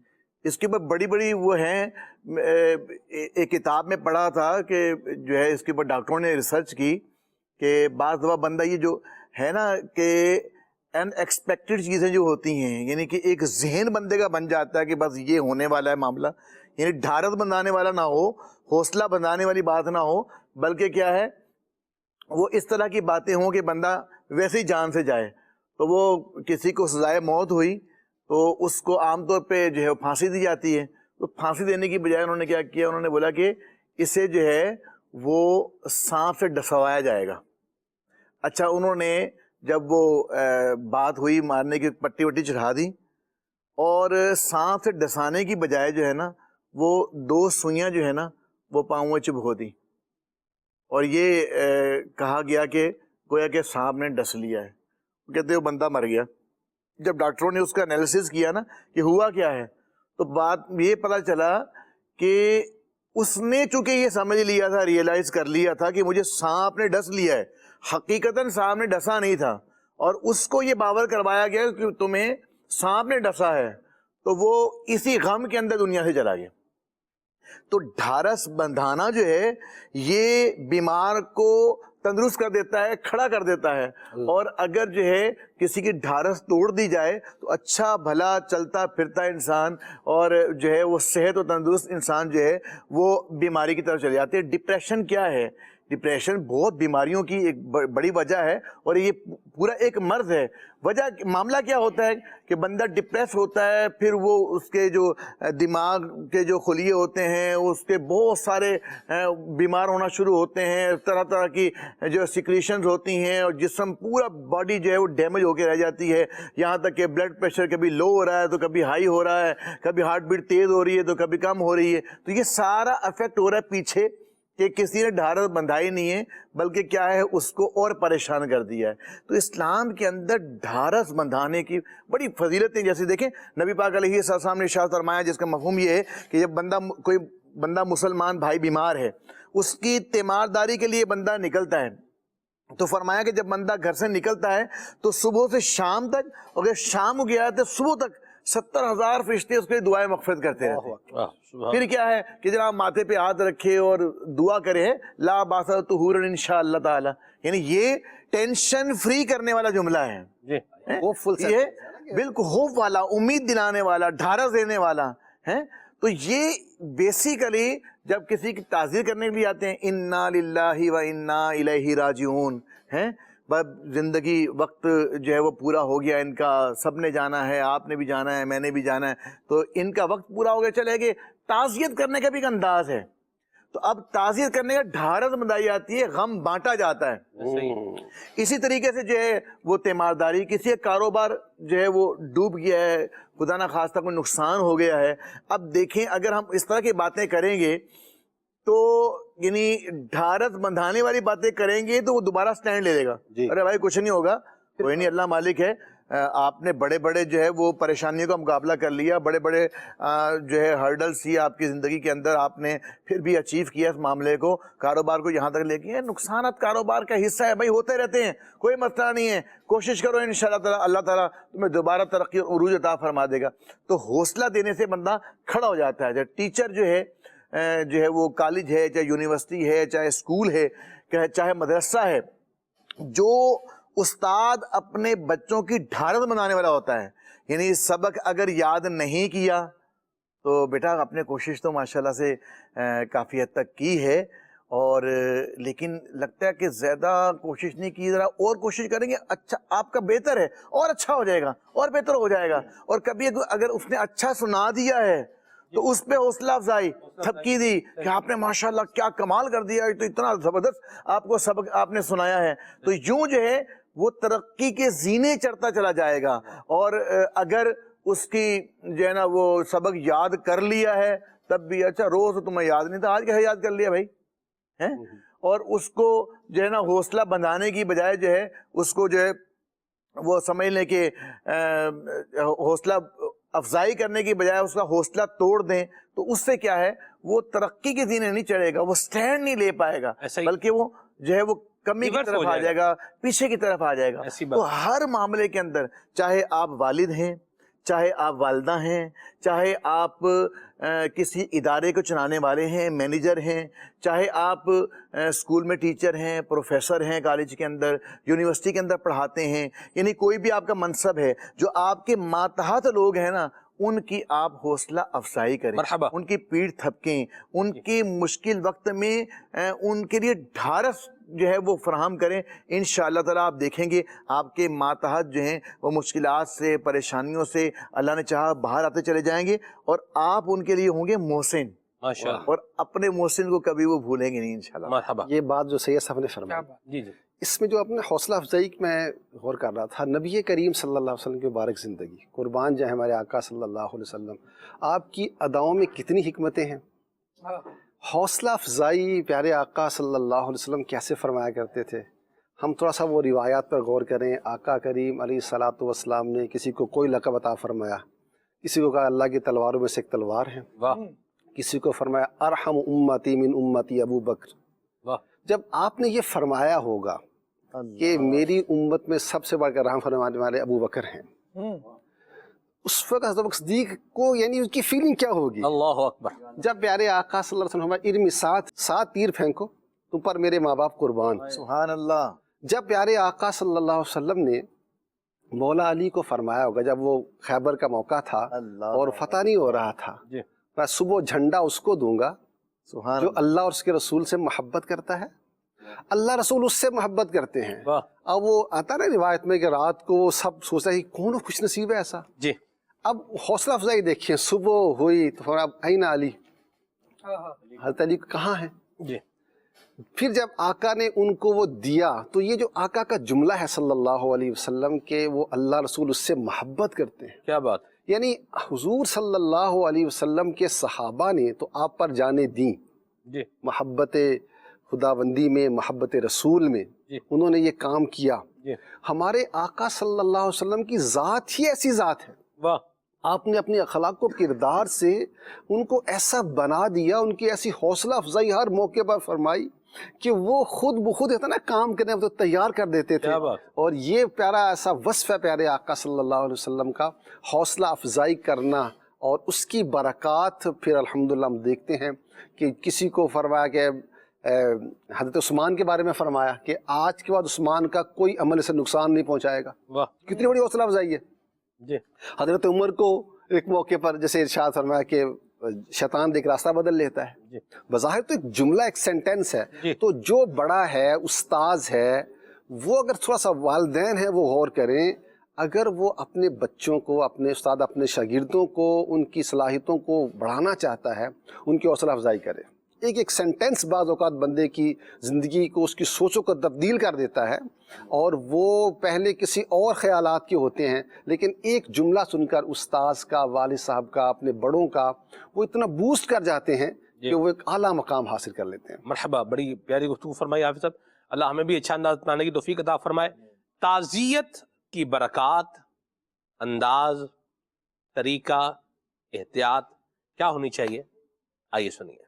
اس کے اوپر بڑی بڑی وہ ہیں, ایک کتاب میں پڑھا تھا کہ جو ہے اس کے اوپر ڈاکٹروں نے ریسرچ کی کہ بعض دفعہ بندہ یہ جو ہے نا کہ ان ایکسپیکٹڈ چیزیں جو ہوتی ہیں, یعنی کہ ایک ذہن بندے کا بن جاتا ہے کہ بس یہ ہونے والا ہے معاملہ, یعنی ڈھارس بندھانے والا نہ ہو, حوصلہ بندھانے والی بات نہ ہو, بلکہ کیا ہے وہ اس طرح کی باتیں ہوں کہ بندہ ویسے ہی جان سے جائے. تو وہ کسی کو سزائے موت ہوئی تو اس کو عام طور پہ جو ہے پھانسی دی جاتی ہے. تو پھانسی دینے کی بجائے انہوں نے کیا کیا, انہوں نے بولا کہ اسے جو ہے وہ سانپ سے ڈسوایا جائے گا. اچھا, انہوں نے جب وہ بات ہوئی مارنے کی, پٹی وٹی چڑھا دی اور سانپ سے ڈسانے کی بجائے جو ہے نا وہ 2 سوئیاں جو ہے نا وہ پاؤں میں چبھو دی, اور یہ کہا گیا کہ گویا کہ سانپ نے ڈس لیا ہے. کہتے وہ بندہ مر گیا. جب ڈاکٹروں نے اس کا انالیسس کیا نا کہ ہوا کیا ہے, تو بات یہ پتہ چلا کہ اس نے چونکہ یہ سمجھ لیا تھا, ریئلائز کر لیا تھا کہ مجھے سانپ نے ڈس لیا ہے, حقیقتاً سانپ نے ڈسا نہیں تھا, اور اس کو یہ باور کروایا گیا کہ تمہیں سانپ نے ڈسا ہے, تو وہ اسی غم کے اندر دنیا سے چلا گیا. تو ڈھارس بندھانا جو ہے یہ بیمار کو تندرست کر دیتا ہے, کھڑا کر دیتا ہے, اور اگر جو ہے کسی کی ڈھارس توڑ دی جائے تو اچھا بھلا چلتا پھرتا انسان اور جو ہے وہ صحت و تندرست انسان جو ہے وہ بیماری کی طرف چلے جاتے ہیں. ڈپریشن کیا ہے؟ ڈپریشن بہت بیماریوں کی ایک بڑی وجہ ہے, اور یہ پورا ایک مرض ہے. وجہ معاملہ کیا ہوتا ہے کہ بندہ ڈپریس ہوتا ہے, پھر وہ اس کے جو دماغ کے جو خلیے ہوتے ہیں اس کے بہت سارے بیمار ہونا شروع ہوتے ہیں, طرح طرح کی جو سیکریشنز ہوتی ہیں, اور جسم پورا باڈی جو ہے وہ ڈیمیج ہو کے رہ جاتی ہے, یہاں تک کہ بلڈ پریشر کبھی لو ہو رہا ہے تو کبھی ہائی ہو رہا ہے, کبھی ہارٹ بیٹ تیز ہو رہی ہے تو کبھی کم ہو رہی ہے. تو یہ سارا افیکٹ ہو رہا ہے پیچھے کہ کسی نے ڈھارس بندھائی نہیں ہے, بلکہ کیا ہے اس کو اور پریشان کر دیا ہے. تو اسلام کے اندر ڈھارس بندھانے کی بڑی فضیلتیں, جیسے دیکھیں نبی پاک علیہ السلام نے ارشاد فرمایا, جس کا مفہوم یہ ہے کہ جب کوئی بندہ مسلمان بھائی بیمار ہے, اس کی تیمارداری کے لیے بندہ نکلتا ہے, تو فرمایا کہ جب بندہ گھر سے نکلتا ہے تو صبح سے شام تک, اور اگر شام ہو گیا تو صبح تک 70,000 فرشتے اس کے لیے دعائیں مغفرت کرتے رہتے ہیں. پھر کیا ہے کہ جناب ماتھے پہ ہاتھ رکھے اور دعا کرے, لا باس طہورا انشاءاللہ تعالی, یعنی یہ ٹینشن فری کرنے والا جملہ ہے, یہ بالکل ہوپ والا, امید دلانے والا, ڈھارس دینے والا ہے. تو یہ بیسیکلی جب کسی کی تعزیر کرنے کے لیے آتے ہیں, انا للہ و انا الیہ راجعون, ہیں بس زندگی وقت جو ہے وہ پورا ہو گیا ان کا, سب نے جانا ہے, آپ نے بھی جانا ہے, میں نے بھی جانا ہے, تو ان کا وقت پورا ہو گیا, چلے گئے. تعزیت کرنے کا بھی ایک انداز ہے. تو اب تعزیت کرنے کا ڈھارس بندائی جاتی ہے, غم بانٹا جاتا ہے. اسی طریقے سے جو ہے وہ تیمارداری, کسی کا کاروبار جو ہے وہ ڈوب گیا ہے, خدا نہ خواستہ کوئی نقصان ہو گیا ہے. اب دیکھیں اگر ہم اس طرح کی باتیں کریں گے تو یعنی ڈھارس بندھانے والی باتیں کریں گے تو وہ دوبارہ سٹینڈ لے لے گا, ارے بھائی کچھ نہیں ہوگا, کوئی نہیں, اللہ مالک ہے. آپ نے بڑے بڑے جو ہے وہ پریشانیوں کا مقابلہ کر لیا, بڑے بڑے جو ہے ہرڈلز تھی آپ کی زندگی کے اندر, آپ نے پھر بھی اچیو کیا اس معاملے کو, کاروبار کو یہاں تک لے کے. نقصانات کاروبار کا حصہ ہے بھائی, ہوتے رہتے ہیں, کوئی مسئلہ نہیں ہے, کوشش کرو انشاءاللہ تعالی اللہ تعالیٰ تمہیں دوبارہ ترقی اور عروج عطا فرما دے گا. تو حوصلہ دینے سے بندہ کھڑا ہو جاتا ہے. جب ٹیچر جو ہے وہ کالج ہے, چاہے یونیورسٹی ہے, چاہے اسکول ہے, چاہے مدرسہ ہے, جو استاد اپنے بچوں کی ڈھارس بنانے والا ہوتا ہے, یعنی سبق اگر یاد نہیں کیا تو بیٹا اپنے کوشش تو ماشاءاللہ سے کافی حد تک کی ہے, اور لیکن لگتا ہے کہ زیادہ کوشش نہیں کی, ذرا اور کوشش کریں گے, اچھا آپ کا بہتر ہے, اور اچھا ہو جائے گا, اور بہتر ہو جائے گا. اور کبھی اگر اس نے اچھا سنا دیا ہے تو اس پہ حوصلہ افزائی, تھپکی دی کہ آپ نے ماشاءاللہ کیا کمال کر دیا, تو اتنا زبردست آپ کو سبق آپ نے سنایا ہے. تو یوں جو ہے وہ ترقی کے زینے چڑھتا چلا جائے گا. اور اگر اس کی جو ہے نا وہ سبق یاد کر لیا ہے تب بھی, اچھا روز تمہیں یاد نہیں تھا, آج کیا یاد کر لیا بھائی, ہیں. اور اس کو جو ہے نا حوصلہ بندھانے کی بجائے جو ہے اس کو جو ہے وہ سمجھ لیں کہ حوصلہ افزائی کرنے کی بجائے اس کا حوصلہ توڑ دیں, تو اس سے کیا ہے وہ ترقی کے زینے نہیں چڑھے گا, وہ سٹینڈ نہیں لے پائے گا, بلکہ وہ جو ہے وہ کمی کی طرف آ جائے گا, پیچھے کی طرف آ جائے گا. تو ہر معاملے کے اندر, چاہے آپ والد ہیں, چاہے آپ والدہ ہیں, چاہے آپ کسی ادارے کو چلانے والے ہیں, مینیجر ہیں, چاہے آپ اسکول میں ٹیچر ہیں, پروفیسر ہیں, کالج کے اندر, یونیورسٹی کے اندر پڑھاتے ہیں, یعنی کوئی بھی آپ کا منصب ہے, جو آپ کے ماتحت لوگ ہیں نا, ان کی آپ حوصلہ افزائی کریں, ان کی پیٹھ تھپکیں, ان کے مشکل وقت میں ان کے لیے ڈھارس جو ہے وہ فراہم کریں. انشاءاللہ تعالیٰ آپ دیکھیں گے آپ کے ماتحت جو ہیں وہ مشکلات سے پریشانیوں سے اللہ نے چاہا باہر آتے چلے جائیں گے اور آپ ان کے لیے ہوں گے محسن ماشاءاللہ. اور اپنے محسن کو کبھی وہ بھولیں گے نہیں انشاءاللہ. مرحبا. یہ بات جو سید صاحب نے فرمایا جی جی اس میں جو اپنے حوصلہ افزائی میں غور کر رہا تھا، نبی کریم صلی اللہ علیہ وسلم کی مبارک زندگی، قربان جائیں ہمارے آقا صلی اللہ علیہ وسلم، آپ کی اداؤں میں کتنی حکمتیں ہیں. حوصلہ افزائی پیارے آقا صلی اللہ علیہ وسلم کیسے فرمایا کرتے تھے. ہم تھوڑا سا وہ روایات پر غور کریں. آقا کریم علیہ الصلوۃ والسلام نے کسی کو کوئی لقب عطا فرمایا، کسی کو کہا اللہ کی تلواروں میں سے ایک تلوار ہے، کسی کو فرمایا ارحم امتی من امتی ابو بکر. جب آپ نے یہ فرمایا ہوگا کہ میری امت میں سب سے بڑھ کر رحم فرمانے والے ابو بکر ہیں، اس وقت حضرت صدیق کو یعنی اس کی فیلنگ کیا ہوگی. اللہ اکبر. جب پیارے آقا صلی اللہ علیہ وسلم ارمی سات تیر پھینکو تم پر میرے ماں باپ قربان. سبحان اللہ. جب پیارے آقا صلی اللہ علیہ وسلم نے مولا علی کو فرمایا ہوگا جب وہ خیبر کا موقع تھا اور فتح نہیں ہو رہا تھا، میں صبح جھنڈا اس کو دوں گا جو اللہ اور اس کے رسول سے محبت کرتا ہے، اللہ رسول اس سے محبت کرتے ہیں. اب وہ آتا نا روایت میں کہ رات کو وہ سب سوچتا ہے کون خوش نصیب ہے ایسا. جی. اب حوصلہ افزائی دیکھیں، صبح ہوئی تو اب این علی، حضرت علی کہاں ہیں. جی. پھر جب آقا نے ان کو وہ دیا تو یہ جو آقا کا جملہ ہے صلی اللہ علیہ وسلم کہ وہ اللہ رسول اس سے محبت کرتے ہیں. کیا بات. یعنی حضور صلی اللہ علیہ وسلم کے صحابہ نے تو آپ پر جانیں دیں. جی. محبت خداوندی میں، محبت رسول میں جی. انہوں نے یہ کام کیا. جی. ہمارے آقا صلی اللہ علیہ وسلم کی ذات ہی ایسی ذات ہے. واہ. آپ نے اپنی اخلاق و کردار سے ان کو ایسا بنا دیا، ان کی ایسی حوصلہ افزائی ہر موقع پر فرمائی کہ وہ خود بخود ہوتا نا کام کرنے تو تیار کر دیتے تھے. اور یہ پیارا ایسا وصف ہے پیارے آقا صلی اللہ علیہ وسلم کا، حوصلہ افزائی کرنا اور اس کی برکات. پھر الحمدللہ ہم دیکھتے ہیں کہ کسی کو فرمایا کہ حضرت عثمان کے بارے میں فرمایا کہ آج کے بعد عثمان کا کوئی عمل سے نقصان نہیں پہنچائے گا. کتنی بڑی حوصلہ افزائی ہے. جی. حضرت عمر کو ایک موقع پر جیسے ارشاد فرمایا کہ شیطان دیکھ راستہ بدل لیتا ہے. جی. بظاہر تو ایک جملہ، ایک سینٹینس ہے. جی. تو جو بڑا ہے، استاذ ہے، وہ اگر تھوڑا سا والدین ہیں وہ غور کریں، اگر وہ اپنے بچوں کو، اپنے استاد، اپنے شاگردوں کو ان کی صلاحیتوں کو بڑھانا چاہتا ہے ان کی حوصلہ افزائی کرے. ایک سینٹینس بعض اوقات بندے کی زندگی کو، اس کی سوچوں کو تبدیل کر دیتا ہے اور وہ پہلے کسی اور خیالات کے ہوتے ہیں، لیکن ایک جملہ سن کر استاذ کا، والد صاحب کا، اپنے بڑوں کا وہ اتنا بوسٹ کر جاتے ہیں کہ وہ ایک اعلیٰ مقام حاصل کر لیتے ہیں. مرحبا. بڑی پیاری گفتگو فرمائی حافظ صاحب. اللہ ہمیں بھی اچھا انداز اپنانے کی توفیق عطا فرمائے. تعزیت کی برکات، انداز، طریقہ، احتیاط کیا ہونی چاہیے، آئیے سنیے.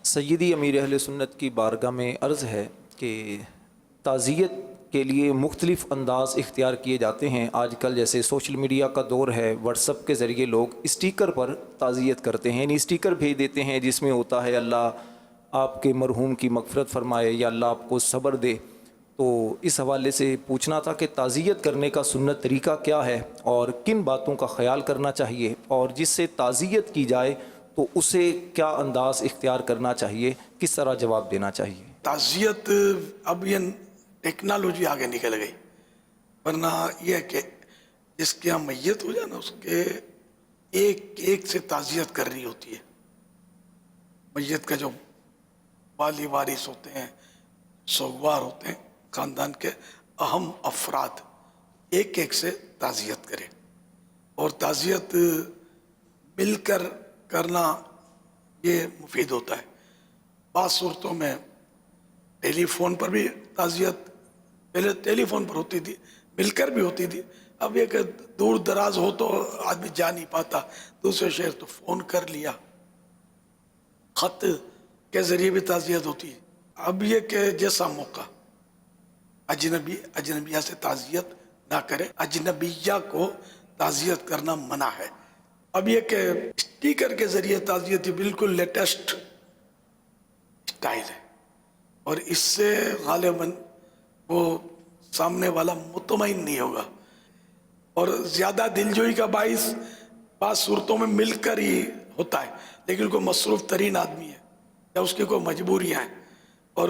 سیدی امیر اہل سنت کی بارگاہ میں عرض ہے کہ تعزیت کے لیے مختلف انداز اختیار کیے جاتے ہیں. آج کل جیسے سوشل میڈیا کا دور ہے، واٹس ایپ کے ذریعے لوگ اسٹیکر پر تعزیت کرتے ہیں، یعنی اسٹیکر بھیج دیتے ہیں جس میں ہوتا ہے اللہ آپ کے مرحوم کی مغفرت فرمائے یا اللہ آپ کو صبر دے. تو اس حوالے سے پوچھنا تھا کہ تعزیت کرنے کا سنت طریقہ کیا ہے اور کن باتوں کا خیال کرنا چاہیے، اور جس سے تعزیت کی جائے تو اسے کیا انداز اختیار کرنا چاہیے، کس طرح جواب دینا چاہیے. تعزیت اب یہ ٹیکنالوجی آگے نکل گئی، ورنہ یہ ہے کہ جس کے یہاں میت ہو جائے نا اس کے ایک ایک سے تعزیت کرنی ہوتی ہے. میت کا جو والی وارث ہوتے ہیں، سوگوار ہوتے ہیں، خاندان کے اہم افراد، ایک ایک سے تعزیت کریں. اور تعزیت مل کر کرنا یہ مفید ہوتا ہے. بعض صورتوں میں ٹیلی فون پر بھی تعزیت، پہلے ٹیلی فون پر ہوتی تھی، مل کر بھی ہوتی تھی. اب یہ کہ دور دراز ہو تو آدمی جا نہیں پاتا دوسرے شہر، تو فون کر لیا، خط کے ذریعے بھی تعزیت ہوتی ہے. اب یہ کہ جیسا موقع، اجنبیہ سے تعزیت نہ کرے، اجنبیہ کو تعزیت کرنا منع ہے. اب یہ کہ اسٹیکر کے ذریعے تعزیت یہ بالکل لیٹسٹ اسٹائل ہے، اور اس سے غالباً وہ سامنے والا مطمئن نہیں ہوگا، اور زیادہ دلجوئی کا باعث بعض صورتوں میں مل کر ہی ہوتا ہے، لیکن کوئی مصروف ترین آدمی ہے یا اس کی کوئی مجبوریاں ہیں، اور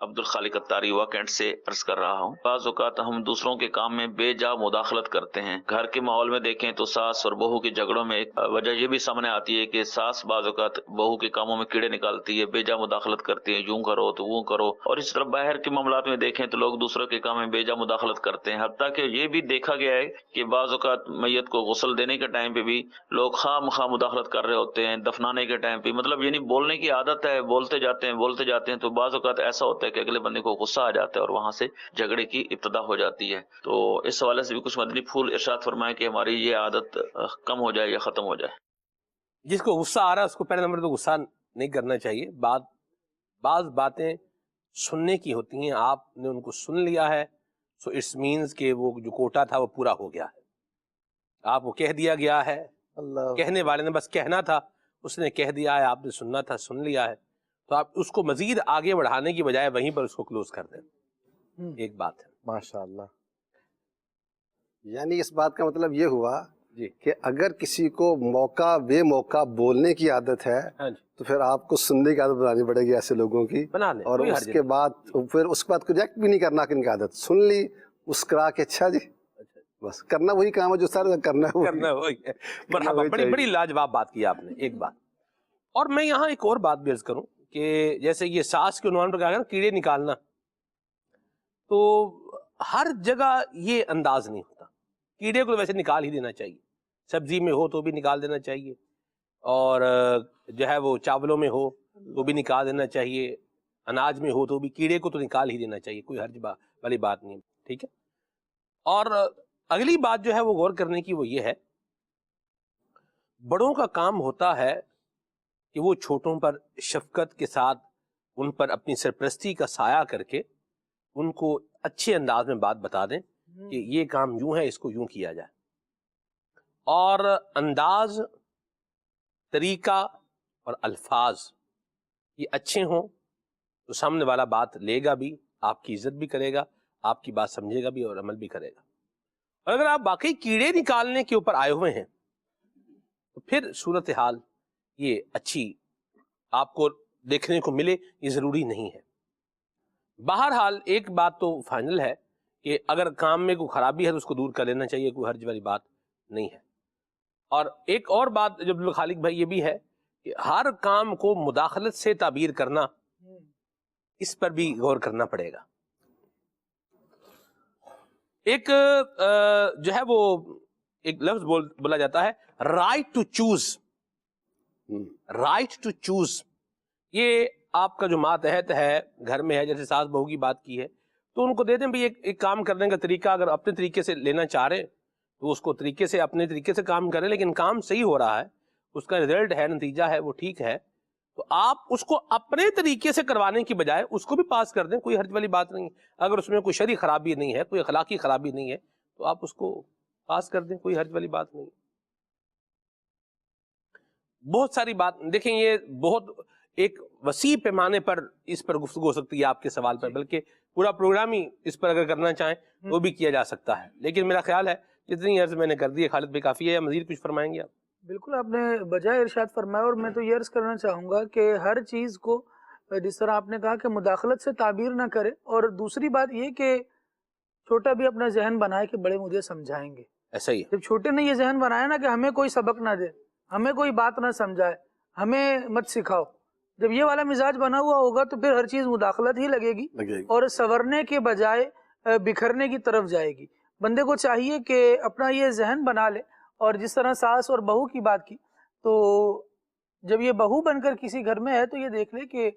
عبد الخالق اتاری ہوا کینٹ سے عرض کر رہا ہوں۔ بعض اوقات ہم دوسروں کے کام میں بے جا مداخلت کرتے ہیں۔ گھر کے ماحول میں دیکھیں تو ساس اور بہو کے جھگڑوں میں ایک وجہ یہ بھی سامنے آتی ہے کہ ساس بعض اوقات بہو کے کاموں میں کیڑے نکالتی ہے، بے جا مداخلت کرتی ہے، یوں کرو تو وہ کرو۔ اور اس طرح باہر کے معاملات میں دیکھیں تو لوگ دوسروں کے کام میں بے جا مداخلت کرتے ہیں، حتیٰ کہ یہ بھی دیکھا گیا ہے کہ بعض اوقات میت کو غسل دینے کے ٹائم پہ بھی لوگ خواہ مخواہ مداخلت کر رہے ہوتے ہیں، دفنانے کے ٹائم پہ مطلب یعنی بولنے کی عادت ہے، بولتے جاتے ہیں تو بعض اوقات ایسا ہوتا ہے کہ اگلے بندے کو غصہ آ جاتا ہے اور وہاں سے جھگڑے کی ابتدا ہو جاتی ہے۔ تو اس حوالے سے بھی کچھ مدنی پھول ارشاد فرمائیں کہ ہماری یہ عادت کم ہو جائے یا ختم ہو جائے۔ جس کو غصہ آ رہا ہے اس کو پہلے نمبر تو غصہ نہیں کرنا چاہیے۔ بعض باتیں سننے کی ہوتی ہیں، آپ نے ان کو سن لیا ہے سو اٹس مینز کہ وہ جو کوٹا تھا وہ پورا ہو گیا ہے، آپ کو کہہ دیا گیا ہے، کہنے والے نے بس کہنا تھا، اس نے کہہ دیا ہے، آپ نے سننا تھا، سن لیا ہے، تو آپ اس کو مزید آگے بڑھانے کی بجائے وہیں پر اس کو کلوز کر دیں۔ ایک بات ہے۔ ماشاءاللہ، یعنی اس بات کا مطلب یہ ہوا کہ اگر کسی کو موقع بے موقع بولنے کی عادت ہے تو پھر آپ کو سننے کی عادت بنانی پڑے گی ایسے لوگوں کی، اور اس کے بعد پھر اس کے بعد ریجیکٹ بھی نہیں کرنا کہ ان کی عادت سن لی مسکرا کے، اچھا جی بس کرنا وہی کام ہے جو سارا کرنا وہی ہے۔ مرحبا، بڑی لاجواب بات کی آپ نے۔ ایک بات اور میں یہاں ایک اور بات بھی عرض کروں کہ جیسے یہ ساس کے عنوان پر کہا گیا نا کیڑے نکالنا، تو ہر جگہ یہ انداز نہیں ہوتا۔ کیڑے کو ویسے نکال ہی دینا چاہیے، سبزی میں ہو تو بھی نکال دینا چاہیے، اور جو ہے وہ چاولوں میں ہو تو بھی نکال دینا چاہیے، اناج میں ہو تو بھی کیڑے کو تو نکال ہی دینا چاہیے، کوئی حرج والی بات نہیں، ٹھیک ہے۔ اور اگلی بات جو ہے وہ غور کرنے کی وہ یہ ہے، بڑوں کا کام ہوتا ہے کہ وہ چھوٹوں پر شفقت کے ساتھ ان پر اپنی سرپرستی کا سایہ کر کے ان کو اچھے انداز میں بات بتا دیں کہ یہ کام یوں ہے، اس کو یوں کیا جائے، اور انداز، طریقہ اور الفاظ یہ اچھے ہوں تو سامنے والا بات لے گا بھی، آپ کی عزت بھی کرے گا، آپ کی بات سمجھے گا بھی اور عمل بھی کرے گا۔ اور اگر آپ باقی کیڑے نکالنے کے اوپر آئے ہوئے ہیں تو پھر صورتحال یہ اچھی آپ کو دیکھنے کو ملے یہ ضروری نہیں ہے۔ بہرحال ایک بات تو فائنل ہے کہ اگر کام میں کوئی خرابی ہے تو اس کو دور کر لینا چاہیے، کوئی حرج والی بات نہیں ہے۔ اور ایک اور بات جو خالق بھائی یہ بھی ہے کہ ہر کام کو مداخلت سے تعبیر کرنا، اس پر بھی غور کرنا پڑے گا۔ ایک جو ہے وہ ایک لفظ بولا جاتا ہے right to choose, right to choose, یہ آپ کا جو ماتحت ہے گھر میں ہے، جیسے ساس بہو کی بات کی ہے تو ان کو دے دیں بھی ایک کام کرنے کا طریقہ، اگر اپنے طریقے سے لینا چاہ رہے تو اس کو طریقے سے اپنے طریقے سے کام کریں، لیکن کام صحیح ہو رہا ہے، اس کا رزلٹ ہے، نتیجہ ہے وہ ٹھیک ہے، تو آپ اس کو اپنے طریقے سے کروانے کی بجائے اس کو بھی پاس کر دیں، کوئی حرج والی بات نہیں۔ اگر اس میں کوئی شرعی خرابی نہیں ہے، کوئی اخلاقی خرابی نہیں ہے تو آپ اس کو پاس کر دیں، کوئی حرج والی بات نہیں۔ بہت ساری بات دیکھیں، یہ بہت ایک وسیع پیمانے پر اس پر گفتگو ہو سکتی ہے آپ کے سوال پر، بلکہ پورا پروگرام ہی اس پر اگر کرنا چاہیں وہ بھی کیا جا سکتا ہے، لیکن میرا خیال ہے جتنی عرض میں نے کر دی ہے خالد بھی کافی ہے، یا مزید کچھ فرمائیں گے آپ؟ بالکل، آپ نے بجائے ارشاد فرمایا، اور میں تو یہ عرض کرنا چاہوں گا کہ ہر چیز کو جس طرح آپ نے کہا کہ مداخلت سے تعبیر نہ کرے، اور دوسری بات یہ کہ چھوٹا بھی اپنا ذہن بنائے کہ بڑے مجھے سمجھائیں گے۔ ایسا ہی جب چھوٹے نے یہ ذہن بنایا نا کہ ہمیں کوئی سبق نہ دے، ہمیں کوئی بات نہ سمجھائے، ہمیں مت سکھاؤ، جب یہ والا مزاج بنا ہوا ہوگا تو پھر ہر چیز مداخلت ہی لگے گی اور سنورنے کے بجائے بکھرنے کی طرف جائے گی۔ بندے کو چاہیے کہ اپنا یہ ذہن بنا لے، اور جس طرح ساس اور بہو کی بات کی، تو جب یہ بہو بن کر کسی گھر میں ہے تو یہ دیکھ لے کہ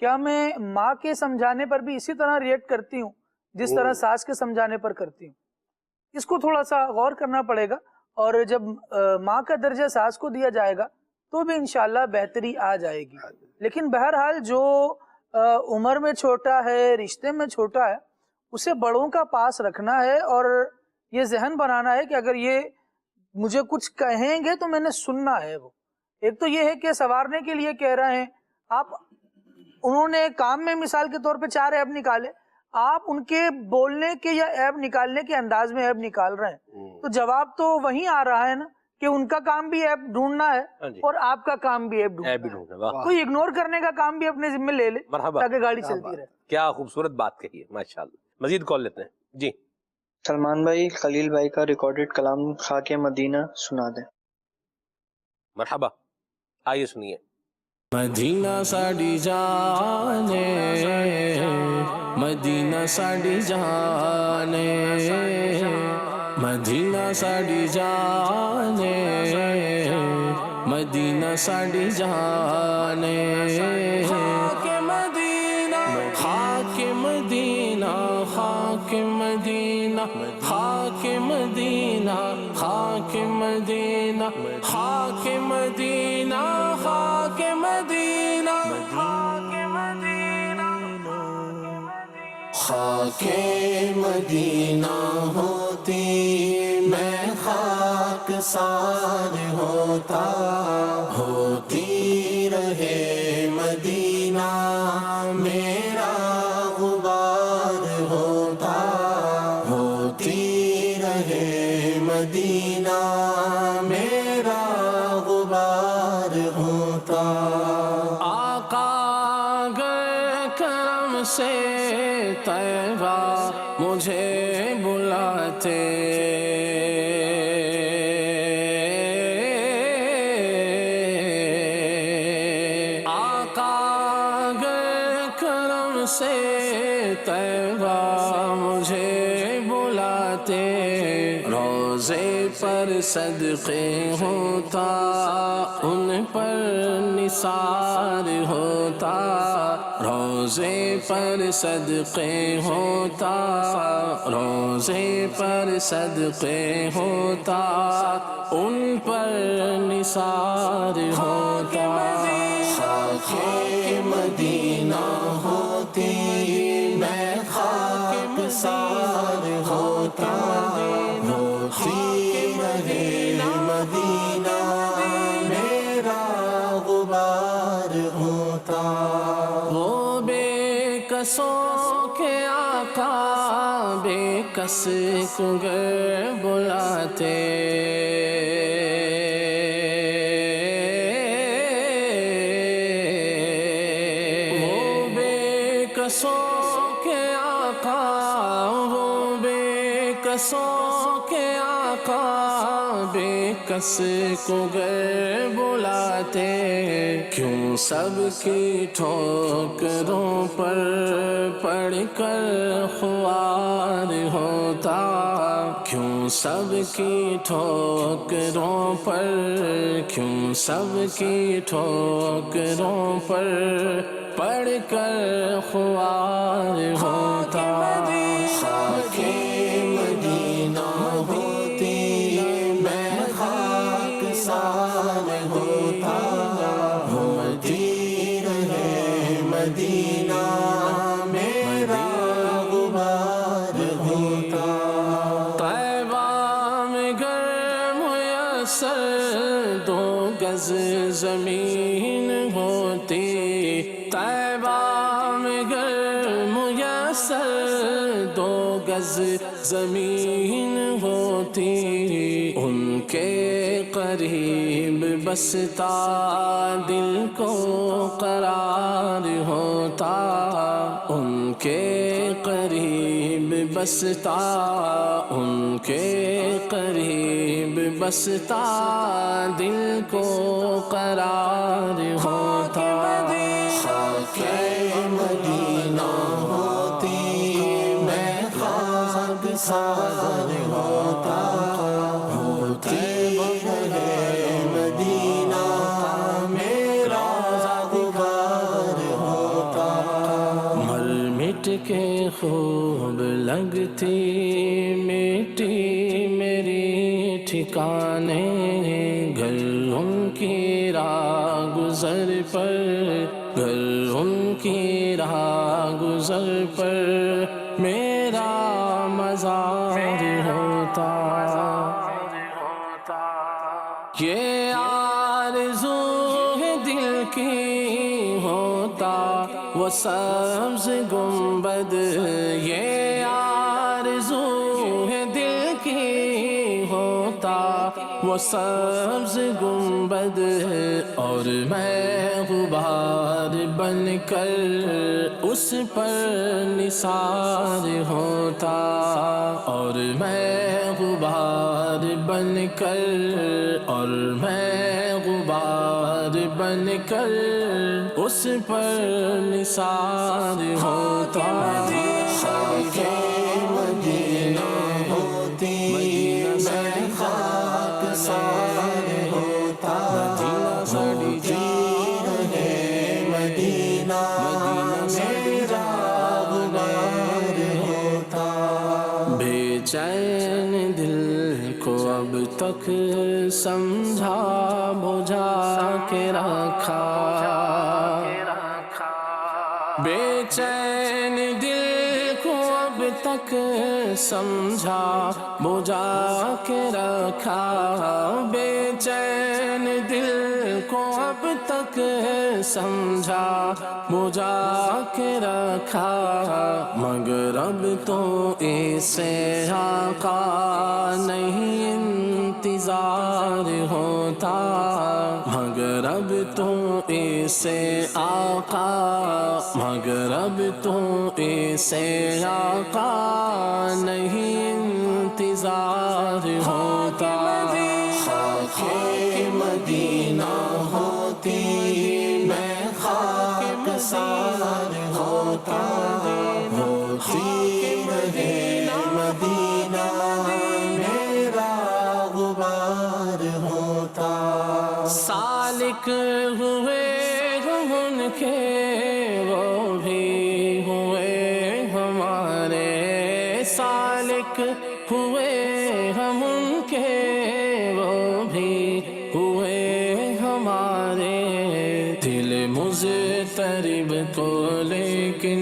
کیا میں ماں کے سمجھانے پر بھی اسی طرح ریئیکٹ کرتی ہوں جس طرح ساس کے سمجھانے پر کرتی ہوں۔ اس کو تھوڑا سا غور کرنا پڑے گا، اور جب ماں کا درجہ ساس کو دیا جائے گا تو بھی انشاءاللہ بہتری آ جائے گی۔ لیکن بہرحال جو عمر میں چھوٹا ہے، رشتے میں چھوٹا ہے، اسے بڑوں کا پاس رکھنا ہے، اور یہ ذہن بنانا ہے کہ اگر یہ مجھے کچھ کہیں گے تو میں نے سننا ہے۔ وہ ایک تو یہ ہے کہ سنوارنے کے لیے کہہ رہے ہیں آپ، انہوں نے کام میں مثال کے طور پہ 4 عیب نکالے، آپ ان کے بولنے کے یا عیب نکالنے کے انداز میں عیب نکال رہے ہیں، تو جواب تو وہیں آ رہا ہے نا کہ ان کا کام بھی ایپ ڈھونڈنا ہے اور آپ کا کام بھی ایپ ڈھونڈنا ہے، کوئی اگنور کرنے کا کام بھی اپنے ذمہ لے لے تاکہ گاڑی چلتی رہے. کیا خوبصورت بات کہی ہے، ماشاءاللہ. مزید کال لیتے ہیں. جی سلمان بھائی، خلیل بھائی کا ریکارڈڈ کلام خاک مدینہ سنا دیں. مرحبا، آئیے سنیے. مدینہ ساڈی جان ہے، مدینہ ساڈی جان ہے، مدینہ ساڈی جان ہے، مدینہ ساڈی جان ہے. خاک مدینہ، خاک مدینہ، خاک مدینہ، خاک مدینہ، خاک مدینہ، خاک مدینہ، خاک مدینہ، خاک مدینہ ہوتی میں خاک سار ہوتا، ہوتی رہے مدینہ میرا غبار ہوتا، ہوتی رہے مدینہ میرا غبار ہوتا. آقا گئے کرم سے طیبہ مجھے بلاتے، آقا گئے کرم سے طیبہ مجھے بلاتے. روزے پر صدقے ہوتا، ان پر نثار ہوتا، روزے پر صدقے ہوتا، روزے پر صدقے ہوتا، ان پر نثار ہوتا. خاک مدینہ ہوتی میں خاک سار ہوتا، ہوتی رہے مدینہ میرا غبار ہوتا. وہ بے کسوں کے آقا بے کس کو گر بلاتے، وہ بے کسوں کے آقا، وہ بے کسوں کے آقا بے کس کو گر بلاتے. کیوں سب کی ٹھوکروں پر پڑھ کر خوار ہوتا، کیوں سب کی ٹھوکروں پر، کیوں سب کی ٹھوکروں پر پڑھ کر خوار ہوتا. خاک مدینہ ہوتی میں خاک سار ہوتا، ہوتی رہے مدینہ میرا غبار ہوتا. طیبہ میں گر میسر 2 گز زمین ہوتی، طیبہ میں گر میسر 2 گز زمین ہوتی. ان کے قریب بستا دل کو قرار ہوتا، ان کے قریب بستا، ان کے قریب بستا دل کو قرار ہوتا. خاک مدینہ ہوتی میں خاک سار ہوتا، ہوتی رہے مدینہ میرا غبار ہوتا. مر مٹ کے خوب لگتی مٹی میری ٹھکانے، گھر ان کی راہ گزر پر، گھر ان کی راہ گزر پر میرا مزار ہوتا. یہ آرزو ہے دل کی ہوتا وہ سبز گنبد، یہ آرزو ہے دل کی ہوتا وہ وہ سبز گنبد اور میں غبار بن کر اس پر نثار ہوتا، اور میں غبار بن کر، اور میں غبار بن کر اس پر نثار ہوتا۔ خاک مدینہ ہوتی میں خاک سار ہوتا، ہوتی رہے مدینہ میرا غبار ہوتا۔ بے چین دل کو اب تک سمجھا بجھا کے رکھا، بے چین دل کو اب تک سمجھا بجھا کے رکھا، بے چین دل کو اب تک سمجھا بجھا کے رکھا، مگر اب تو اسے آقا نہیں انتظار ہوتا، مگر اب تو اسے آقا، مگر اب تو اسے آقا نہیں انتظار ہوتا۔ خاک مدینہ ہوتی میں خاک سار ہوتا، ہوتی رہے مدینہ میرا غبار ہوتا۔ سالک ہوئے ان کے وہ بھی ہوئے ہمارے، سالک ہوئے ہم ان کے وہ بھی ہوئے ہمارے، دل مضطرب کو لیکن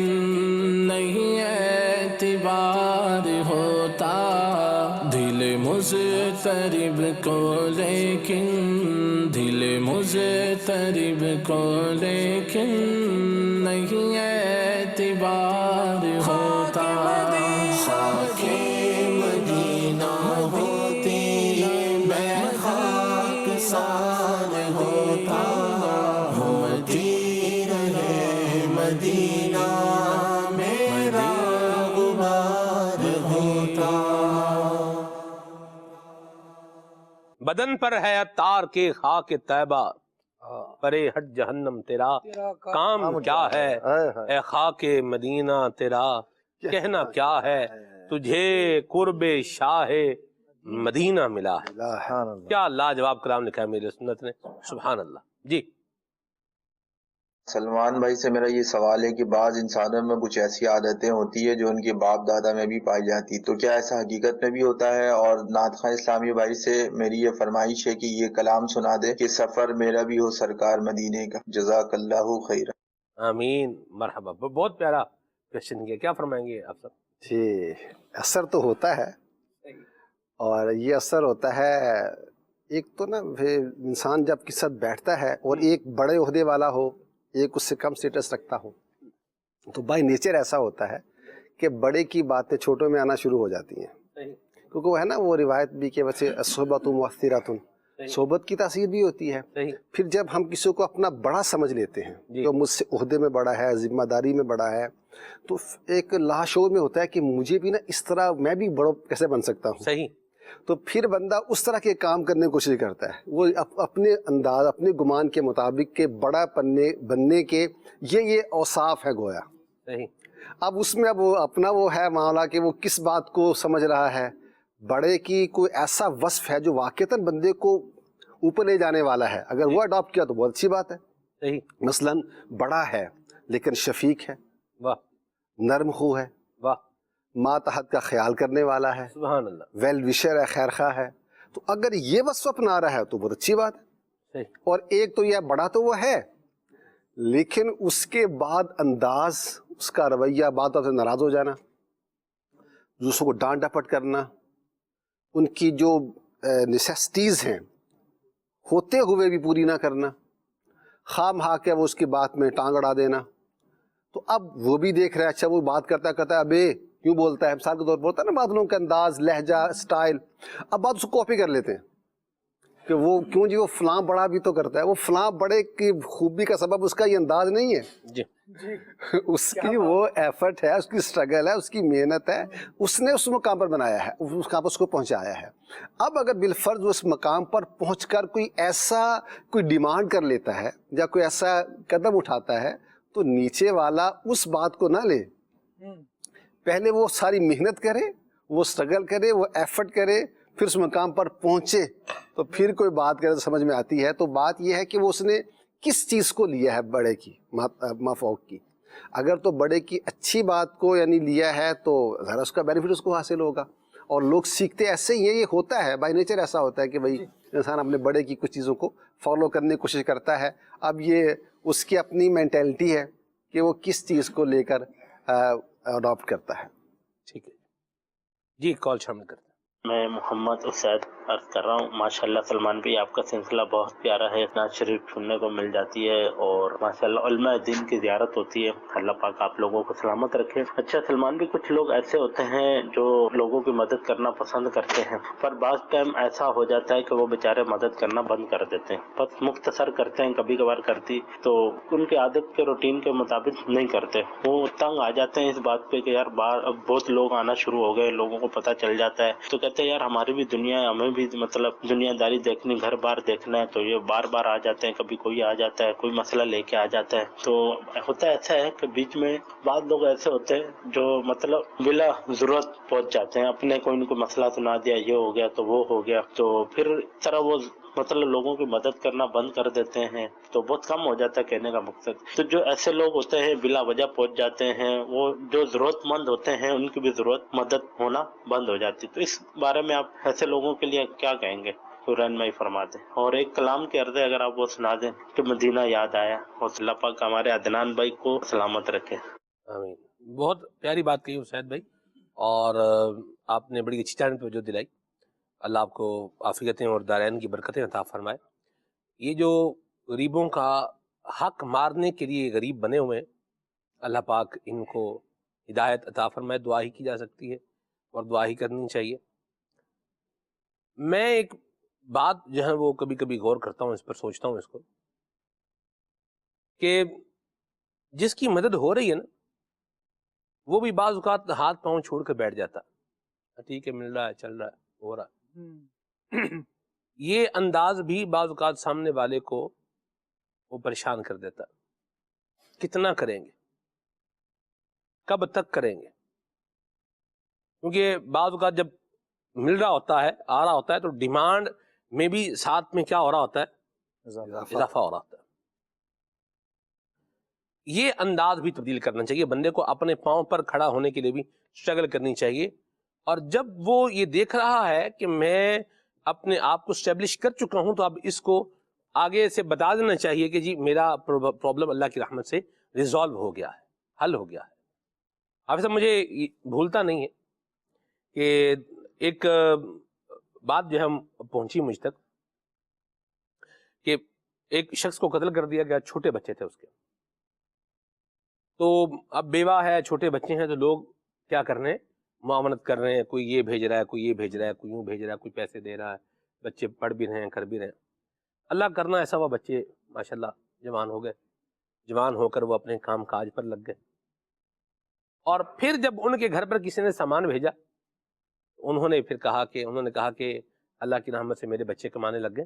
نہیں اعتبار ہوتا، دل مضطرب کو لیکن، دل مضطرب کو لیکن نہیں اعتبار ہوتا۔ خاک مدینہ ہوتی میں خاک سار ہوتا، ہوتی رہے مدینہ میرا غبار ہوتا۔ بدن پر ہے عطار کے خاک طیبہ، پرے ہٹ جہنم تیرا کام کیا ہے، اے خاک مدینہ تیرا کہنا کیا ہے، تجھے قرب شاہ مدینہ ملا ہے۔ کیا لاجواب کلام لکھا ہے میرے سنت نے، سبحان اللہ۔ جی سلمان بھائی سے میرا یہ سوال ہے کہ بعض انسانوں میں کچھ ایسی عادتیں ہوتی ہے جو ان کے باپ دادا میں بھی پائی جاتی، تو کیا ایسا حقیقت میں بھی ہوتا ہے؟ اور نعت خواں اسلامی بھائی سے میری یہ فرمائش ہے کہ یہ کلام سنا دے کہ سفر میرا بھی ہو سرکار مدینے کا، جزاک اللہ خیر۔ آمین، مرحبا، بہت پیارا کوشچن کیا، کیا فرمائیں گے آپ سب؟ جی اثر تو ہوتا ہے، اور یہ اثر ہوتا ہے ایک تو نا انسان جب کسی ساتھ بیٹھتا ہے اور ایک بڑے عہدے والا ہو، ایک اس سے کم سٹیٹس رکھتا ہو، تو بائی نیچر ایسا ہوتا ہے کہ بڑے کی باتیں چھوٹوں میں آنا شروع ہو جاتی ہیں، کیونکہ وہ ہے نا وہ روایت بھی کہ ویسے صحبت مؤثرۃ، صحبت کی تاثیر بھی ہوتی ہے۔ پھر جب ہم کسی کو اپنا بڑا سمجھ لیتے ہیں، جو مجھ سے عہدے میں بڑا ہے، ذمہ داری میں بڑا ہے، تو ایک لاشعور میں ہوتا ہے کہ مجھے بھی نا اس طرح میں بھی بڑا کیسے بن سکتا ہوں، صحیح۔ تو پھر بندہ اس طرح کے کام کرنے کی کوشش کرتا ہے، وہ اپنے انداز، اپنے گمان کے مطابق کہ بڑا بننے کے یہ اوصاف ہے گویا۔ اب اس میں اب وہ اپنا وہ ہے معاملہ کہ وہ کس بات کو سمجھ رہا ہے، بڑے کی کوئی ایسا وصف ہے جو واقعتاً بندے کو اوپر لے جانے والا ہے، اگر وہ اڈاپٹ کیا تو بہت اچھی بات ہے۔ مثلاً بڑا ہے لیکن شفیق ہے، نرم خو ہے، ماتحت کا خیال کرنے والا ہے، سبحان اللہ، ویل وشر ہے، خیر خواہ ہے، تو اگر یہ وصف اپنا رہا ہے تو بہت اچھی بات ہے۔ اور ایک تو یہ بڑا تو وہ ہے، لیکن اس کے بعد انداز، اس کا رویہ، بات سے ناراض ہو جانا، دوسروں کو ڈانٹ ڈپٹ کرنا، ان کی جو نیسیسٹیز ہیں ہوتے ہوئے بھی پوری نہ کرنا، خام ہا کے وہ اس کی بات میں ٹانگ اڑا دینا، تو اب وہ بھی دیکھ رہا ہے، اچھا وہ بات کرتا ہے ابے کیوں بولتا ہے، مثال کے طور پر ہوتا ہے نا بادلوں کا انداز، لہجہ، سٹائل، اب بات اس کو کاپی کر لیتے ہیں کہ وہ کیوں جی وہ فلاں بڑا بھی تو کرتا ہے. وہ فلاں بڑے کی خوبی کا سبب اس کا یہ انداز نہیں ہے جی اس کی وہ ایفرٹ ہے, اس کی سٹرگل ہے, اس کی محنت ہے, اس نے اس مقام پر بنایا ہے, اس مقام پر اس کو پہنچایا ہے. اب اگر بالفرض اس مقام پر پہنچ کر کوئی ایسا کوئی ڈیمانڈ کر لیتا ہے یا کوئی ایسا قدم اٹھاتا ہے تو نیچے والا اس بات کو نہ لے, پہلے وہ ساری محنت کرے, وہ سٹرگل کرے, وہ ایفرٹ کرے, پھر اس مقام پر پہنچے تو پھر کوئی بات کرے تو سمجھ میں آتی ہے. تو بات یہ ہے کہ وہ اس نے کس چیز کو لیا ہے بڑے کی مافوق کی. اگر تو بڑے کی اچھی بات کو یعنی لیا ہے تو ذرا اس کا بینیفٹ اس کو حاصل ہوگا. اور لوگ سیکھتے ایسے ہی ہیں, یہ ہوتا ہے بائی نیچر, ایسا ہوتا ہے کہ بھائی انسان اپنے بڑے کی کچھ چیزوں کو فالو کرنے کی کوشش کرتا ہے. اب یہ اس کی اپنی مینٹیلٹی ہے کہ وہ کس چیز کو لے کر اڈاپٹ کرتا ہے. ٹھیک ہے جی, کال شامل کرتے ہیں. میں محمد اسید عرض کر رہا ہوں. ماشاءاللہ سلمان بھائی آپ کا سلسلہ بہت پیارا ہے, نعت شریف سننے کو مل جاتی ہے اور ماشاءاللہ علماء دین کی زیارت ہوتی ہے. اللہ پاک آپ لوگوں کو سلامت رکھے. اچھا سلمان بھی کچھ لوگ ایسے ہوتے ہیں جو لوگوں کی مدد کرنا پسند کرتے ہیں, پر بعض ٹائم ایسا ہو جاتا ہے کہ وہ بیچارے مدد کرنا بند کر دیتے ہیں, بس مختصر کرتے ہیں, کبھی کبھار کرتی تو ان کی عادت کے روٹین کے مطابق نہیں کرتے. وہ تنگ آ جاتے ہیں اس بات پہ کہ یار اب بہت لوگ آنا شروع ہو گئے, لوگوں کو پتہ چل جاتا ہے تو کہتے ہیں یار ہماری بھی دنیا ہے, ہمیں بھی مطلب دنیا داری دیکھنی, گھر بار دیکھنا ہے. تو یہ بار بار آ جاتے ہیں, کبھی کوئی آ جاتا ہے, کوئی مسئلہ لے کے آ جاتا ہے. تو ہوتا ایسا ہے کہ بیچ میں بعض لوگ ایسے ہوتے ہیں جو مطلب بلا ضرورت پہنچ جاتے ہیں, اپنے کوئی نہ کوئی مسئلہ سنا دیا, یہ ہو گیا تو وہ ہو گیا, تو پھر اس طرح وہ مطلب لوگوں کی مدد کرنا بند کر دیتے ہیں. تو بہت کم ہو جاتا ہے کہنے کا مقصد. تو جو ایسے لوگ ہوتے ہیں بلا وجہ پہنچ جاتے ہیں, وہ جو ضرورت مند ہوتے ہیں ان کی بھی ضرورت مدد ہونا بند ہو جاتی. تو اس بارے میں آپ ایسے لوگوں کے لیے کیا کہیں گے, تو رہنمائی فرما دیں. اور ایک کلام کے عرض ہے اگر آپ وہ سنا دیں کہ مدینہ یاد آیا, اور اللہ پاک ہمارے عدنان بھائی کو سلامت رکھے. آمین. بہت پیاری بات کہی اسید بھائی, اور آپ نے بڑی اچھی جانب توجہ دلائی. اللہ آپ کو عافیتیں اور دارین کی برکتیں عطا فرمائے. یہ جو غریبوں کا حق مارنے کے لیے غریب بنے ہوئے ہیں, اللہ پاک ان کو ہدایت عطا فرمائے. دعا ہی کی جا سکتی ہے اور دعا ہی کرنی چاہیے. میں ایک بات جو ہے وہ کبھی کبھی غور کرتا ہوں, اس پر سوچتا ہوں اس کو, کہ جس کی مدد ہو رہی ہے نا وہ بھی بعض اوقات ہاتھ پاؤں چھوڑ کر بیٹھ جاتا. ٹھیک ہے, مل رہا ہے, چل رہا ہے, ہو رہا ہے. یہ انداز بھی بعض اوقات سامنے والے کو وہ پریشان کر دیتا. کتنا کریں گے, کب تک کریں گے, کیونکہ بعض اوقات جب مل رہا ہوتا ہے, آ رہا ہوتا ہے, تو ڈیمانڈ میں بھی ساتھ میں کیا ہو رہا ہوتا ہے, اضافہ ہو رہا ہوتا ہے. یہ انداز بھی تبدیل کرنا چاہیے بندے کو, اپنے پاؤں پر کھڑا ہونے کے لیے بھی اسٹرگل کرنی چاہیے. اور جب وہ یہ دیکھ رہا ہے کہ میں اپنے آپ کو اسٹیبلش کر چکا ہوں, تو اب اس کو آگے سے بتا دینا چاہیے کہ جی میرا پرابلم اللہ کی رحمت سے ریزالو ہو گیا ہے, حل ہو گیا ہے. حافظ صاحب مجھے بھولتا نہیں ہے کہ ایک بات جو ہے پہنچی مجھ تک کہ ایک شخص کو قتل کر دیا گیا, چھوٹے بچے تھے اس کے. تو اب بیوہ ہے, چھوٹے بچے ہیں, تو لوگ کیا کر رہے ہیں, معاونت کر رہے ہیں. کوئی یہ بھیج رہا ہے, کوئی یہ بھیج رہا ہے, کوئی یوں بھیج رہا ہے, کوئی پیسے دے رہا ہے. بچے پڑھ بھی رہے ہیں, کر بھی رہے ہیں. اللہ کرنا ایسا ہوا بچے ماشاءاللہ جوان ہو گئے. جوان ہو کر وہ اپنے کام کاج پر لگ گئے. اور پھر جب ان کے گھر پر کسی نے سامان بھیجا, انہوں نے کہا کہ اللہ کی رحمت سے میرے بچے کمانے لگ گئے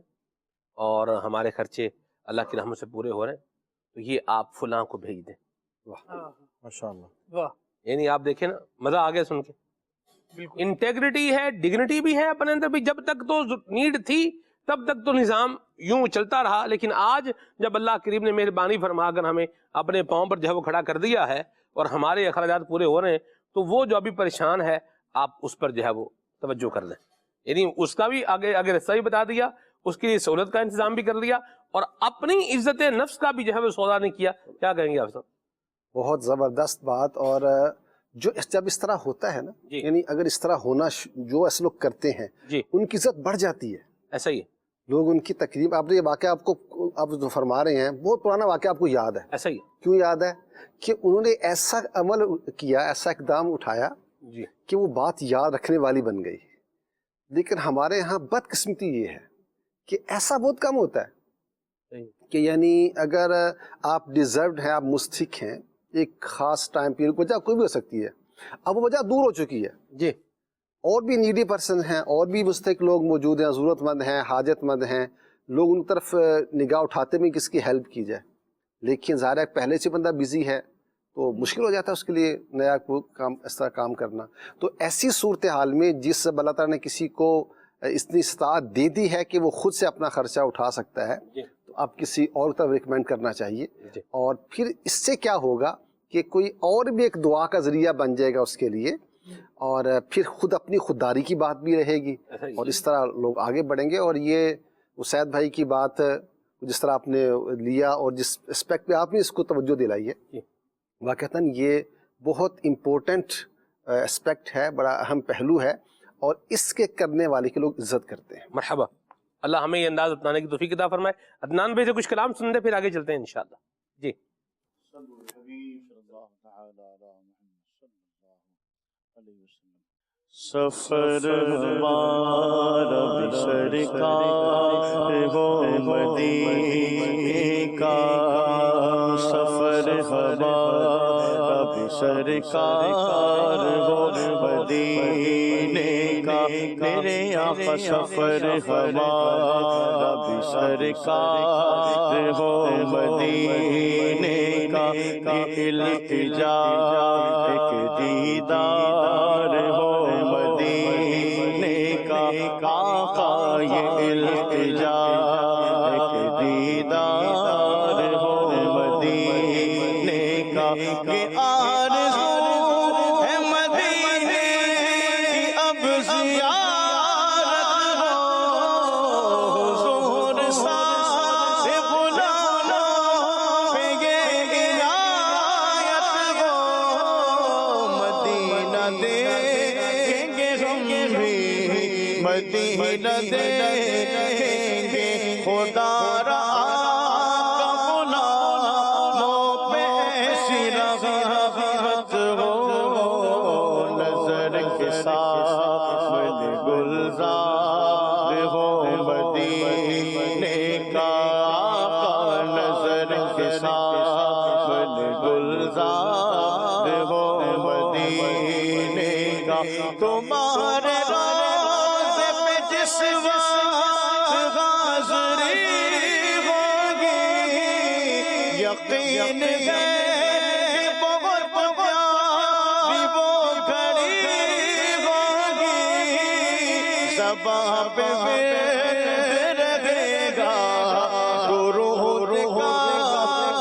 اور ہمارے خرچے اللہ کی رحمت سے پورے ہو رہے ہیں, تو یہ آپ فلاں کو بھیج دیں. واہ ماشاءاللہ, واہ. یعنی آپ دیکھیں نا, مزہ آ گیا سن کے. انٹیگریٹی ہے, ڈگنیٹی بھی ہے اپنے اندر بھی. جب تک تو نیڈ تھی تب تک تو نظام یوں چلتا رہا, لیکن آج جب اللہ کریم نے مہربانی فرما کر ہمیں اپنے پاؤں پر جو ہے وہ کھڑا کر دیا ہے اور ہمارے اخراجات پورے ہو رہے ہیں, تو وہ جو ابھی پریشان ہے آپ اس پر جو ہے وہ توجہ کر لیں. یعنی اس کا بھی آگے رستہ بھی بتا دیا, اس کی سہولت کا انتظام بھی کر لیا, اور اپنی عزت نفس کا بھی جو ہے وہ سودا نہیں کیا. کیا کہیں گے آپ صاحب؟ بہت زبردست بات. اور جب اس طرح ہوتا ہے نا, یعنی اگر اس طرح ہونا جو ایسے لوگ کرتے ہیں ان کی عزت بڑھ جاتی ہے. ایسا ہی ہے, لوگ ان کی تقریب. آپ نے یہ واقعہ آپ کو آپ جو فرما رہے ہیں بہت پرانا واقعہ آپ کو یاد ہے. ایسا ہی. کیوں یاد ہے؟ کہ انہوں نے ایسا عمل کیا, ایسا اقدام اٹھایا کہ وہ بات یاد رکھنے والی بن گئی. لیکن ہمارے ہاں بدقسمتی یہ ہے کہ ایسا بہت کم ہوتا ہے کہ یعنی اگر آپ ڈیزروڈ ہیں، آپ مستحق ہیں ایک خاص ٹائم پیریڈ، وجہ کوئی بھی ہو سکتی ہے، اب وہ وجہ دور ہو چکی ہے جی، اور بھی نیڈی پرسن ہیں، اور بھی مستحق لوگ موجود ہیں، ضرورت مند ہیں، حاجت مند ہیں، لوگ ان طرف نگاہ اٹھاتے بھی کس کی ہیلپ کی جائے، لیکن ظاہر ہے پہلے سے بندہ بزی ہے تو مشکل ہو جاتا ہے اس کے لیے نیا کام اس طرح کام کرنا. تو ایسی صورتحال میں جس اللہ تعالیٰ نے کسی کو اتنی استطاعت دے دی ہے کہ وہ خود سے اپنا خرچہ اٹھا سکتا ہے تو آپ کسی اور طرف ریکمینڈ کرنا چاہیے. اور پھر اس سے کیا ہوگا کہ کوئی اور بھی ایک دعا کا ذریعہ بن جائے گا اس کے لیے، اور پھر خود اپنی خودداری کی بات بھی رہے گی اور اس طرح لوگ آگے بڑھیں گے. اور یہ اسید بھائی کی بات جس طرح آپ نے لیا اور جس اسپیکٹ پہ آپ نے اس کو توجہ دلائی ہے، واقعتاً یہ بہت امپورٹنٹ اسپیکٹ ہے، بڑا اہم پہلو ہے اور اس کے کرنے والے کے لوگ عزت کرتے ہیں. مرحبا، اللہ ہمیں یہ انداز اپنانے کی توفیق عطا فرمائے. عدنان بھائی سے کچھ کلام سن لیں پھر آگے چلتے ہیں انشاءاللہ. جی. سفر ہمارا بھی سرکار ہو مدینے کا، سفر ہمارا بھی سرکار ہو مدینے کا، میرے آقا سفر ہمارا بھی سرکار ہو مدینے کا، کہ التجا ایک دیدار ہو آقا، یہ التجا ایک دیدار ہو مدینے کا، یہ آرزو ہے مدینے کی اب زیارت ہو، حضور سے بلانا پہ یہ عنایت ہو، مدینہ دیکھیں گے ہم بھی، مدینہ دیکھیں گے، خدا را کا بلانا منہ پہ ایسی رغبت ہو، نظر کے سامنے گلزار ہو مدینے کا، آقا نظر کے سامنے گلزار ہو مدینے کا، تمہارے جس وقت حاضری ہوگی، یقین ہے بہت پیاری وہ گھڑی ہوگی، زبان پہ رہے گا درود کا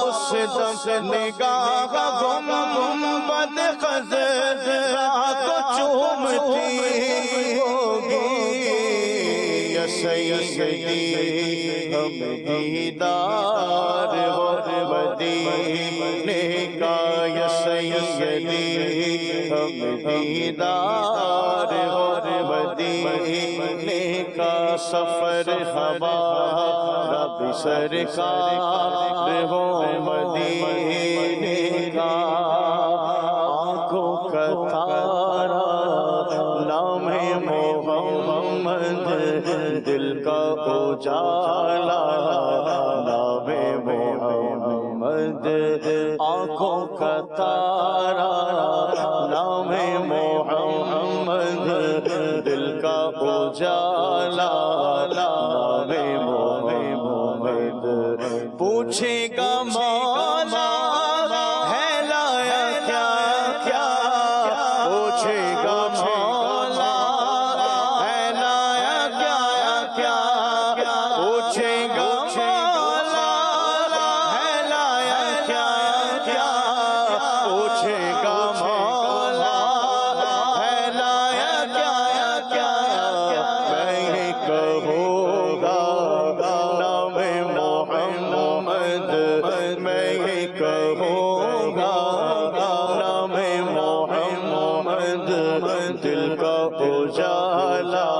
اس دم، نگاہ گنبد خضرا کو چومتی ہوگی، سیدی ہم دیدار ہو مدینے کا، یا سیدی ہم دیدار ہو مدینے کا، سفر ہمارا بھی سرکار ہو مدینے کا، آنکھوں کا تارا نام محمد، دل کا اجالا نام محمد، آنکھوں کا تارا نام محمد، دل کا اجالا نام محمد، پوچھے گا مولا ہے لایا کیا کیا، پوچھے گا مولا ہے لایا کیا کیا، پوچھے گا مولا ہے لایا کیا کیا، پوچھے گا مولا ہے لایا کیا کیا، میں کہوں گا نام محمد، میں کہوں گا نام محمد، دل کا اجالا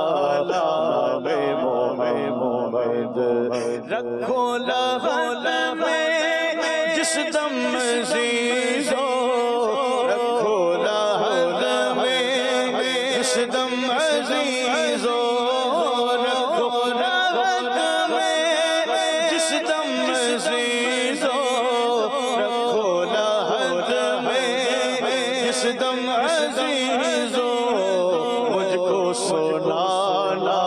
نام محمد، رکھو لہل میں جس دم عزیزو، رکھو لہل میں جس دم عزیزو، رکھو لہل عزیزو رکھو لحد میں جس دم عزیزو مجھ کو سنانا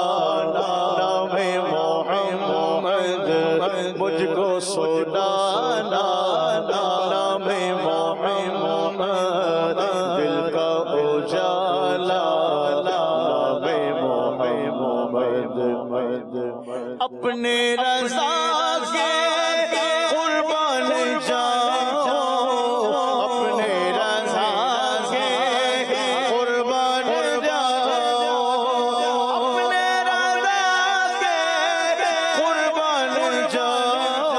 نام محمد مجھ کو سنانا نام محمد دل کا اجالا نام محمد اپنے رضا کے قربان جاؤ اپنے رضا کے قربان جاؤ اپنے رضا کے قربان جاؤ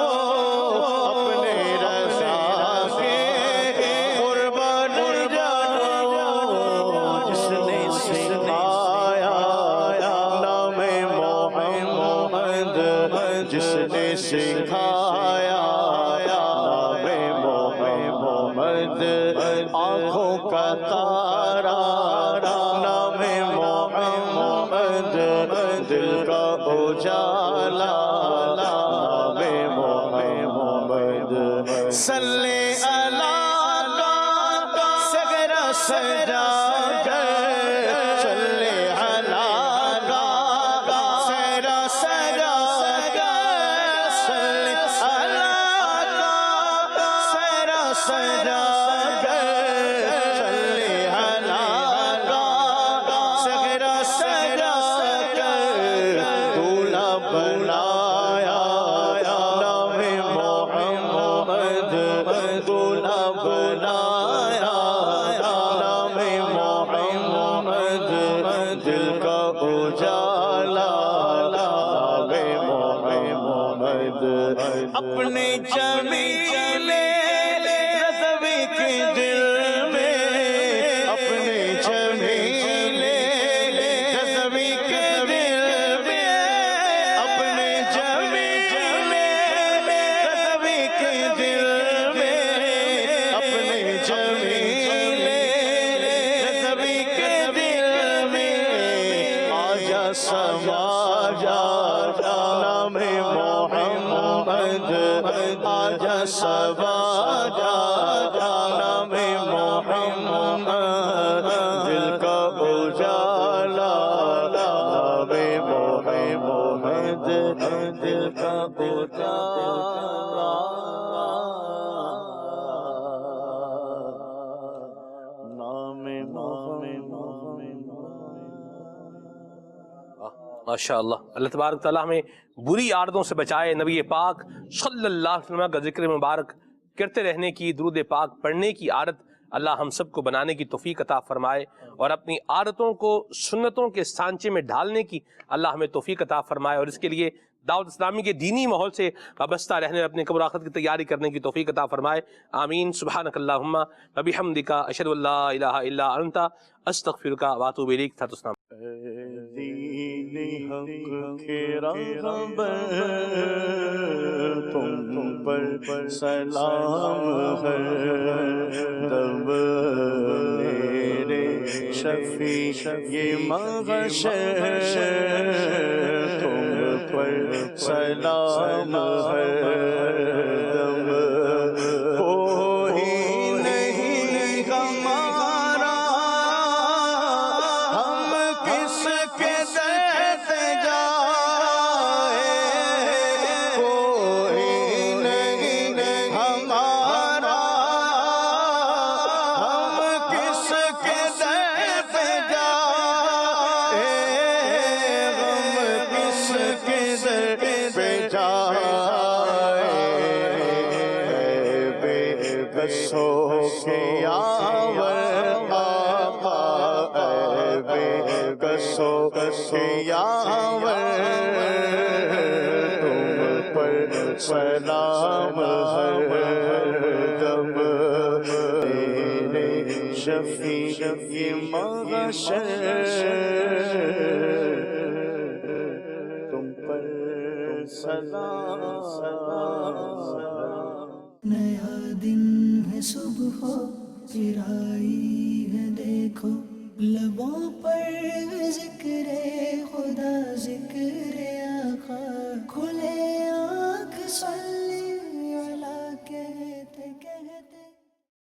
اپنے رضا کے قربان جاؤ جس نے سکھایا نام محمد جس نے سکھایا نام محمد آنکھوں کا تارا نام محمد دل کا اجالا نام محمد صلی اللہ کا سگرا سجا کر صلی اللہ کا سگرا سجا کر صلی اللہ کا سگرا سجا کر صلی اللہ کا سگرا سجا کر دولہا بنایا نام محمد دولہا بنایا نام محمد دل کا اجالا نام محمد اپنے جمیل رضوی کے دل میں اپنے جمیل رضوی کے دل میں اپنے جمیل رضوی کے دل میں اپنے جمیل رضوی کے دل میں آجا سما جا نام محمد آجا سما جا نام محمد دل کا اجالا نام محمد دل کا اجالا نام ماشاء اللہ. اللہ تبارک تعالیٰ ہمیں بری عادتوں سے بچائے. نبی پاک صلی اللہ علیہ وسلم کا ذکر مبارک کرتے رہنے کی، درود پاک پڑھنے کی عادت اللہ ہم سب کو بنانے کی توفیق عطا فرمائے، اور اپنی عادتوں کو سنتوں کے سانچے میں ڈھالنے کی اللہ ہمیں توفیق عطا فرمائے، اور اس کے لیے دعوت اسلامی کے دینی ماحول سے وابستہ رہنے اور اپنے قبر آخرت کی تیاری کرنے کی توفیق عطا فرمائے. آمین. سبحانک اللہم و بحمدک اشہد ان لا الہ الا انت استغفرک و اتوب الیک. تسلیم. دین حق کے راہبر تم پر سلام ہے دم میرے شفیع یہ محشر تم پر سلام ہے دم کوئی نہیں ہمارا ہم کس کے در سے جائے کوئی نہیں ہمارا ہم کس کے در سے جائے ہم کس کے در سے جائے بے بسوں کے یاور آقا بے بسوں کے یاور تم پر سلام ہر دم تیرے شفیع یہ محشر تم پر سلام. نیا دن ہے صبح تیرائی